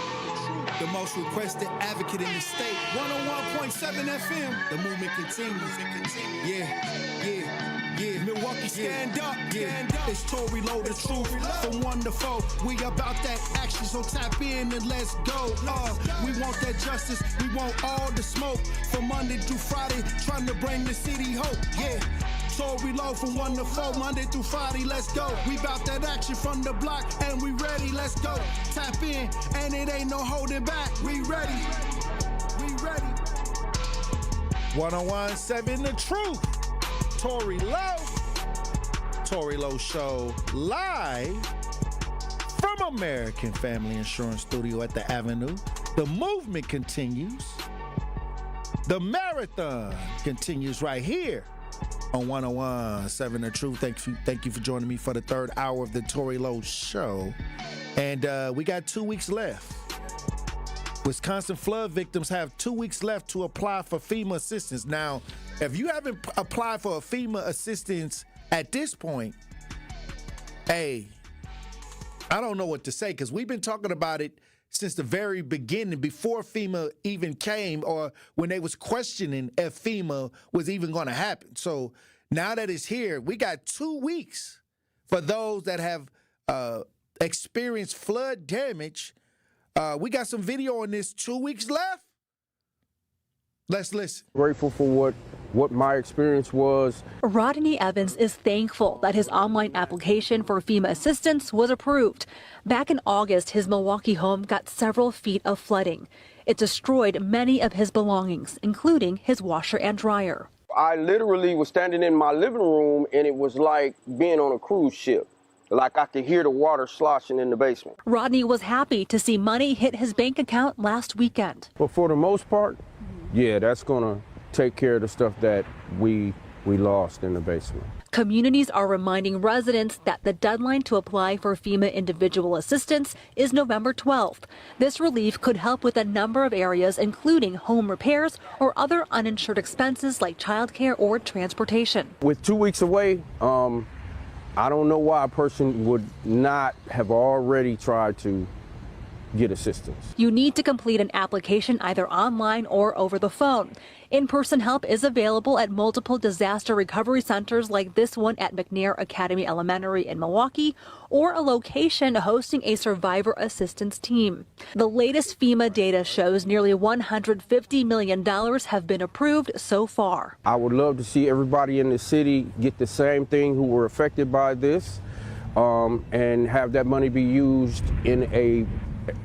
the most requested advocate in the state. 101.7 FM, the movement continues. Yeah. Milwaukee, stand up. It's Tory, Lowe, the truth. From 1 to 4, we about that action, so tap in and let's go. We want that justice, we want all the smoke. From Monday through Friday, trying to bring the city hope. Yeah. Tory Lowe from 1 to 4, Monday through Friday, let's go. We bout that action from the block, and we ready, let's go. Tap in, and it ain't no holding back. We ready. 1017 The Truth. Tory Lowe. Tory Lowe Show live from American Family Insurance Studio at the Avenue. The movement continues. The marathon continues right here on 1017 The Truth. Thank you for joining me for the third hour of the Tory Lowe Show. And we got 2 weeks left. Wisconsin flood victims have 2 weeks left to apply for FEMA assistance. Now, if you haven't applied for a FEMA assistance at this point, hey, I don't know what to say, because we've been talking about it since the very beginning, before FEMA even came, or when they was questioning if FEMA was even going to happen. So now that it's here, we got 2 weeks for those that have experienced flood damage. We got some video on this. 2 weeks left. Let's listen. Grateful for what my experience was. Rodney Evans is thankful that his online application for FEMA assistance was approved. Back in August, his Milwaukee home got several feet of flooding. It destroyed many of his belongings, including his washer and dryer. I literally was standing in my living room, and it was like being on a cruise ship. Like I could hear the water sloshing in the basement. Rodney was happy to see money hit his bank account last weekend. But for the most part, yeah, that's going to take care of the stuff that we lost in the basement. Communities are reminding residents that the deadline to apply for FEMA individual assistance is November 12th. This relief could help with a number of areas, including home repairs or other uninsured expenses like childcare or transportation. With 2 weeks away, I don't know why a person would not have already tried to get assistance. You need to complete an application either online or over the phone. In-person help is available at multiple disaster recovery centers like this one at McNair Academy Elementary in Milwaukee, or a location hosting a survivor assistance team. The latest FEMA data shows nearly $150 million have been approved so far. I would love to see everybody in the city get the same thing who were affected by this, and have that money be used in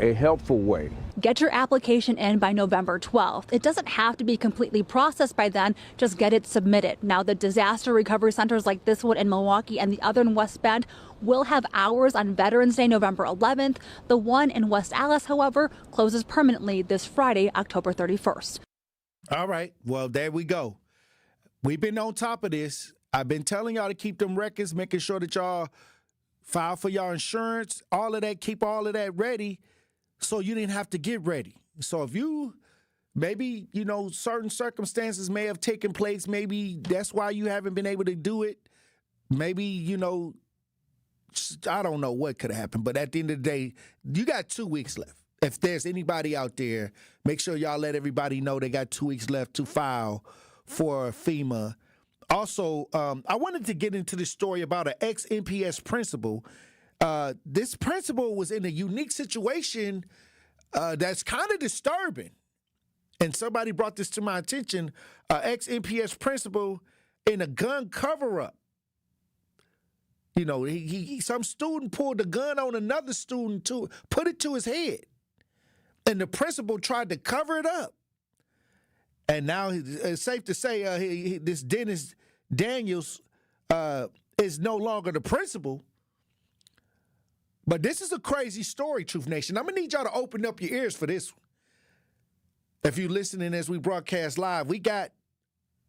a helpful way. Get your application in by November 12th. It doesn't have to be completely processed by then, just get it submitted. Now, the disaster recovery centers like this one in Milwaukee and the other in West Bend will have hours on Veterans Day, November 11th. The one in West Allis, however, closes permanently this Friday, October 31st. All right. Well, there we go. We've been on top of this. I've been telling y'all to keep them records, making sure that y'all file for your insurance, all of that, keep all of that ready so you didn't have to get ready. So if you, maybe, certain circumstances may have taken place, maybe that's why you haven't been able to do it. Maybe, I don't know what could have happened, but at the end of the day, you got 2 weeks left. If there's anybody out there, make sure y'all let everybody know they got 2 weeks left to file for FEMA. Also, I wanted to get into this story about an ex-MPS principal. This principal was in a unique situation that's kind of disturbing. And somebody brought this to my attention, ex-MPS principal in a gun cover-up. Some student pulled a gun on another student, to put it to his head. And the principal tried to cover it up. And now it's safe to say this Dennis Daniels is no longer the principal. But this is a crazy story, Truth Nation. I'm going to need y'all to open up your ears for this one. If you're listening as we broadcast live, we got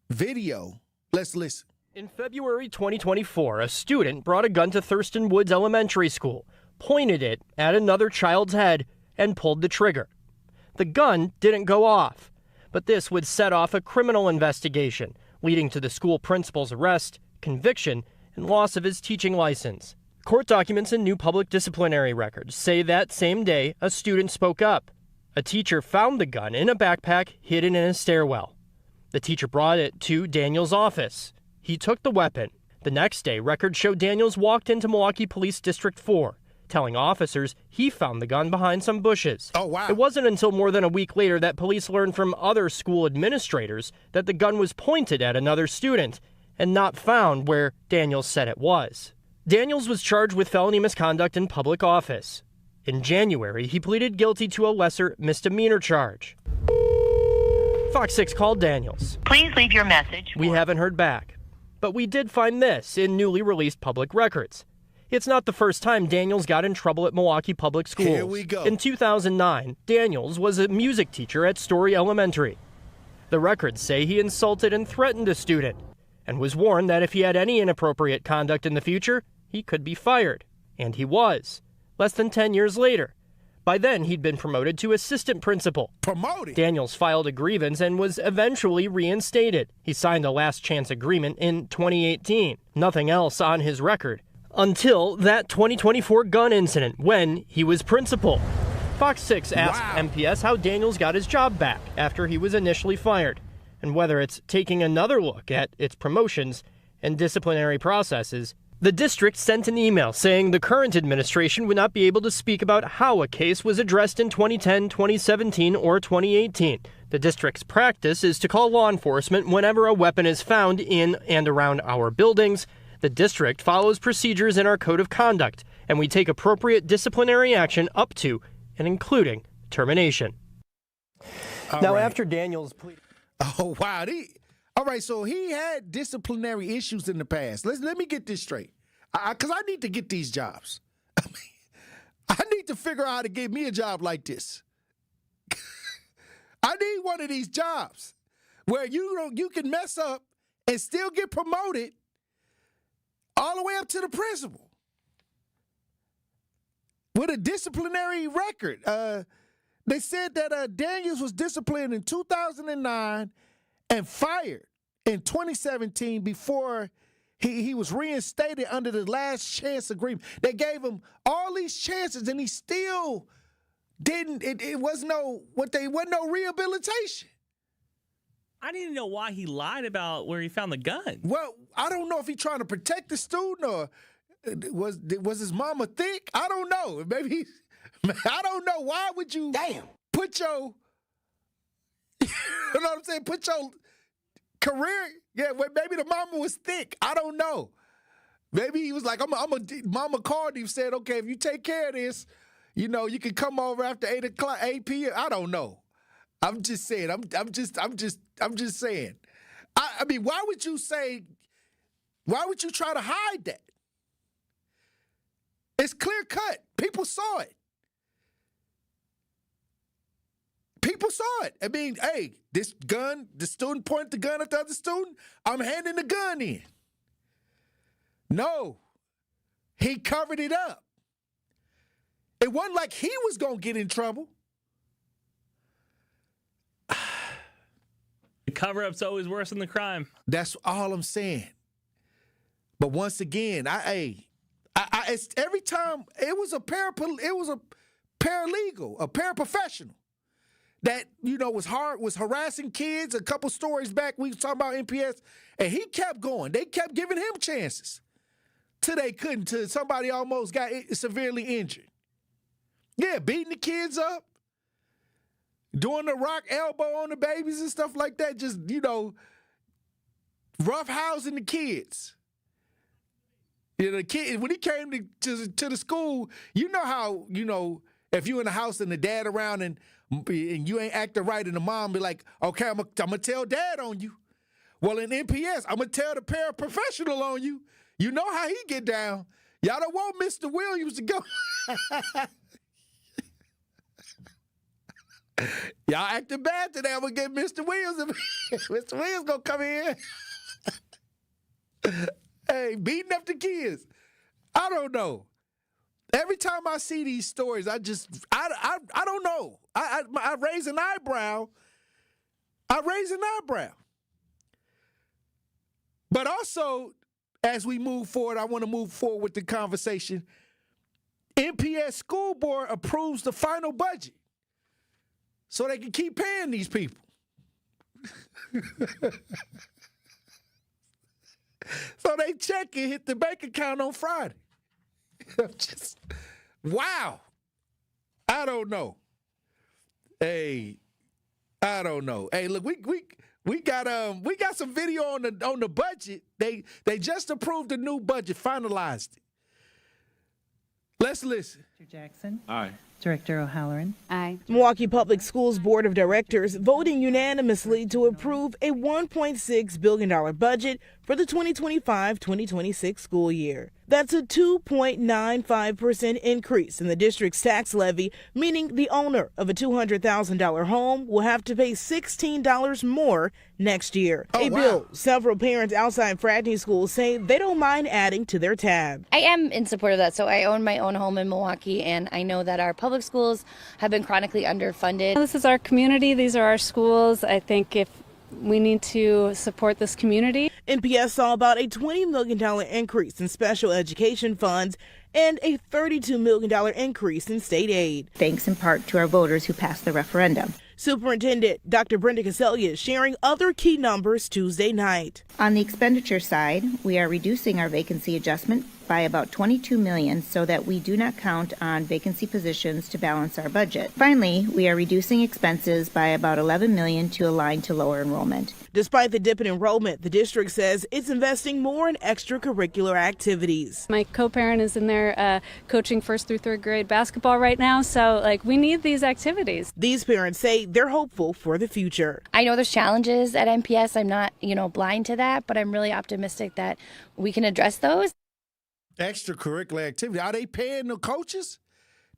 video. Let's listen. In February 2024, a student brought a gun to Thurston Woods Elementary School, pointed it at another child's head, and pulled the trigger. The gun didn't go off, but this would set off a criminal investigation, leading to the school principal's arrest, conviction, and loss of his teaching license. Court documents and new public disciplinary records say that same day, a student spoke up. A teacher found the gun in a backpack hidden in a stairwell. The teacher brought it to Daniels' office. He took the weapon. The next day, records show Daniels walked into Milwaukee Police District 4, telling officers he found the gun behind some bushes. Oh, wow. It wasn't until more than a week later that police learned from other school administrators that the gun was pointed at another student and not found where Daniels said it was. Daniels was charged with felony misconduct in public office. In January, he pleaded guilty to a lesser misdemeanor charge. Fox 6 called Daniels. Please leave your message. We haven't heard back. But we did find this in newly released public records. It's not the first time Daniels got in trouble at Milwaukee Public Schools. Here we go. In 2009, Daniels was a music teacher at Story Elementary. The records say he insulted and threatened a student and was warned that if he had any inappropriate conduct in the future, he could be fired. And he was. Less than 10 years later. By then, he'd been promoted to assistant principal. Promoted? Daniels filed a grievance and was eventually reinstated. He signed a last chance agreement in 2018. Nothing else on his record. Until that 2024 gun incident when he was principal. Fox 6 asked MPS how Daniels got his job back after he was initially fired, and whether it's taking another look at its promotions and disciplinary processes. The district sent an email saying the current administration would not be able to speak about how a case was addressed in 2010, 2017, or 2018. The district's practice is to call law enforcement whenever a weapon is found in and around our buildings. The district follows procedures in our code of conduct, and we take appropriate disciplinary action up to and including termination. Now, after Daniels pleaded... Oh, wow. All right, so he had disciplinary issues in the past. Let me get this straight, because I need to get these jobs. I need to figure out how to get me a job like this. I need one of these jobs where you can mess up and still get promoted all the way up to the principal with a disciplinary record. They said that Daniels was disciplined in 2009 and fired in 2017 before he was reinstated under the last chance agreement. They gave him all these chances and he still didn't. It was no rehabilitation. I didn't know why he lied about where he found the gun. Well, I don't know if he's trying to protect the student or was his mama thick? I don't know. Maybe I don't know. Why would you put your you know what I'm saying? Put your career. Yeah, well, maybe the mama was thick. I don't know. Maybe he was like, Mama called him, said, okay, if you take care of this, you know, you can come over after 8 p.m. I don't know. I'm just saying. I'm just saying. I mean, why would you try to hide that? It's clear cut. People saw it. People saw it. I mean, hey, this gun, the student pointed the gun at the other student. I'm handing the gun in. No, he covered it up. It wasn't like he was going to get in trouble. The cover-up's always worse than the crime. That's all I'm saying. But once again, it's every time it was a paralegal, a paraprofessional that, you know, was harassing kids. A couple stories back, we was talking about MPS, and he kept going. They kept giving him chances till they couldn't, till somebody almost got severely injured. Yeah, beating the kids up, doing the rock elbow on the babies and stuff like that, just, you know, roughhousing the kids. You know, the kid, when he came to the school, you know how, you know, if you in the house and the dad around and you ain't acting right and the mom be like, okay, I'm going to tell dad on you. Well, in NPS, I'm going to tell the paraprofessional on you. You know how he get down. Y'all don't want Mr. Williams to go. Y'all acting bad today. I'm going to get Mr. Williams. Mr. Williams going to come in. Hey, beating up the kids. I don't know. Every time I see these stories, I don't know. I raise an eyebrow. But also, as we move forward, I want to move forward with the conversation. NPS School Board approves the final budget so they can keep paying these people. So they check and hit the bank account on Friday. Just, wow. I don't know. Hey, I don't know. Hey, look, we got some video on the budget. They just approved the new budget, finalized it. Let's listen. Mr. Jackson. Aye. Director O'Halloran. Aye. Milwaukee Public Schools Board of Directors voting unanimously to approve a $1.6 billion budget for the 2025-2026 school year. That's a 2.95% increase in the district's tax levy, meaning the owner of a $200,000 home will have to pay $16 more next year. Bill several parents outside fraternity schools say they don't mind adding to their tab. I am in support of that. So I own my own home in Milwaukee, and I know that our public schools have been chronically underfunded. This is our community. These are our schools. I think if we need to support this community. NPS saw about a $20 million increase in special education funds and a $32 million increase in state aid. Thanks in part to our voters who passed the referendum. Superintendent Dr. Brenda Casellia is sharing other key numbers Tuesday night. On the expenditure side, we are reducing our vacancy adjustment by about $22 million so that we do not count on vacancy positions to balance our budget. Finally, we are reducing expenses by about $11 million to align to lower enrollment. Despite the dip in enrollment, the district says it's investing more in extracurricular activities. My co-parent is in there coaching 1st through 3rd grade basketball right now, so we need these activities. These parents say they're hopeful for the future. I know there's challenges at MPS. I'm not, blind to that, but I'm really optimistic that we can address those. Extracurricular activity. Are they paying the coaches?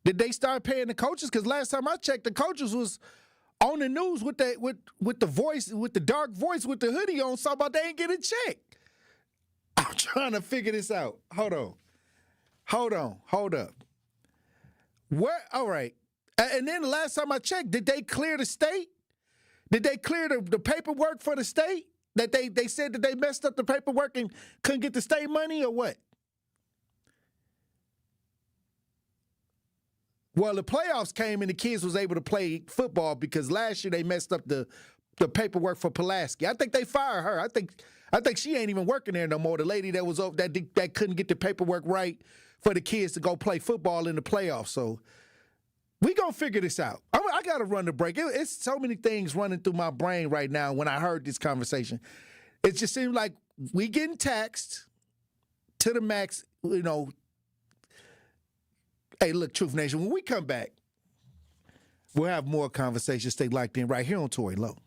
Did they start paying the coaches? Because last time I checked, the coaches was on the news with the voice, with the dark voice, with the hoodie on, talking about they ain't getting a check. I'm trying to figure this out. Hold up. Where? All right. And then the last time I checked, did they clear the state? Did they clear the paperwork for the state? That they said that they messed up the paperwork and couldn't get the state money, or what? Well, the playoffs came and the kids was able to play football because last year they messed up the paperwork for Pulaski. I think they fired her. I think she ain't even working there no more. The lady that was over that couldn't get the paperwork right for the kids to go play football in the playoffs. So we gonna figure this out. I gotta run the break. It's so many things running through my brain right now when I heard this conversation. It just seems like we getting taxed to the max, you know. Hey, look, Truth Nation, when we come back, we'll have more conversations. Stay locked in right here on Tory Lowe.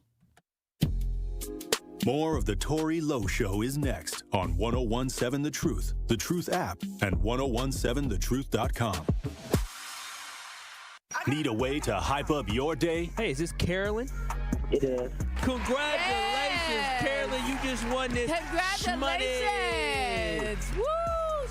More of the Tory Lowe Show is next on 1017 The Truth app, and 1017thetruth.com. Need a way to hype up your day? Hey, is this Carolyn? It is. Congratulations, Carolyn. You just won this Congratulations. Shmoney. Woo!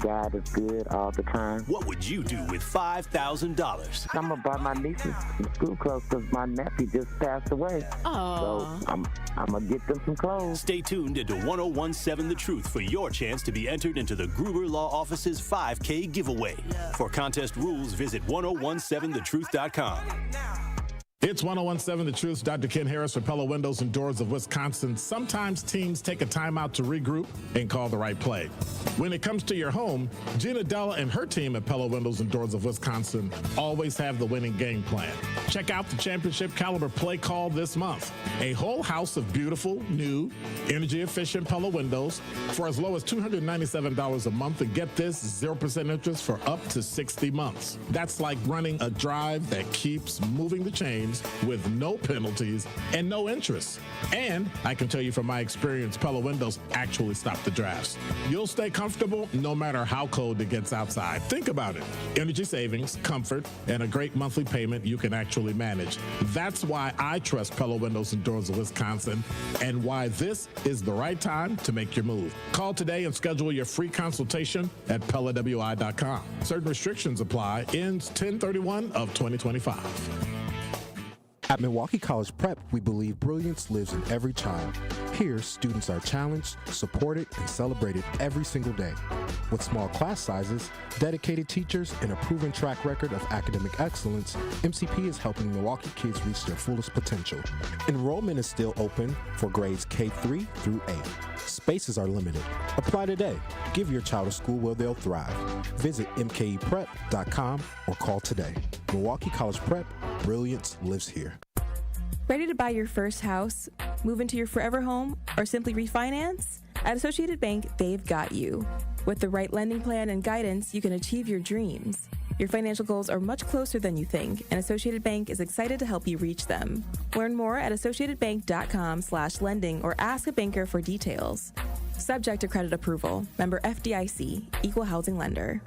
God is good all the time. What would you do with $5,000? I'm going to buy my nieces some school clothes because my nephew just passed away. Oh. So I'm going to get them some clothes. Stay tuned into 1017 The Truth for your chance to be entered into the Gruber Law Office's 5K giveaway. For contest rules, visit 1017thetruth.com. It's 1017 The Truth. Dr. Ken Harris for Pella Windows and Doors of Wisconsin. Sometimes teams take a timeout to regroup and call the right play. When it comes to your home, Gina Della and her team at Pella Windows and Doors of Wisconsin always have the winning game plan. Check out the championship caliber play call this month. A whole house of beautiful, new, energy-efficient Pella windows for as low as $297 a month, and get this, 0% interest for up to 60 months. That's like running a drive that keeps moving the chains with no penalties and no interest. And I can tell you from my experience, Pella Windows actually stop the drafts. You'll stay comfortable no matter how cold it gets outside. Think about it. Energy savings, comfort, and a great monthly payment you can actually manage. That's why I trust Pella Windows and Doors of Wisconsin, and why this is the right time to make your move. Call today and schedule your free consultation at PellaWI.com. Certain restrictions apply. Ends 10/31 of 2025. At Milwaukee College Prep, we believe brilliance lives in every child. Here, students are challenged, supported, and celebrated every single day. With small class sizes, dedicated teachers, and a proven track record of academic excellence, MCP is helping Milwaukee kids reach their fullest potential. Enrollment is still open for grades K-3 through 8. Spaces are limited. Apply today. Give your child a school where they'll thrive. Visit mkeprep.com or call today. Milwaukee College Prep, brilliance lives here. Ready to buy your first house, move into your forever home, or simply refinance? At Associated Bank, they've got you. With the right lending plan and guidance, you can achieve your dreams. Your financial goals are much closer than you think, and Associated Bank is excited to help you reach them. Learn more at associatedbank.com/lending or ask a banker for details. Subject to credit approval. Member FDIC, Equal Housing Lender.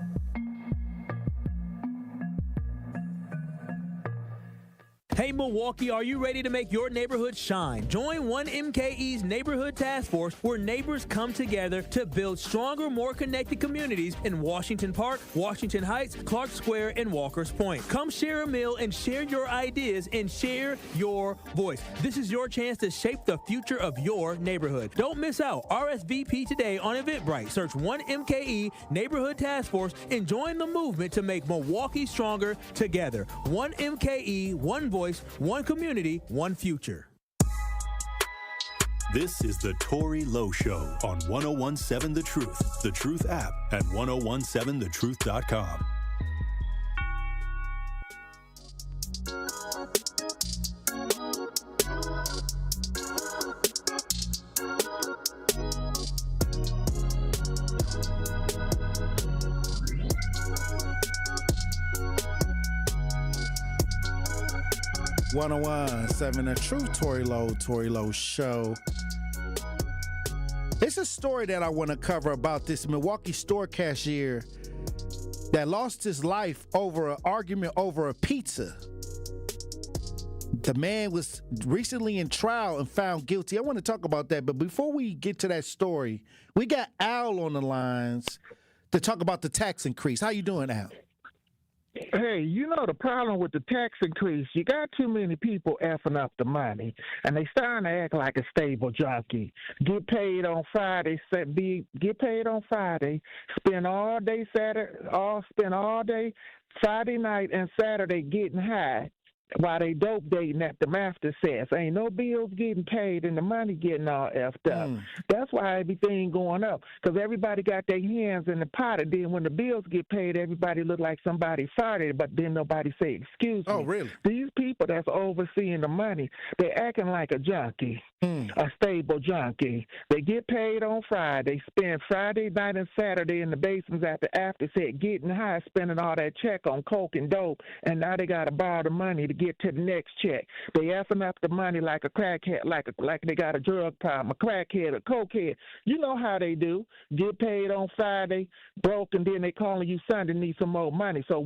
Hey Milwaukee, are you ready to make your neighborhood shine? Join 1MKE's Neighborhood Task Force, where neighbors come together to build stronger, more connected communities in Washington Park, Washington Heights, Clark Square, and Walker's Point. Come share a meal and share your ideas and share your voice. This is your chance to shape the future of your neighborhood. Don't miss out. RSVP today on Eventbrite. Search 1MKE Neighborhood Task Force and join the movement to make Milwaukee stronger together. 1MKE, one voice, one community, one future. This is the Tory Lowe Show on 1017 The Truth app, and 1017thetruth.com. .101.7 The Truth, Tory Lowe Show. It's a story that I want to cover about this Milwaukee store cashier that lost his life over an argument over a pizza. The man was recently in trial and found guilty. I want to talk about that, but before we get to that story, we got Al on the lines to talk about the tax increase. How you doing, Al? Hey, you know the problem with the tax increase, you got too many people effing up the money, and they starting to act like a stable junkie. Get paid on Friday, spend all day Friday night and Saturday getting high while they dope dating at the master sets. Ain't no bills getting paid and the money getting all effed up. That's why everything going up, because everybody got their hands in the pot, and then when the bills get paid, everybody look like somebody farted, but then nobody say, excuse me. Oh, really? These people that's overseeing the money, they acting like a junkie, a stable junkie. They get paid on Friday, spend Friday night and Saturday in the basements at the after set, getting high, spending all that check on coke and dope, and now they got to borrow the money to get to the next check. They effing up the money like a crackhead, like they got a drug problem, a crackhead, a cokehead. You know how they do. Get paid on Friday, broke, and then they calling you Sunday, need some more money. So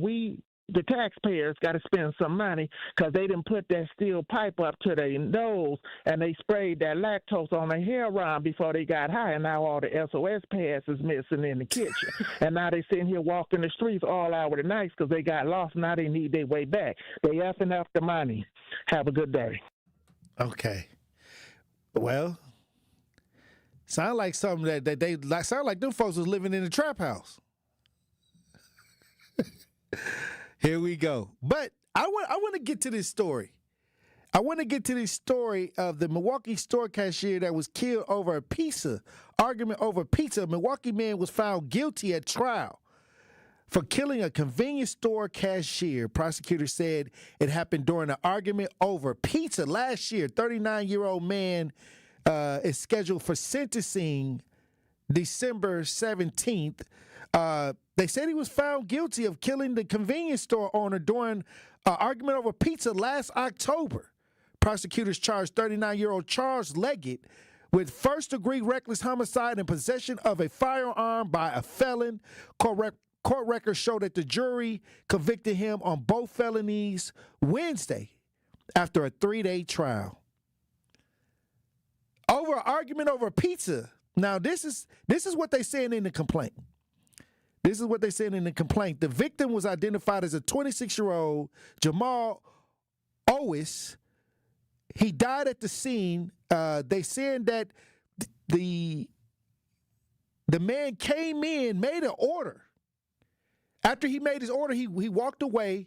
the taxpayers got to spend some money because they didn't put that steel pipe up to their nose and they sprayed that lactose on their hair run before they got high, and now all the SOS pads is missing in the kitchen. And now they sitting here walking the streets all hour of the night because they got lost. Now they need their way back. They effing up the money. Have a good day. Okay. Well, sound like something that they sound like them folks was living in a trap house. Here we go. But I want to get to this story. I want to get to this story of the Milwaukee store cashier that was killed over a pizza. Argument over pizza. A Milwaukee man was found guilty at trial for killing a convenience store cashier. Prosecutors said it happened during an argument over pizza last year. 39-year-old man is scheduled for sentencing December 17th. They said he was found guilty of killing the convenience store owner during an argument over pizza last October. Prosecutors charged 39-year-old Charles Leggett with first-degree reckless homicide and possession of a firearm by a felon. Court records show that the jury convicted him on both felonies Wednesday after a 3-day trial. Over an argument over pizza. Now, this is what they're saying in the complaint. This is what they said in the complaint. The victim was identified as a 26-year-old Jamal Owis. He died at the scene. They said that the man came in, made an order. After he made his order, he walked away.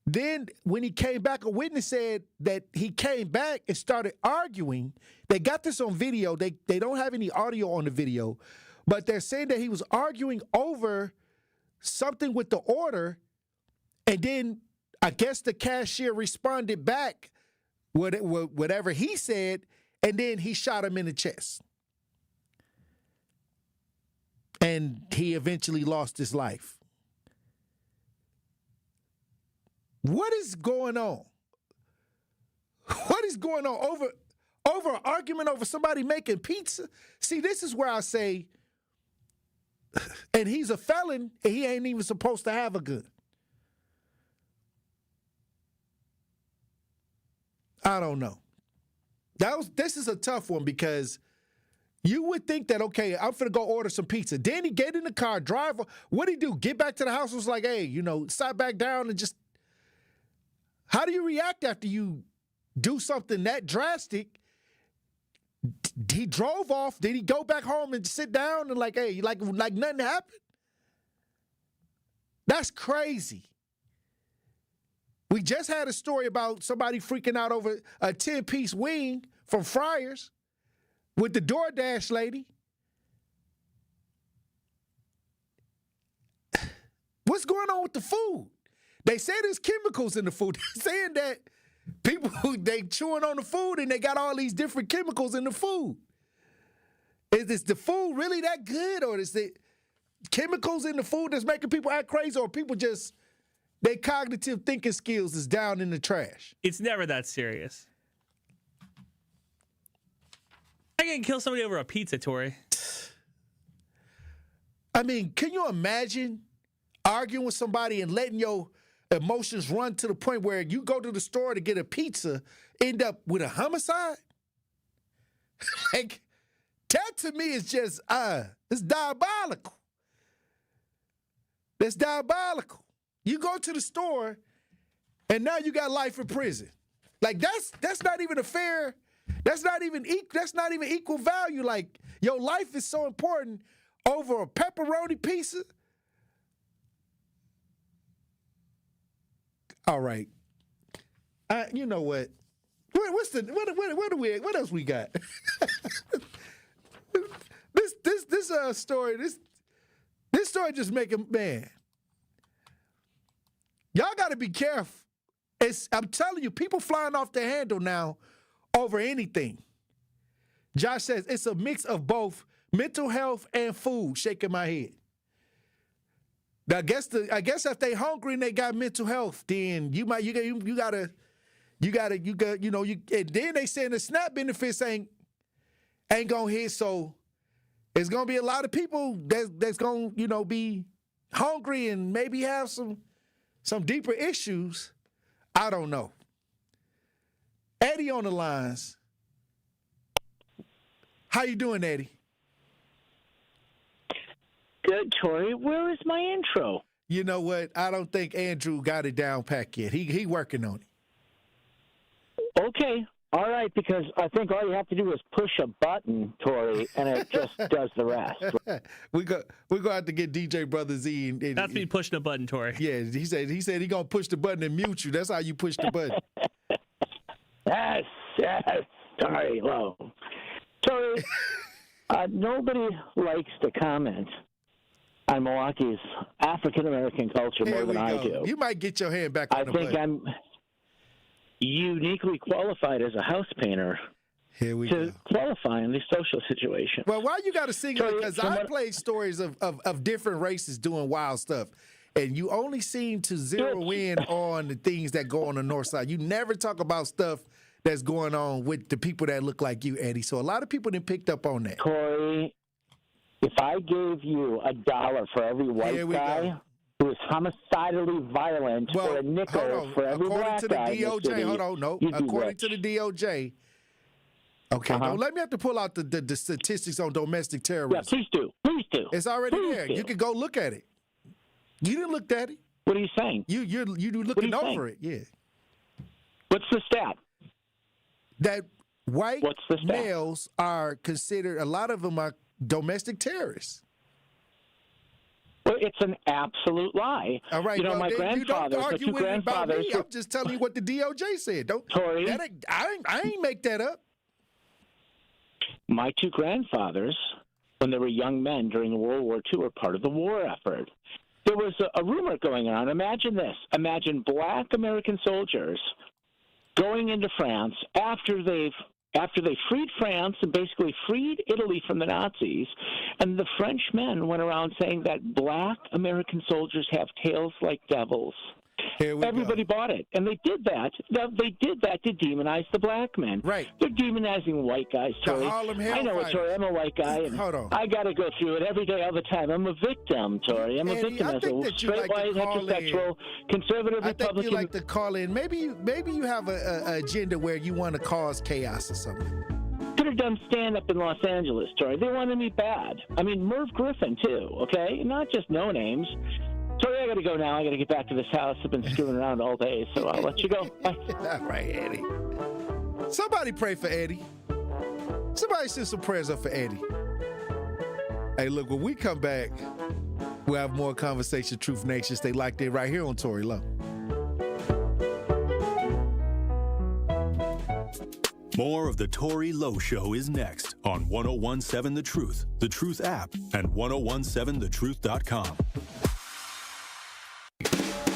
Then when he came back, a witness said that he came back and started arguing. They got this on video. They don't have any audio on the video. But they're saying that he was arguing over something with the order, and then I guess the cashier responded back with whatever he said, and then he shot him in the chest. And he eventually lost his life. What is going on? What is going on over an argument over somebody making pizza? See, this is where I say, and he's a felon, and he ain't even supposed to have a gun. I don't know. This is a tough one because you would think that, okay, I'm finna go order some pizza. Then he get in the car, drive. What'd he do? Get back to the house, was like, hey, sat back down and just. How do you react after you do something that drastic? He drove off. Did he go back home and sit down and like, hey, like nothing happened? That's crazy. We just had a story about somebody freaking out over a 10-piece wing from Friars with the DoorDash lady. What's going on with the food? They say there's chemicals in the food. They're saying that people, they chewing on the food and they got all these different chemicals in the food. Is the food really that good, or is it chemicals in the food that's making people act crazy, or people just, their cognitive thinking skills is down in the trash? It's never that serious. I can kill somebody over a pizza, Tory. I mean, can you imagine arguing with somebody and letting emotions run to the point where you go to the store to get a pizza, end up with a homicide? Like, that to me is just, it's diabolical. That's diabolical. You go to the store, and now you got life in prison. Like, that's not even a fair, that's not even equal value. Like, your life is so important over a pepperoni pizza. All right. You know what? What else we got? This story just making, man. Y'all got to be careful. I'm telling you, people flying off the handle now over anything. Josh says it's a mix of both mental health and food. Shaking my head. Now, I guess if they hungry and they got mental health, then you gotta, and then they saying the SNAP benefits ain't gonna hit, so it's gonna be a lot of people that's gonna, be hungry and maybe have some deeper issues. I don't know. Eddie on the lines. How you doing, Eddie? Good, Tory. Where is my intro? You know what? I don't think Andrew got it down pat yet. He working on it. Okay. All right, because I think all you have to do is push a button, Tory, and it just does the rest. We're going to have to get DJ Brother Z. That's me pushing a button, Tory. Yeah, he said he's going to push the button and mute you. That's how you push the button. Yes, Tory Lowe. Tory, nobody likes to comment on Milwaukee's African-American culture more than I do. You might get your hand back on the button. I think I'm uniquely qualified as a house painter to qualify in this social situation. Well, why you got to sing it? Because I played stories of different races doing wild stuff, and you only seem to zero in on the things that go on the north side. You never talk about stuff that's going on with the people that look like you, Eddie. So a lot of people didn't picked up on that. Corey, if I gave you $1 for every white guy who is homicidally violent, or a nickel for every black guy in the city, according to the DOJ. Okay, now let me have to pull out the statistics on domestic terrorism. Yeah, please do. Please do. It's already there. You can go look at it. You didn't look at it. What are you saying? You're looking over it. Yeah. What's the stat? That white males are considered, a lot of them are domestic terrorists. Well, it's an absolute lie. All right, my grandfather, my two grandfathers. I'm just telling you what the DOJ said. Tory, I ain't make that up. My two grandfathers, when they were young men during World War II, were part of the war effort. There was a rumor going on. Imagine this. Imagine black American soldiers going into France after they freed France and basically freed Italy from the Nazis, and the French men went around saying that black American soldiers have tails like devils. Everybody bought it, and they did that. They did that to demonize the black men. Right. They're demonizing white guys, Tory. I know it, Tory. I'm a white guy, and I got to go through it every day, all the time. I'm a victim, Tory. I'm a victim as a straight, white, heterosexual, conservative Republican. I think you like to call in. Maybe you have an agenda where you want to cause chaos or something. Could have done stand-up in Los Angeles, Tory. They wanted me bad. I mean, Merv Griffin, too, okay? Not just no names. Sorry, I got to go now. I got to get back to this house. I've been screwing around all day, so I'll let you go. Bye. All right, Eddie. Somebody pray for Eddie. Somebody send some prayers up for Eddie. Hey, look, when we come back, we'll have more conversation, Truth Nation. Stay locked in right here on Tory Lowe. More of the Tory Lowe Show is next on 1017 The Truth app, and 1017thetruth.com.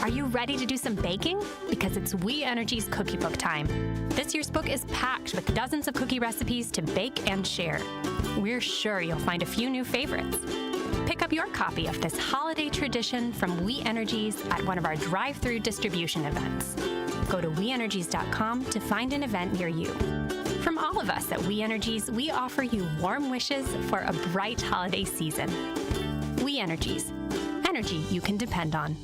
Are you ready to do some baking? Because it's We Energy's cookie book time. This year's book is packed with dozens of cookie recipes to bake and share. We're sure you'll find a few new favorites. Pick up your copy of this holiday tradition from We Energies at one of our drive-through distribution events. Go to WeEnergies.com to find an event near you. From all of us at We Energies, we offer you warm wishes for a bright holiday season. We Energies. Energy you can depend on.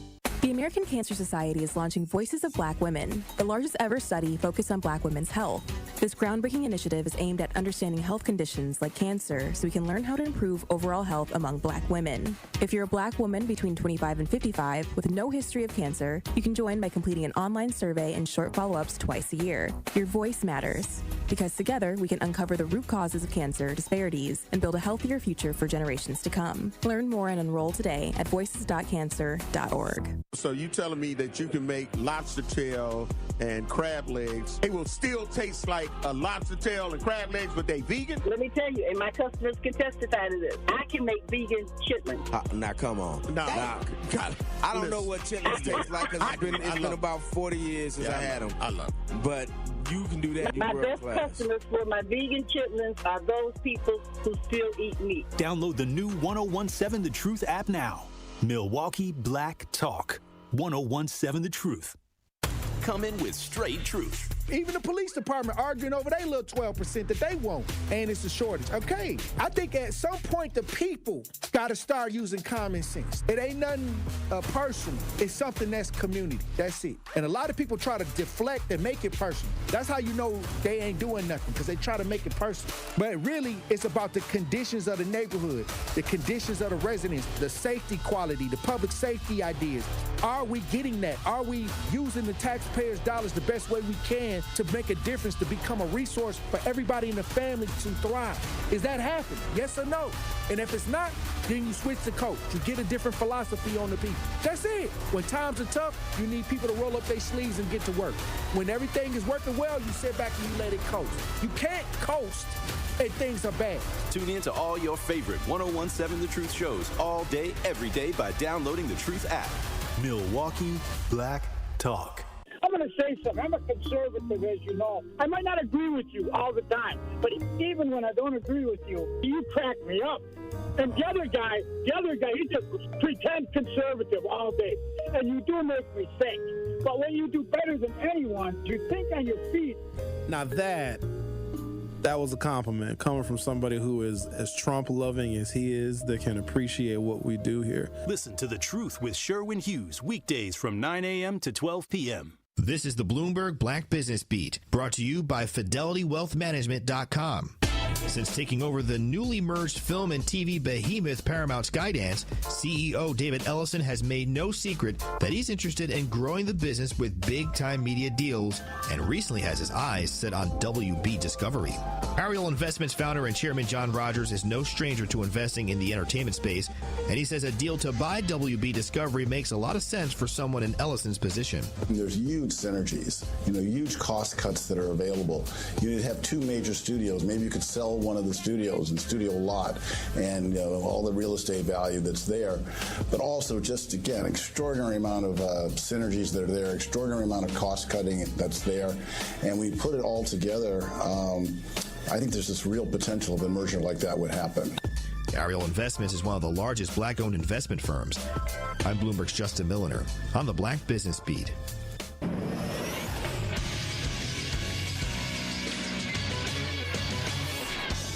The American Cancer Society is launching Voices of Black Women, the largest ever study focused on Black women's health. This groundbreaking initiative is aimed at understanding health conditions like cancer so we can learn how to improve overall health among Black women. If you're a Black woman between 25 and 55 with no history of cancer, you can join by completing an online survey and short follow-ups twice a year. Your voice matters, because together we can uncover the root causes of cancer disparities and build a healthier future for generations to come. Learn more and enroll today at voices.cancer.org. So you telling me that you can make lobster tail and crab legs? It will still taste like a lobster tail and crab legs, but they vegan? Let me tell you, and my customers can testify to this. I can make vegan chitlins. Now, come on. No. I don't know what chitlins taste like because it's been about 40 years since I had them. I love them. But you can do that. My best customers for my vegan chitlins are those people who still eat meat. Download the new 1017 The Truth app now. Milwaukee Black Talk. 1017 The Truth. Come in with straight truth. Even the police department arguing over their little 12% that they want, and it's a shortage. Okay, I think at some point the people got to start using common sense. It ain't nothing personal. It's something that's community. That's it. And a lot of people try to deflect and make it personal. That's how you know they ain't doing nothing, because they try to make it personal. But really, it's about the conditions of the neighborhood, the conditions of the residents, the safety quality, the public safety ideas. Are we getting that? Are we using the taxpayers' dollars the best way we can to make a difference, to become a resource for everybody in the family to thrive? Is that happening? Yes or no? And if it's not, then you switch the coach. You get a different philosophy on the people. That's it. When times are tough, you need people to roll up their sleeves and get to work. When everything is working well, you sit back and you let it coast. You can't coast and things are bad. Tune in to all your favorite 1017 The Truth shows all day, every day by downloading the Truth app. Milwaukee Black Talk. I'm going to say something. I'm a conservative, as you know. I might not agree with you all the time, but even when I don't agree with you, you crack me up. And the other guy, he just pretends conservative all day. And you do make me think. But when you do better than anyone, you think on your feet. Now that was a compliment coming from somebody who is as Trump-loving as he is, that can appreciate what we do here. Listen to The Truth with Sherwin Hughes, weekdays from 9 a.m. to 12 p.m. This is the Bloomberg Black Business Beat, brought to you by FidelityWealthManagement.com. Since taking over the newly merged film and TV behemoth Paramount Skydance, CEO David Ellison has made no secret that he's interested in growing the business with big-time media deals and recently has his eyes set on WB Discovery. Ariel Investments founder and chairman John Rogers is no stranger to investing in the entertainment space, and he says a deal to buy WB Discovery makes a lot of sense for someone in Ellison's position. There's huge synergies, huge cost cuts that are available. You have two major studios. Maybe you could sell one of the studios and studio lot and all the real estate value that's there, but also just, again, extraordinary amount of synergies that are there, extraordinary amount of cost cutting that's there, and we put it all together. I think there's this real potential of a merger like that would happen. Ariel Investments is one of the largest black-owned investment firms. I'm Bloomberg's Justin Milliner on the Black Business Beat.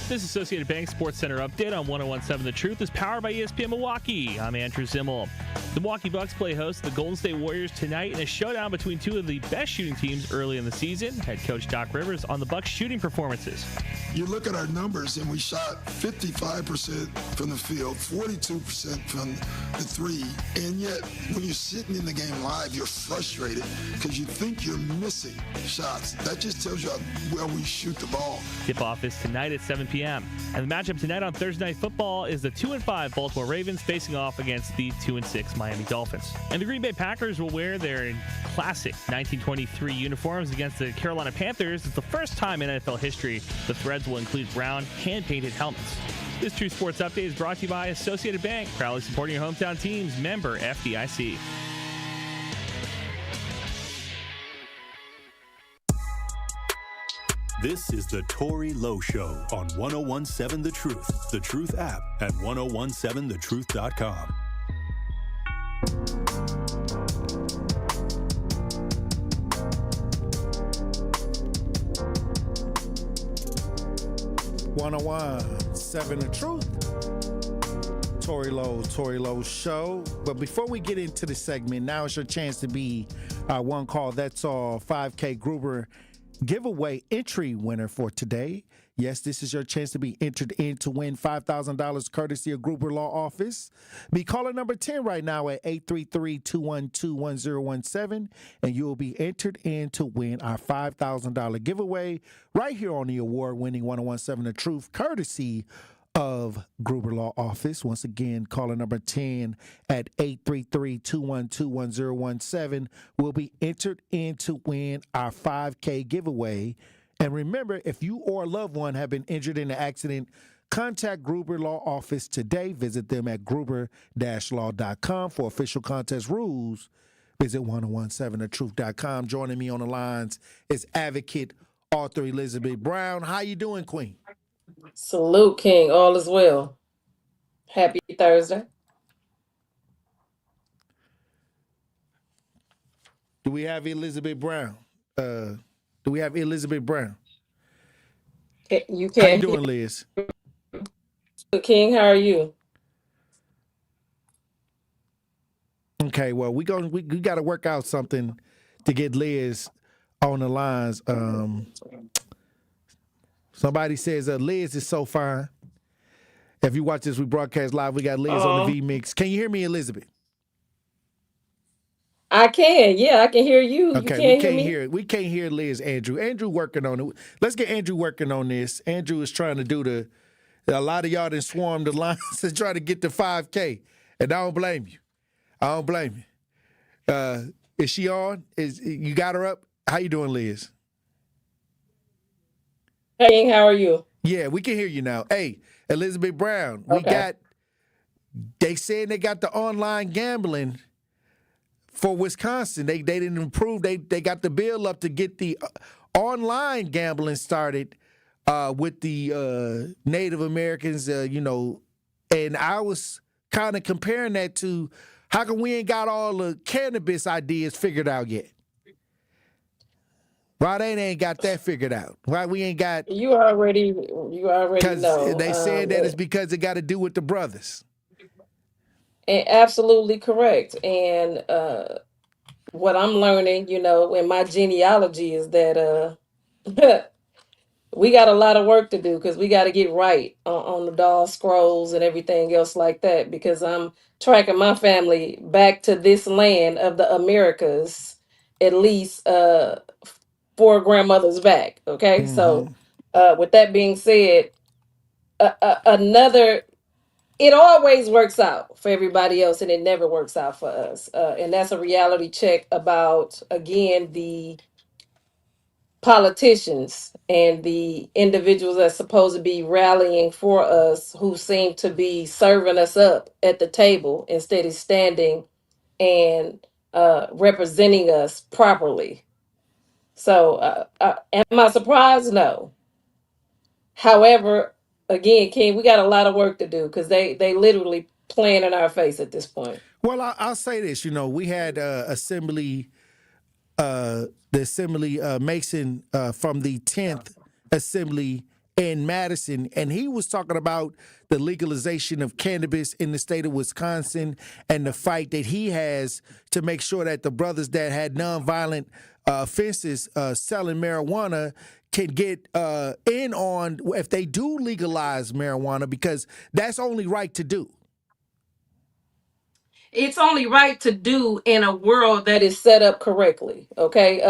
This Associated Bank Sports Center update on 1017 The Truth is powered by ESPN Milwaukee. I'm Andrew Zimmel. The Milwaukee Bucks play host to the Golden State Warriors tonight in a showdown between two of the best shooting teams early in the season. Head coach Doc Rivers on the Bucks' shooting performances. You look at our numbers, and we shot 55% from the field, 42% from the three, and yet when you're sitting in the game live, you're frustrated because you think you're missing shots. That just tells you how well we shoot the ball. Tip-off is tonight at 7 p.m. And the matchup tonight on Thursday Night Football is the 2-5 Baltimore Ravens facing off against the 2-6 Miami Dolphins. And the Green Bay Packers will wear their classic 1923 uniforms against the Carolina Panthers. It's the first time in NFL history the threads will include brown hand-painted helmets. This True Sports Update is brought to you by Associated Bank, proudly supporting your hometown teams, member FDIC. This is the Tory Lowe Show on 1017 The Truth app at 1017thetruth.com. Seven The Truth. Tory Lowe Show. But before we get into the segment, now it's your chance to be one call. That's all 5K Gruber giveaway entry winner for today. Yes, this is your chance to be entered in to win $5,000 courtesy of Gruber Law Office. Be caller number 10 right now at 833-212-1017, and you will be entered in to win our $5,000 giveaway right here on the award-winning 1017 The Truth, courtesy of Gruber Law Office. Once again, caller number 10 at 833-212-1017 will be entered in to win our 5K giveaway. And remember, if you or a loved one have been injured in an accident, contact Gruber Law Office today. Visit them at gruber-law.com for official contest rules. Visit 1017thetruth.com. Joining me on the lines is advocate, author Elizabeth Brown. How you doing, Queen? Salute, King. All is well. Happy Thursday. Do we have Elizabeth Brown? Do we have Elizabeth Brown? You can. How you doing, Liz? King, how are you? Okay, well, we got to work out something to get Liz on the lines. Somebody says Liz is so fine. If you watch this, we broadcast live. We got Liz on the V Mix. Can you hear me, Elizabeth? I can. Yeah, I can hear you. Okay, you can't hear me? We can't hear Liz. Andrew working on it. Let's get Andrew working on this. Andrew is trying to do a lot of y'all done swarmed the lines to try to get to 5K, and I don't blame you. Is she on? You got her up? How you doing, Liz? Hey, how are you? Yeah, we can hear you now. Hey, Elizabeth Brown, they said they got the online gambling for Wisconsin. They didn't improve. They got the bill up to get the online gambling started with the Native Americans, and I was kind of comparing that to how come we ain't got all the cannabis ideas figured out yet? Why they ain't got that figured out? Why we ain't got... You already know. Because they said that it's because it got to do with the brothers. And absolutely correct. And what I'm learning, in my genealogy is that we got a lot of work to do because we got to get right on the doll scrolls and everything else like that, because I'm tracking my family back to this land of the Americas, at least 4 grandmothers back. Okay. Mm-hmm. So with that being said, it always works out for everybody else and it never works out for us. And that's a reality check about, again, the politicians and the individuals that's supposed to be rallying for us, who seem to be serving us up at the table instead of standing and representing us properly. So am I surprised? No. However, again, King, we got a lot of work to do because they literally playing in our face at this point. Well, I'll say this. We had the Assembly Mason from the 10th Assembly in Madison, and he was talking about the legalization of cannabis in the state of Wisconsin and the fight that he has to make sure that the brothers that had nonviolent offenses selling marijuana can get in on if they do legalize marijuana, because that's only right to do. It's only right to do in a world that is set up correctly. Okay.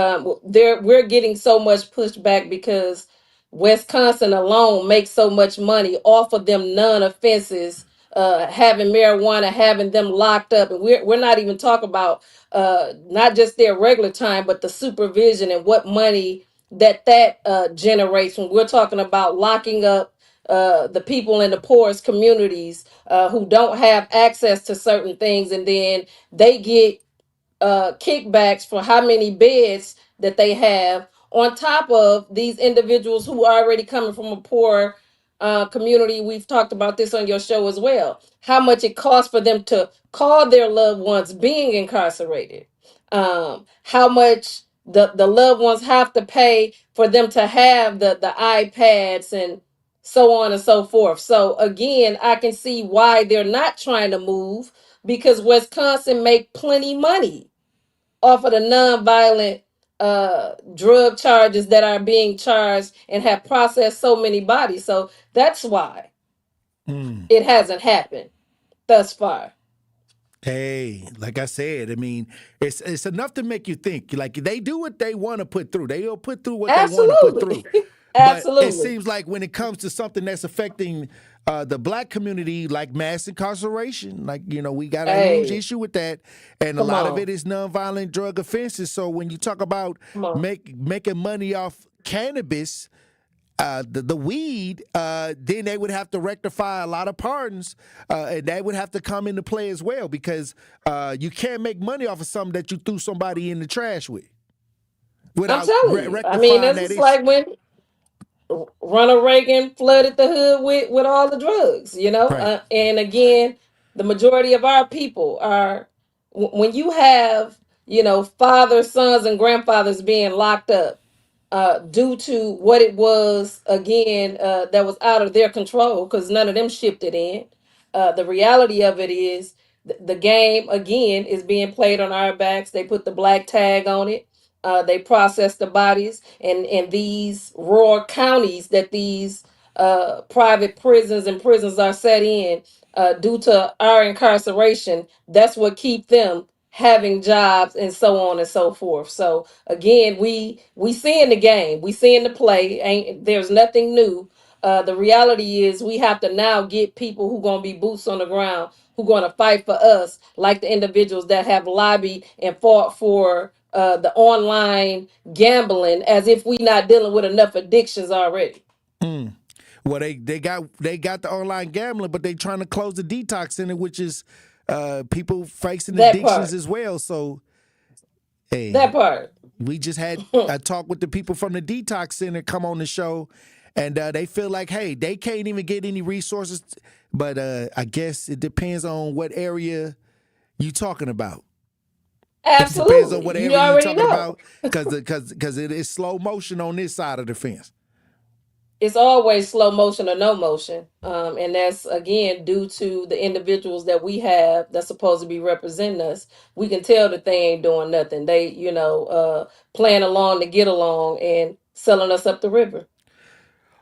We're getting so much pushback because Wisconsin alone makes so much money off of them non-offenses, having marijuana, having them locked up. And we're not even talking about not just their regular time, but the supervision and what money that generates when we're talking about locking up the people in the poorest communities who don't have access to certain things, and then they get kickbacks for how many beds that they have, on top of these individuals who are already coming from a poor community. We've talked about this on your show as well, how much it costs for them to call their loved ones being incarcerated, how much the loved ones have to pay for them to have the iPads and so on and so forth. So again, I can see why they're not trying to move, because Wisconsin make plenty money off of the nonviolent drug charges that are being charged and have processed so many bodies. So that's why it hasn't happened thus far. Hey, like I said, I mean, it's enough to make you think. Like, they do what they want to put through. They'll put through what they want to put through. Absolutely. But it seems like when it comes to something that's affecting the black community, like mass incarceration, like, you know, we got a huge issue with that. And a lot of it is nonviolent drug offenses. So when you talk about making money off cannabis, the weed, then they would have to rectify a lot of pardons, and that would have to come into play as well, because you can't make money off of something that you threw somebody in the trash with. I'm telling you. I mean, it's just like when Ronald Reagan flooded the hood with all the drugs, you know? Right. And again, the majority of our people are, when you have, you know, fathers, sons, and grandfathers being locked up due to what it was, again, that was out of their control, because none of them shipped it in. The reality of it is the game, again, is being played on our backs. They put the black tag on it. They process the bodies, and these rural counties that these private prisons and prisons are set in, due to our incarceration, that's what keep them having jobs and so on and so forth. So again, we seeing the game, we seeing the play. Ain't there's nothing new. The reality is we have to now get people who gonna be boots on the ground, who gonna fight for us, like the individuals that have lobbied and fought for the online gambling, as if we not dealing with enough addictions already. Well, they got the online gambling, but they trying to close the detox center, which is people facing That addictions part. as well. So, hey, That part. we just had a talk with the people from the detox center come on the show, and they feel like, hey, they can't even get any resources. But I guess it depends on what area you talking about. Absolutely. It depends on what You area you're already talking know. about, because it is slow motion on this side of the fence. It's always slow motion or no motion. And that's, again, due to the individuals that we have that's supposed to be representing us. We can tell that they ain't doing nothing. They, you know, playing along to get along and selling us up the river.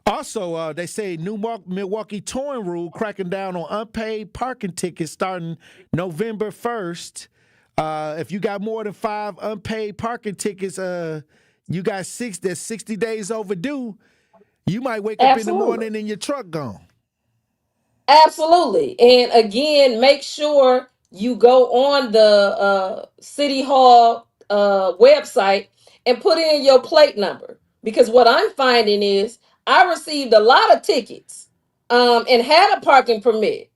Also, they say new Milwaukee towing rule cracking down on unpaid parking tickets starting November 1st. If you got more than 5 unpaid parking tickets, you got that's 60 days overdue. You might wake up in the morning and your truck gone. Absolutely. And again, make sure you go on the City Hall website and put in your plate number. Because what I'm finding is I received a lot of tickets and had a parking permit.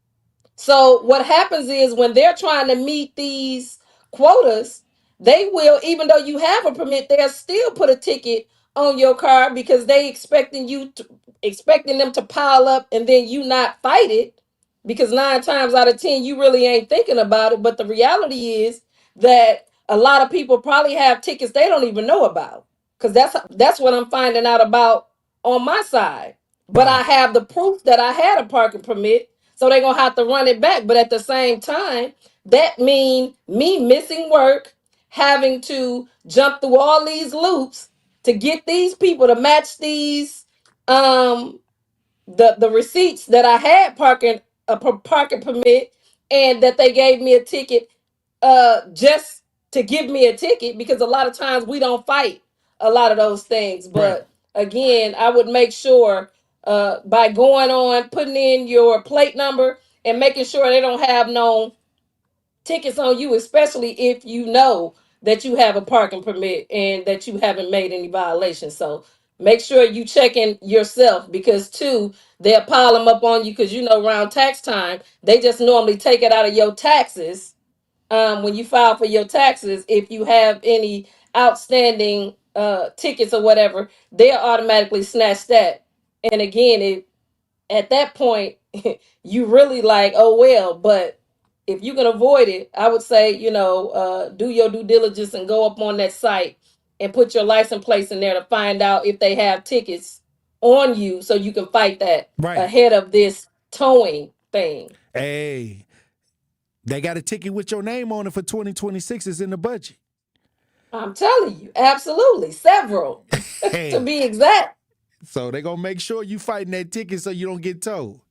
So what happens is when they're trying to meet these quotas, they will, even though you have a permit, they'll still put a ticket on your car because they expecting them to pile up and then you not fight it, because 9 times out of 10 you really ain't thinking about it. But the reality is that a lot of people probably have tickets they don't even know about, because that's what I'm finding out about on my side. But I have the proof that I had a parking permit, so they're gonna have to run it back. But at the same time, that mean me missing work, having to jump through all these loops to get these people to match these the receipts that I had parking permit, and that they gave me a ticket just to give me a ticket, because a lot of times we don't fight a lot of those things. But again, I would make sure by going on, putting in your plate number and making sure they don't have no tickets on you, especially if you know that you have a parking permit and that you haven't made any violations. So make sure you checking yourself, because too, they'll pile them up on you, because you know around tax time, they just normally take it out of your taxes. When you file for your taxes, if you have any outstanding tickets or whatever, they'll automatically snatch that. And again, at that point, you really like, oh well. But if you can avoid it, I would say, you know, do your due diligence and go up on that site and put your license plate in there to find out if they have tickets on you so you can fight that Right. ahead of this towing thing. Hey, they got a ticket with your name on it for 2026 is in the budget. I'm telling you, absolutely. Several, to be exact. So they're going to make sure you fighting that ticket so you don't get towed.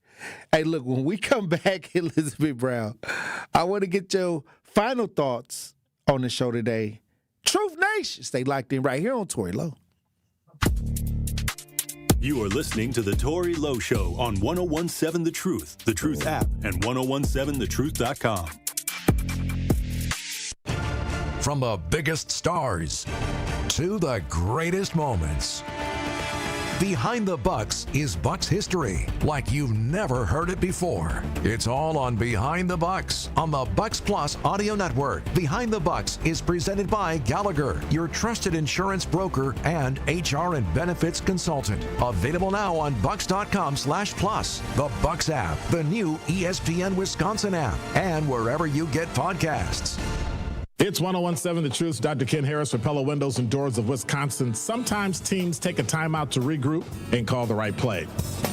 Hey, look, when we come back, Elizabeth Brown, I want to get your final thoughts on the show today. Truth Nation. Stay locked in right here on Tory Lowe. You are listening to the Tory Lowe Show on 101.7 The Truth app, and 101.7thetruth.com. From the biggest stars to the greatest moments, Behind the Bucks is Bucks history like you've never heard it before. It's all on Behind the Bucks on the Bucks Plus audio network. Behind the Bucks is presented by Gallagher, your trusted insurance broker and HR and benefits consultant. Available now on bucks.com/plus, the Bucks app, the new ESPN Wisconsin app, and wherever you get podcasts. It's 101.7 The Truth. Dr. Ken Harris for Pella Windows and Doors of Wisconsin. Sometimes teams take a timeout to regroup and call the right play.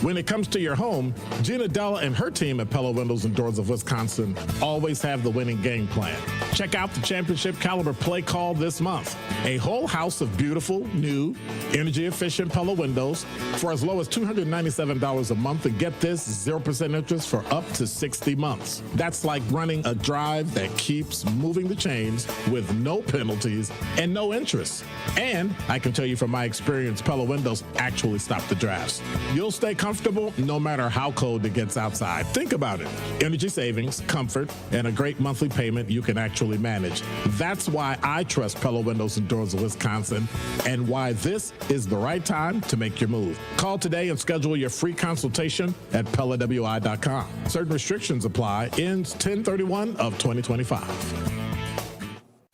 When it comes to your home, Gina Della and her team at Pella Windows and Doors of Wisconsin always have the winning game plan. Check out the championship caliber play call this month. A whole house of beautiful, new, energy-efficient Pella windows for as low as $297 a month, and get this, 0% interest for up to 60 months. That's like running a drive that keeps moving the chains with no penalties and no interest. And I can tell you from my experience, Pella windows actually stop the drafts. You'll stay comfortable no matter how cold it gets outside. Think about it. Energy savings, comfort, and a great monthly payment you can actually manage. That's why I trust Pella Windows and Doors of Wisconsin, and why this is the right time to make your move. Call today and schedule your free consultation at PellaWI.com. Certain restrictions apply. Ends 10/31 of 2025.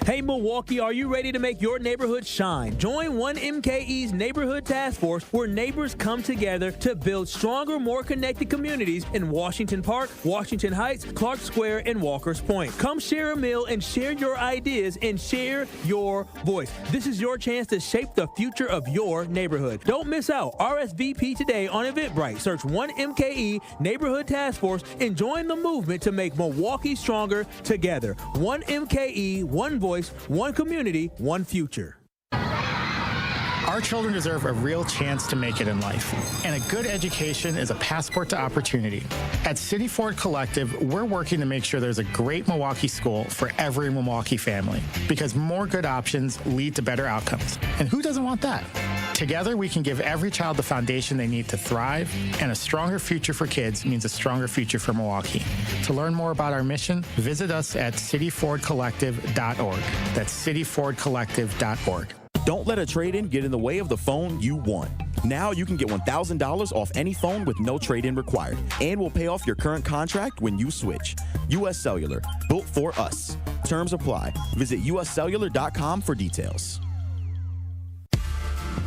Hey Milwaukee, are you ready to make your neighborhood shine? Join 1MKE's Neighborhood Task Force, where neighbors come together to build stronger, more connected communities in Washington Park, Washington Heights, Clark Square, and Walker's Point. Come share a meal and share your ideas and share your voice. This is your chance to shape the future of your neighborhood. Don't miss out. RSVP today on Eventbrite. Search 1MKE Neighborhood Task Force and join the movement to make Milwaukee stronger together. 1MKE, one voice, one community, one future. Our children deserve a real chance to make it in life, and a good education is a passport to opportunity. At City Ford Collective, we're working to make sure there's a great Milwaukee school for every Milwaukee family, because more good options lead to better outcomes. And who doesn't want that? Together, we can give every child the foundation they need to thrive, and a stronger future for kids means a stronger future for Milwaukee. To learn more about our mission, visit us at cityfordcollective.org. That's cityfordcollective.org. Don't let a trade-in get in the way of the phone you want. Now you can get $1,000 off any phone with no trade-in required, and we'll pay off your current contract when you switch. U.S. Cellular, built for us. Terms apply. Visit uscellular.com for details.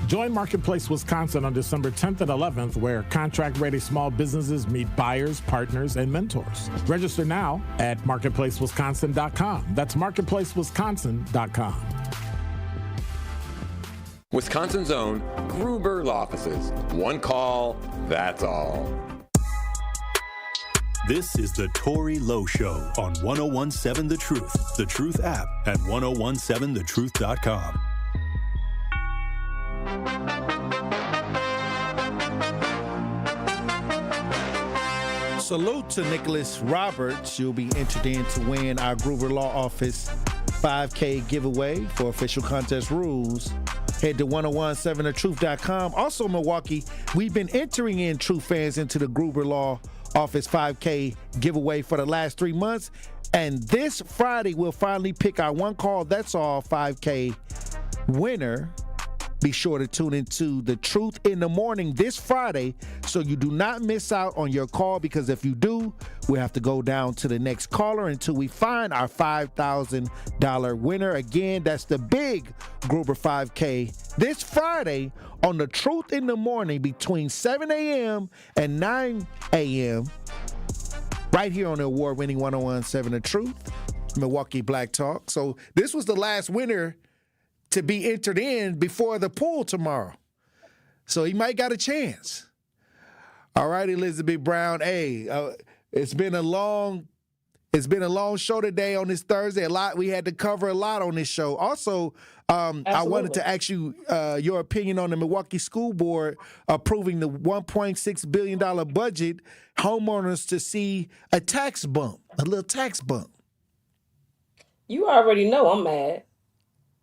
Join Marketplace Wisconsin on December 10th and 11th, where contract-ready small businesses meet buyers, partners, and mentors. Register now at marketplacewisconsin.com. That's marketplacewisconsin.com. Wisconsin's own Gruber Law Offices. One call, that's all. This is the Tory Lowe Show on 101.7 The Truth app, and 101.7thetruth.com. Salute to Nicholas Roberts. You'll be entered in to win our Gruber Law Office 5K giveaway. For official contest rules, head to 1017thetruth.com. Also, Milwaukee, we've been entering in true fans into the Gruber Law Office 5K giveaway for the last 3 months. And this Friday, we'll finally pick our one call, that's all 5K winner. Be sure to tune into The Truth in the Morning this Friday so you do not miss out on your call, because if you do, we have to go down to the next caller until we find our $5,000 winner. Again, that's the big Gruber 5K this Friday on The Truth in the Morning between 7 a.m. and 9 a.m. right here on the award-winning 101.7 The Truth, Milwaukee Black Talk. So this was the last winner to be entered in before the pool tomorrow. So he might got a chance. All right, Elizabeth Brown. Hey, it's been a long show today on this Thursday. We had to cover a lot on this show. Also, I wanted to ask you your opinion on the Milwaukee School Board approving the $1.6 billion budget, homeowners to see a little tax bump. You already know I'm mad.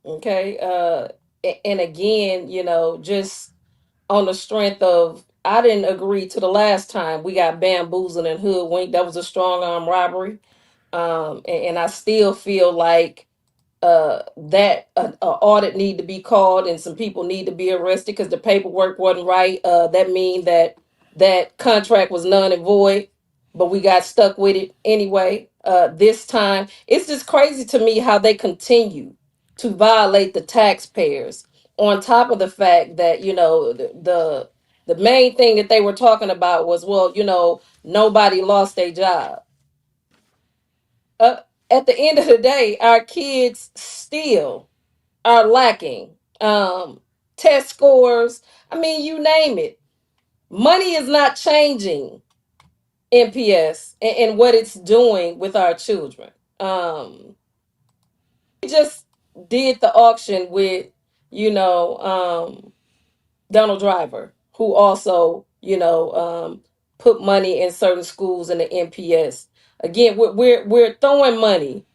Okay. And again, just on the strength of, I didn't agree to the last time we got bamboozled and hoodwinked. That was a strong arm robbery. And I still feel like that a audit need to be called and some people need to be arrested because the paperwork wasn't right. That mean that contract was null and void, but we got stuck with it anyway. This time, it's just crazy to me how they continue to violate the taxpayers. On top of the fact that the main thing that they were talking about was, well, nobody lost their job. At the end of the day, our kids still are lacking test scores. I mean, you name it. Money is not changing NPS and what it's doing with our children. We just did the auction with, Donald Driver, who also, put money in certain schools in the NPS. Again, we're throwing money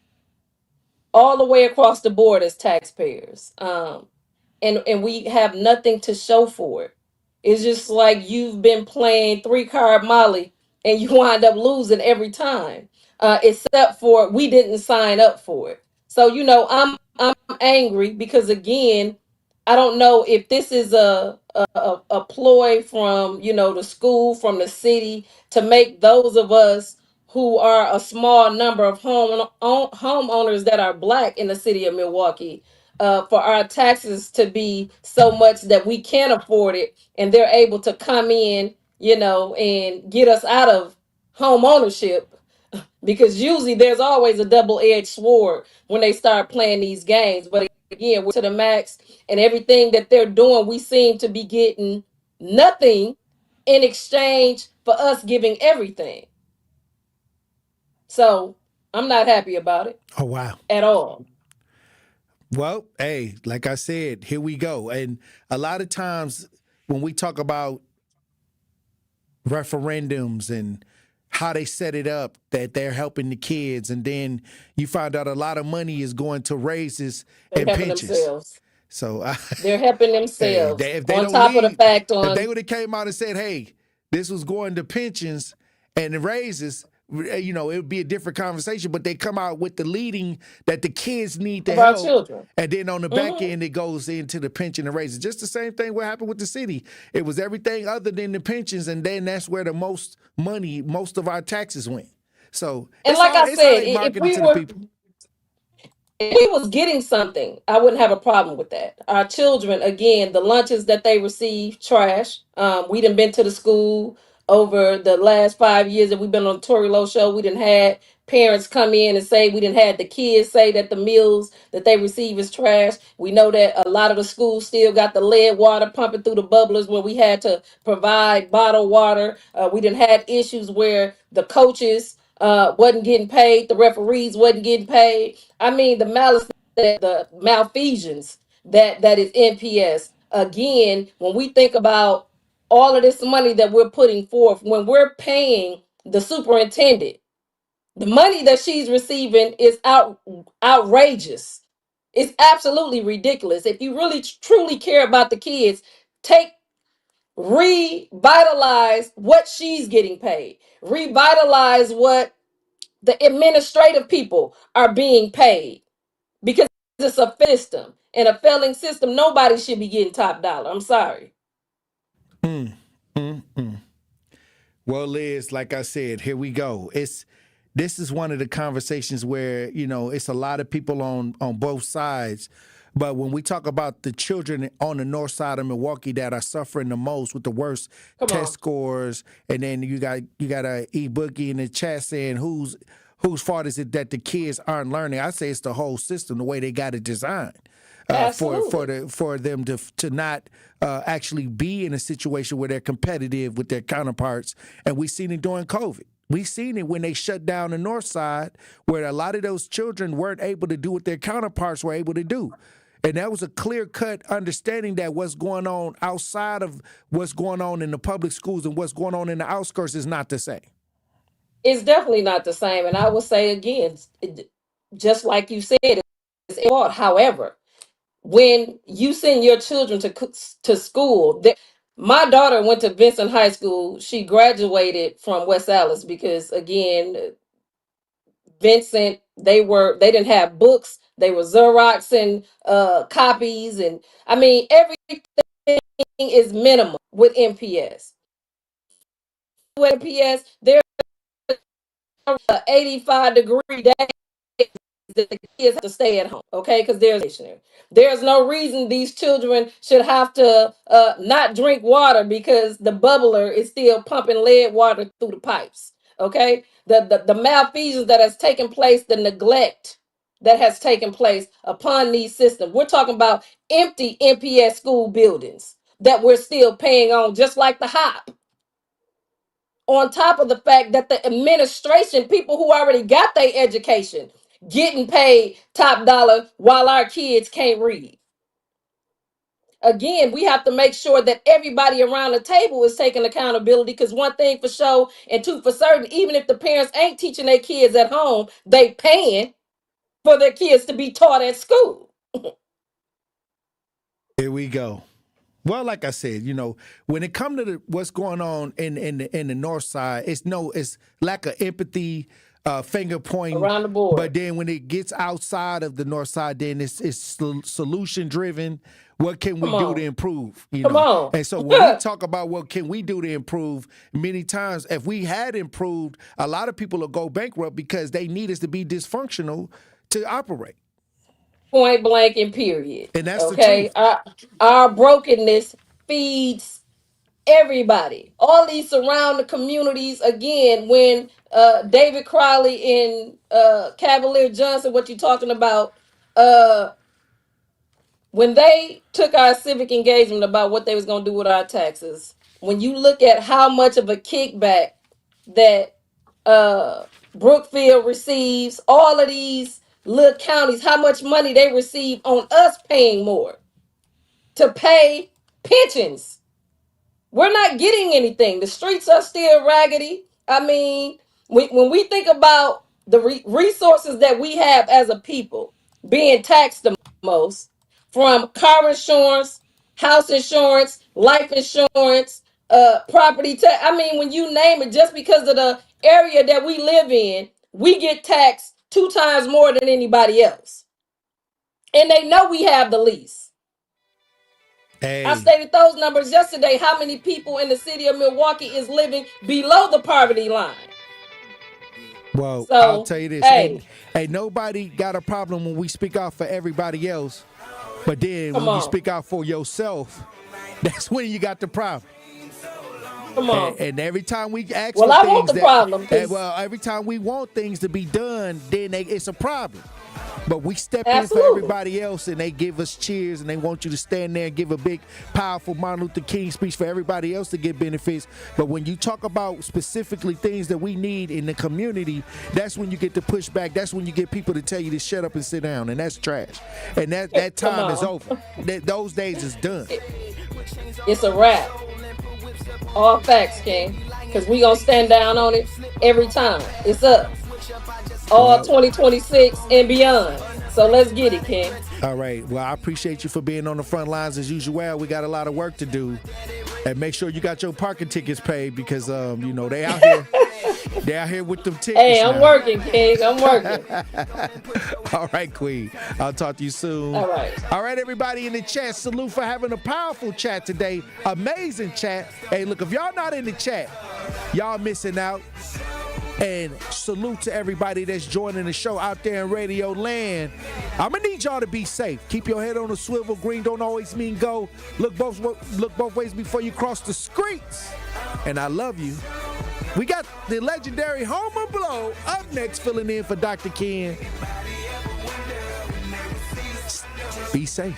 all the way across the board as taxpayers. And we have nothing to show for it. It's just like you've been playing 3-card Molly and you wind up losing every time. Except for we didn't sign up for it. So I'm angry because again, I don't know if this is a ploy from the school, from the city, to make those of us who are a small number of homeowners that are black in the city of Milwaukee, for our taxes to be so much that we can't afford it, and they're able to come in, and get us out of home ownership, because usually there's always a double-edged sword when they start playing these games. But again, we're to the max, and everything that they're doing, we seem to be getting nothing in exchange for us giving everything. So I'm not happy about it. Oh, wow. At all. Well, hey, like I said, here we go. And a lot of times when we talk about referendums and how they set it up, that they're helping the kids, and then you find out a lot of money is going to raises and pensions. Themselves. So they're helping themselves. If they on don't top leave, of the fact, if they would have came out and said, "Hey, this was going to pensions and the raises," it would be a different conversation. But they come out with the leading that the kids need to help, our children, and then on the back end it goes into the pension and raises. Just the same thing what happened with the city. It was everything other than the pensions, and then that's where the most money, most of our taxes went. So, and like I said, if we was getting something, I wouldn't have a problem with that. Our children, again, the lunches that they receive, trash. We done been to the school over the last 5 years that we've been on the Tory Lowe show. We done had parents come in and say, we done had the kids say that the meals that they receive is trash. We know that a lot of the schools still got the lead water pumping through the bubblers where we had to provide bottled water. We done had issues where the coaches wasn't getting paid, the referees wasn't getting paid. I mean, the malice, the malfeasance that is NPS. Again, when we think about all of this money that we're putting forth, when we're paying the superintendent, the money that she's receiving is outrageous. It's absolutely ridiculous. If you really truly care about the kids, revitalize what she's getting paid. Revitalize what the administrative people are being paid, because it's a system. In a failing system, nobody should be getting top dollar. I'm sorry. Well, Liz, like I said, here we go. This is one of the conversations where, it's a lot of people on both sides. But when we talk about the children on the north side of Milwaukee that are suffering the most with the worst test scores, and then you got a E-Boogie in the chat saying whose fault is it that the kids aren't learning? I say it's the whole system, the way they got it designed. for them to not actually be in a situation where they're competitive with their counterparts. And we've seen it during COVID. We've seen it when they shut down the North Side, where a lot of those children weren't able to do what their counterparts were able to do. And that was a clear-cut understanding that what's going on outside of what's going on in the public schools and what's going on in the outskirts is not the same. It's definitely not the same. And I will say again, just like you said, it's important. However, when you send your children to school, my daughter went to Vincent High School. She graduated from West Allenz because, again, Vincent, they didn't have books. They were Xeroxing copies, and I mean everything is minimal with MPS. With MPS, there's 85-degree day that the kids have to stay at home, okay? Because there's no reason these children should have to not drink water because the bubbler is still pumping lead water through the pipes, okay? The malfeasance that has taken place, the neglect that has taken place upon these systems. We're talking about empty MPS school buildings that we're still paying on, just like the HOP. On top of the fact that the administration, people who already got their education, getting paid top dollar while our kids can't read. Again, we have to make sure that everybody around the table is taking accountability, because one thing for sure and two for certain, even if the parents ain't teaching their kids at home, they paying for their kids to be taught at school. Here we go. Well, like I said, when it comes to what's going on in the North Side, it's lack of empathy, finger pointing around the board. But then when it gets outside of the North Side, then it's solution driven. What can we do to improve? Come on. And so when we talk about what can we do to improve, many times if we had improved, a lot of people will go bankrupt because they need us to be dysfunctional to operate. Point blank and period. And that's the truth. Our brokenness feeds everybody. All these surrounding communities, again, when David Crowley and Cavalier Johnson, what you talking about, when they took our civic engagement about what they was going to do with our taxes, when you look at how much of a kickback that Brookfield receives, all of these little counties, how much money they receive on us paying more to pay pensions. We're not getting anything. The streets are still raggedy. I mean, when we think about the resources that we have as a people being taxed the most, from car insurance, house insurance, life insurance, property tax. I mean, when you name it, just because of the area that we live in, we get taxed 2 times more than anybody else. And they know we have the least. Hey. I stated those numbers yesterday. How many people in the city of Milwaukee is living below the poverty line? Well, So, I'll tell you this. hey. Ain't nobody got a problem when we speak out for everybody else. But then Come when you on. speak out for yourself, that's when you got the problem. Come on. And every time we ask Well, for I things want the problem, 'cause- every time we want things to be done, then it's a problem. But we step in Absolutely. for everybody else, and they give us cheers, and they want you to stand there and give a big, powerful Martin Luther King speech for everybody else to get benefits. But when you talk about specifically things that we need in the community, that's when you get the pushback. That's when you get people to tell you to shut up and sit down, and that's trash. And that time is over. Those days is done. It's a wrap. All facts, King. Because we going to stand down on it every time. It's up. All 2026 and beyond. So let's get it, King. All right. Well, I appreciate you for being on the front lines as usual. We got a lot of work to do. And make sure you got your parking tickets paid because, they out here. They out here with them tickets. Hey, I'm now. working, King. I'm working. All right, Queen. I'll talk to you soon. All right. All right, everybody in the chat. Salute for having a powerful chat today. Amazing chat. Hey, look, if y'all not in the chat, y'all missing out. And salute to everybody that's joining the show out there in Radio Land. I'm gonna need y'all to be safe. Keep your head on the swivel. Green don't always mean go. Look both ways before you cross the streets. And I love you. We got the legendary Homer Blow up next, filling in for Dr. Ken. Be safe.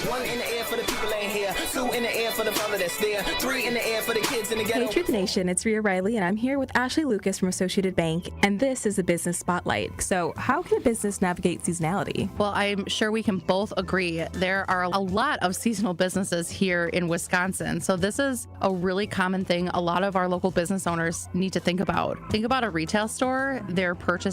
One in the air for the people ain't here. Two in the air for the father that's there. Three in the air for the kids in the ghetto. Hey, Truth Nation, it's Rhea Riley, and I'm here with Ashley Lucas from Associated Bank, and this is a Business Spotlight. So how can a business navigate seasonality? Well, I'm sure we can both agree there are a lot of seasonal businesses here in Wisconsin. So this is a really common thing a lot of our local business owners need to think about. Think about a retail store. They're purchasing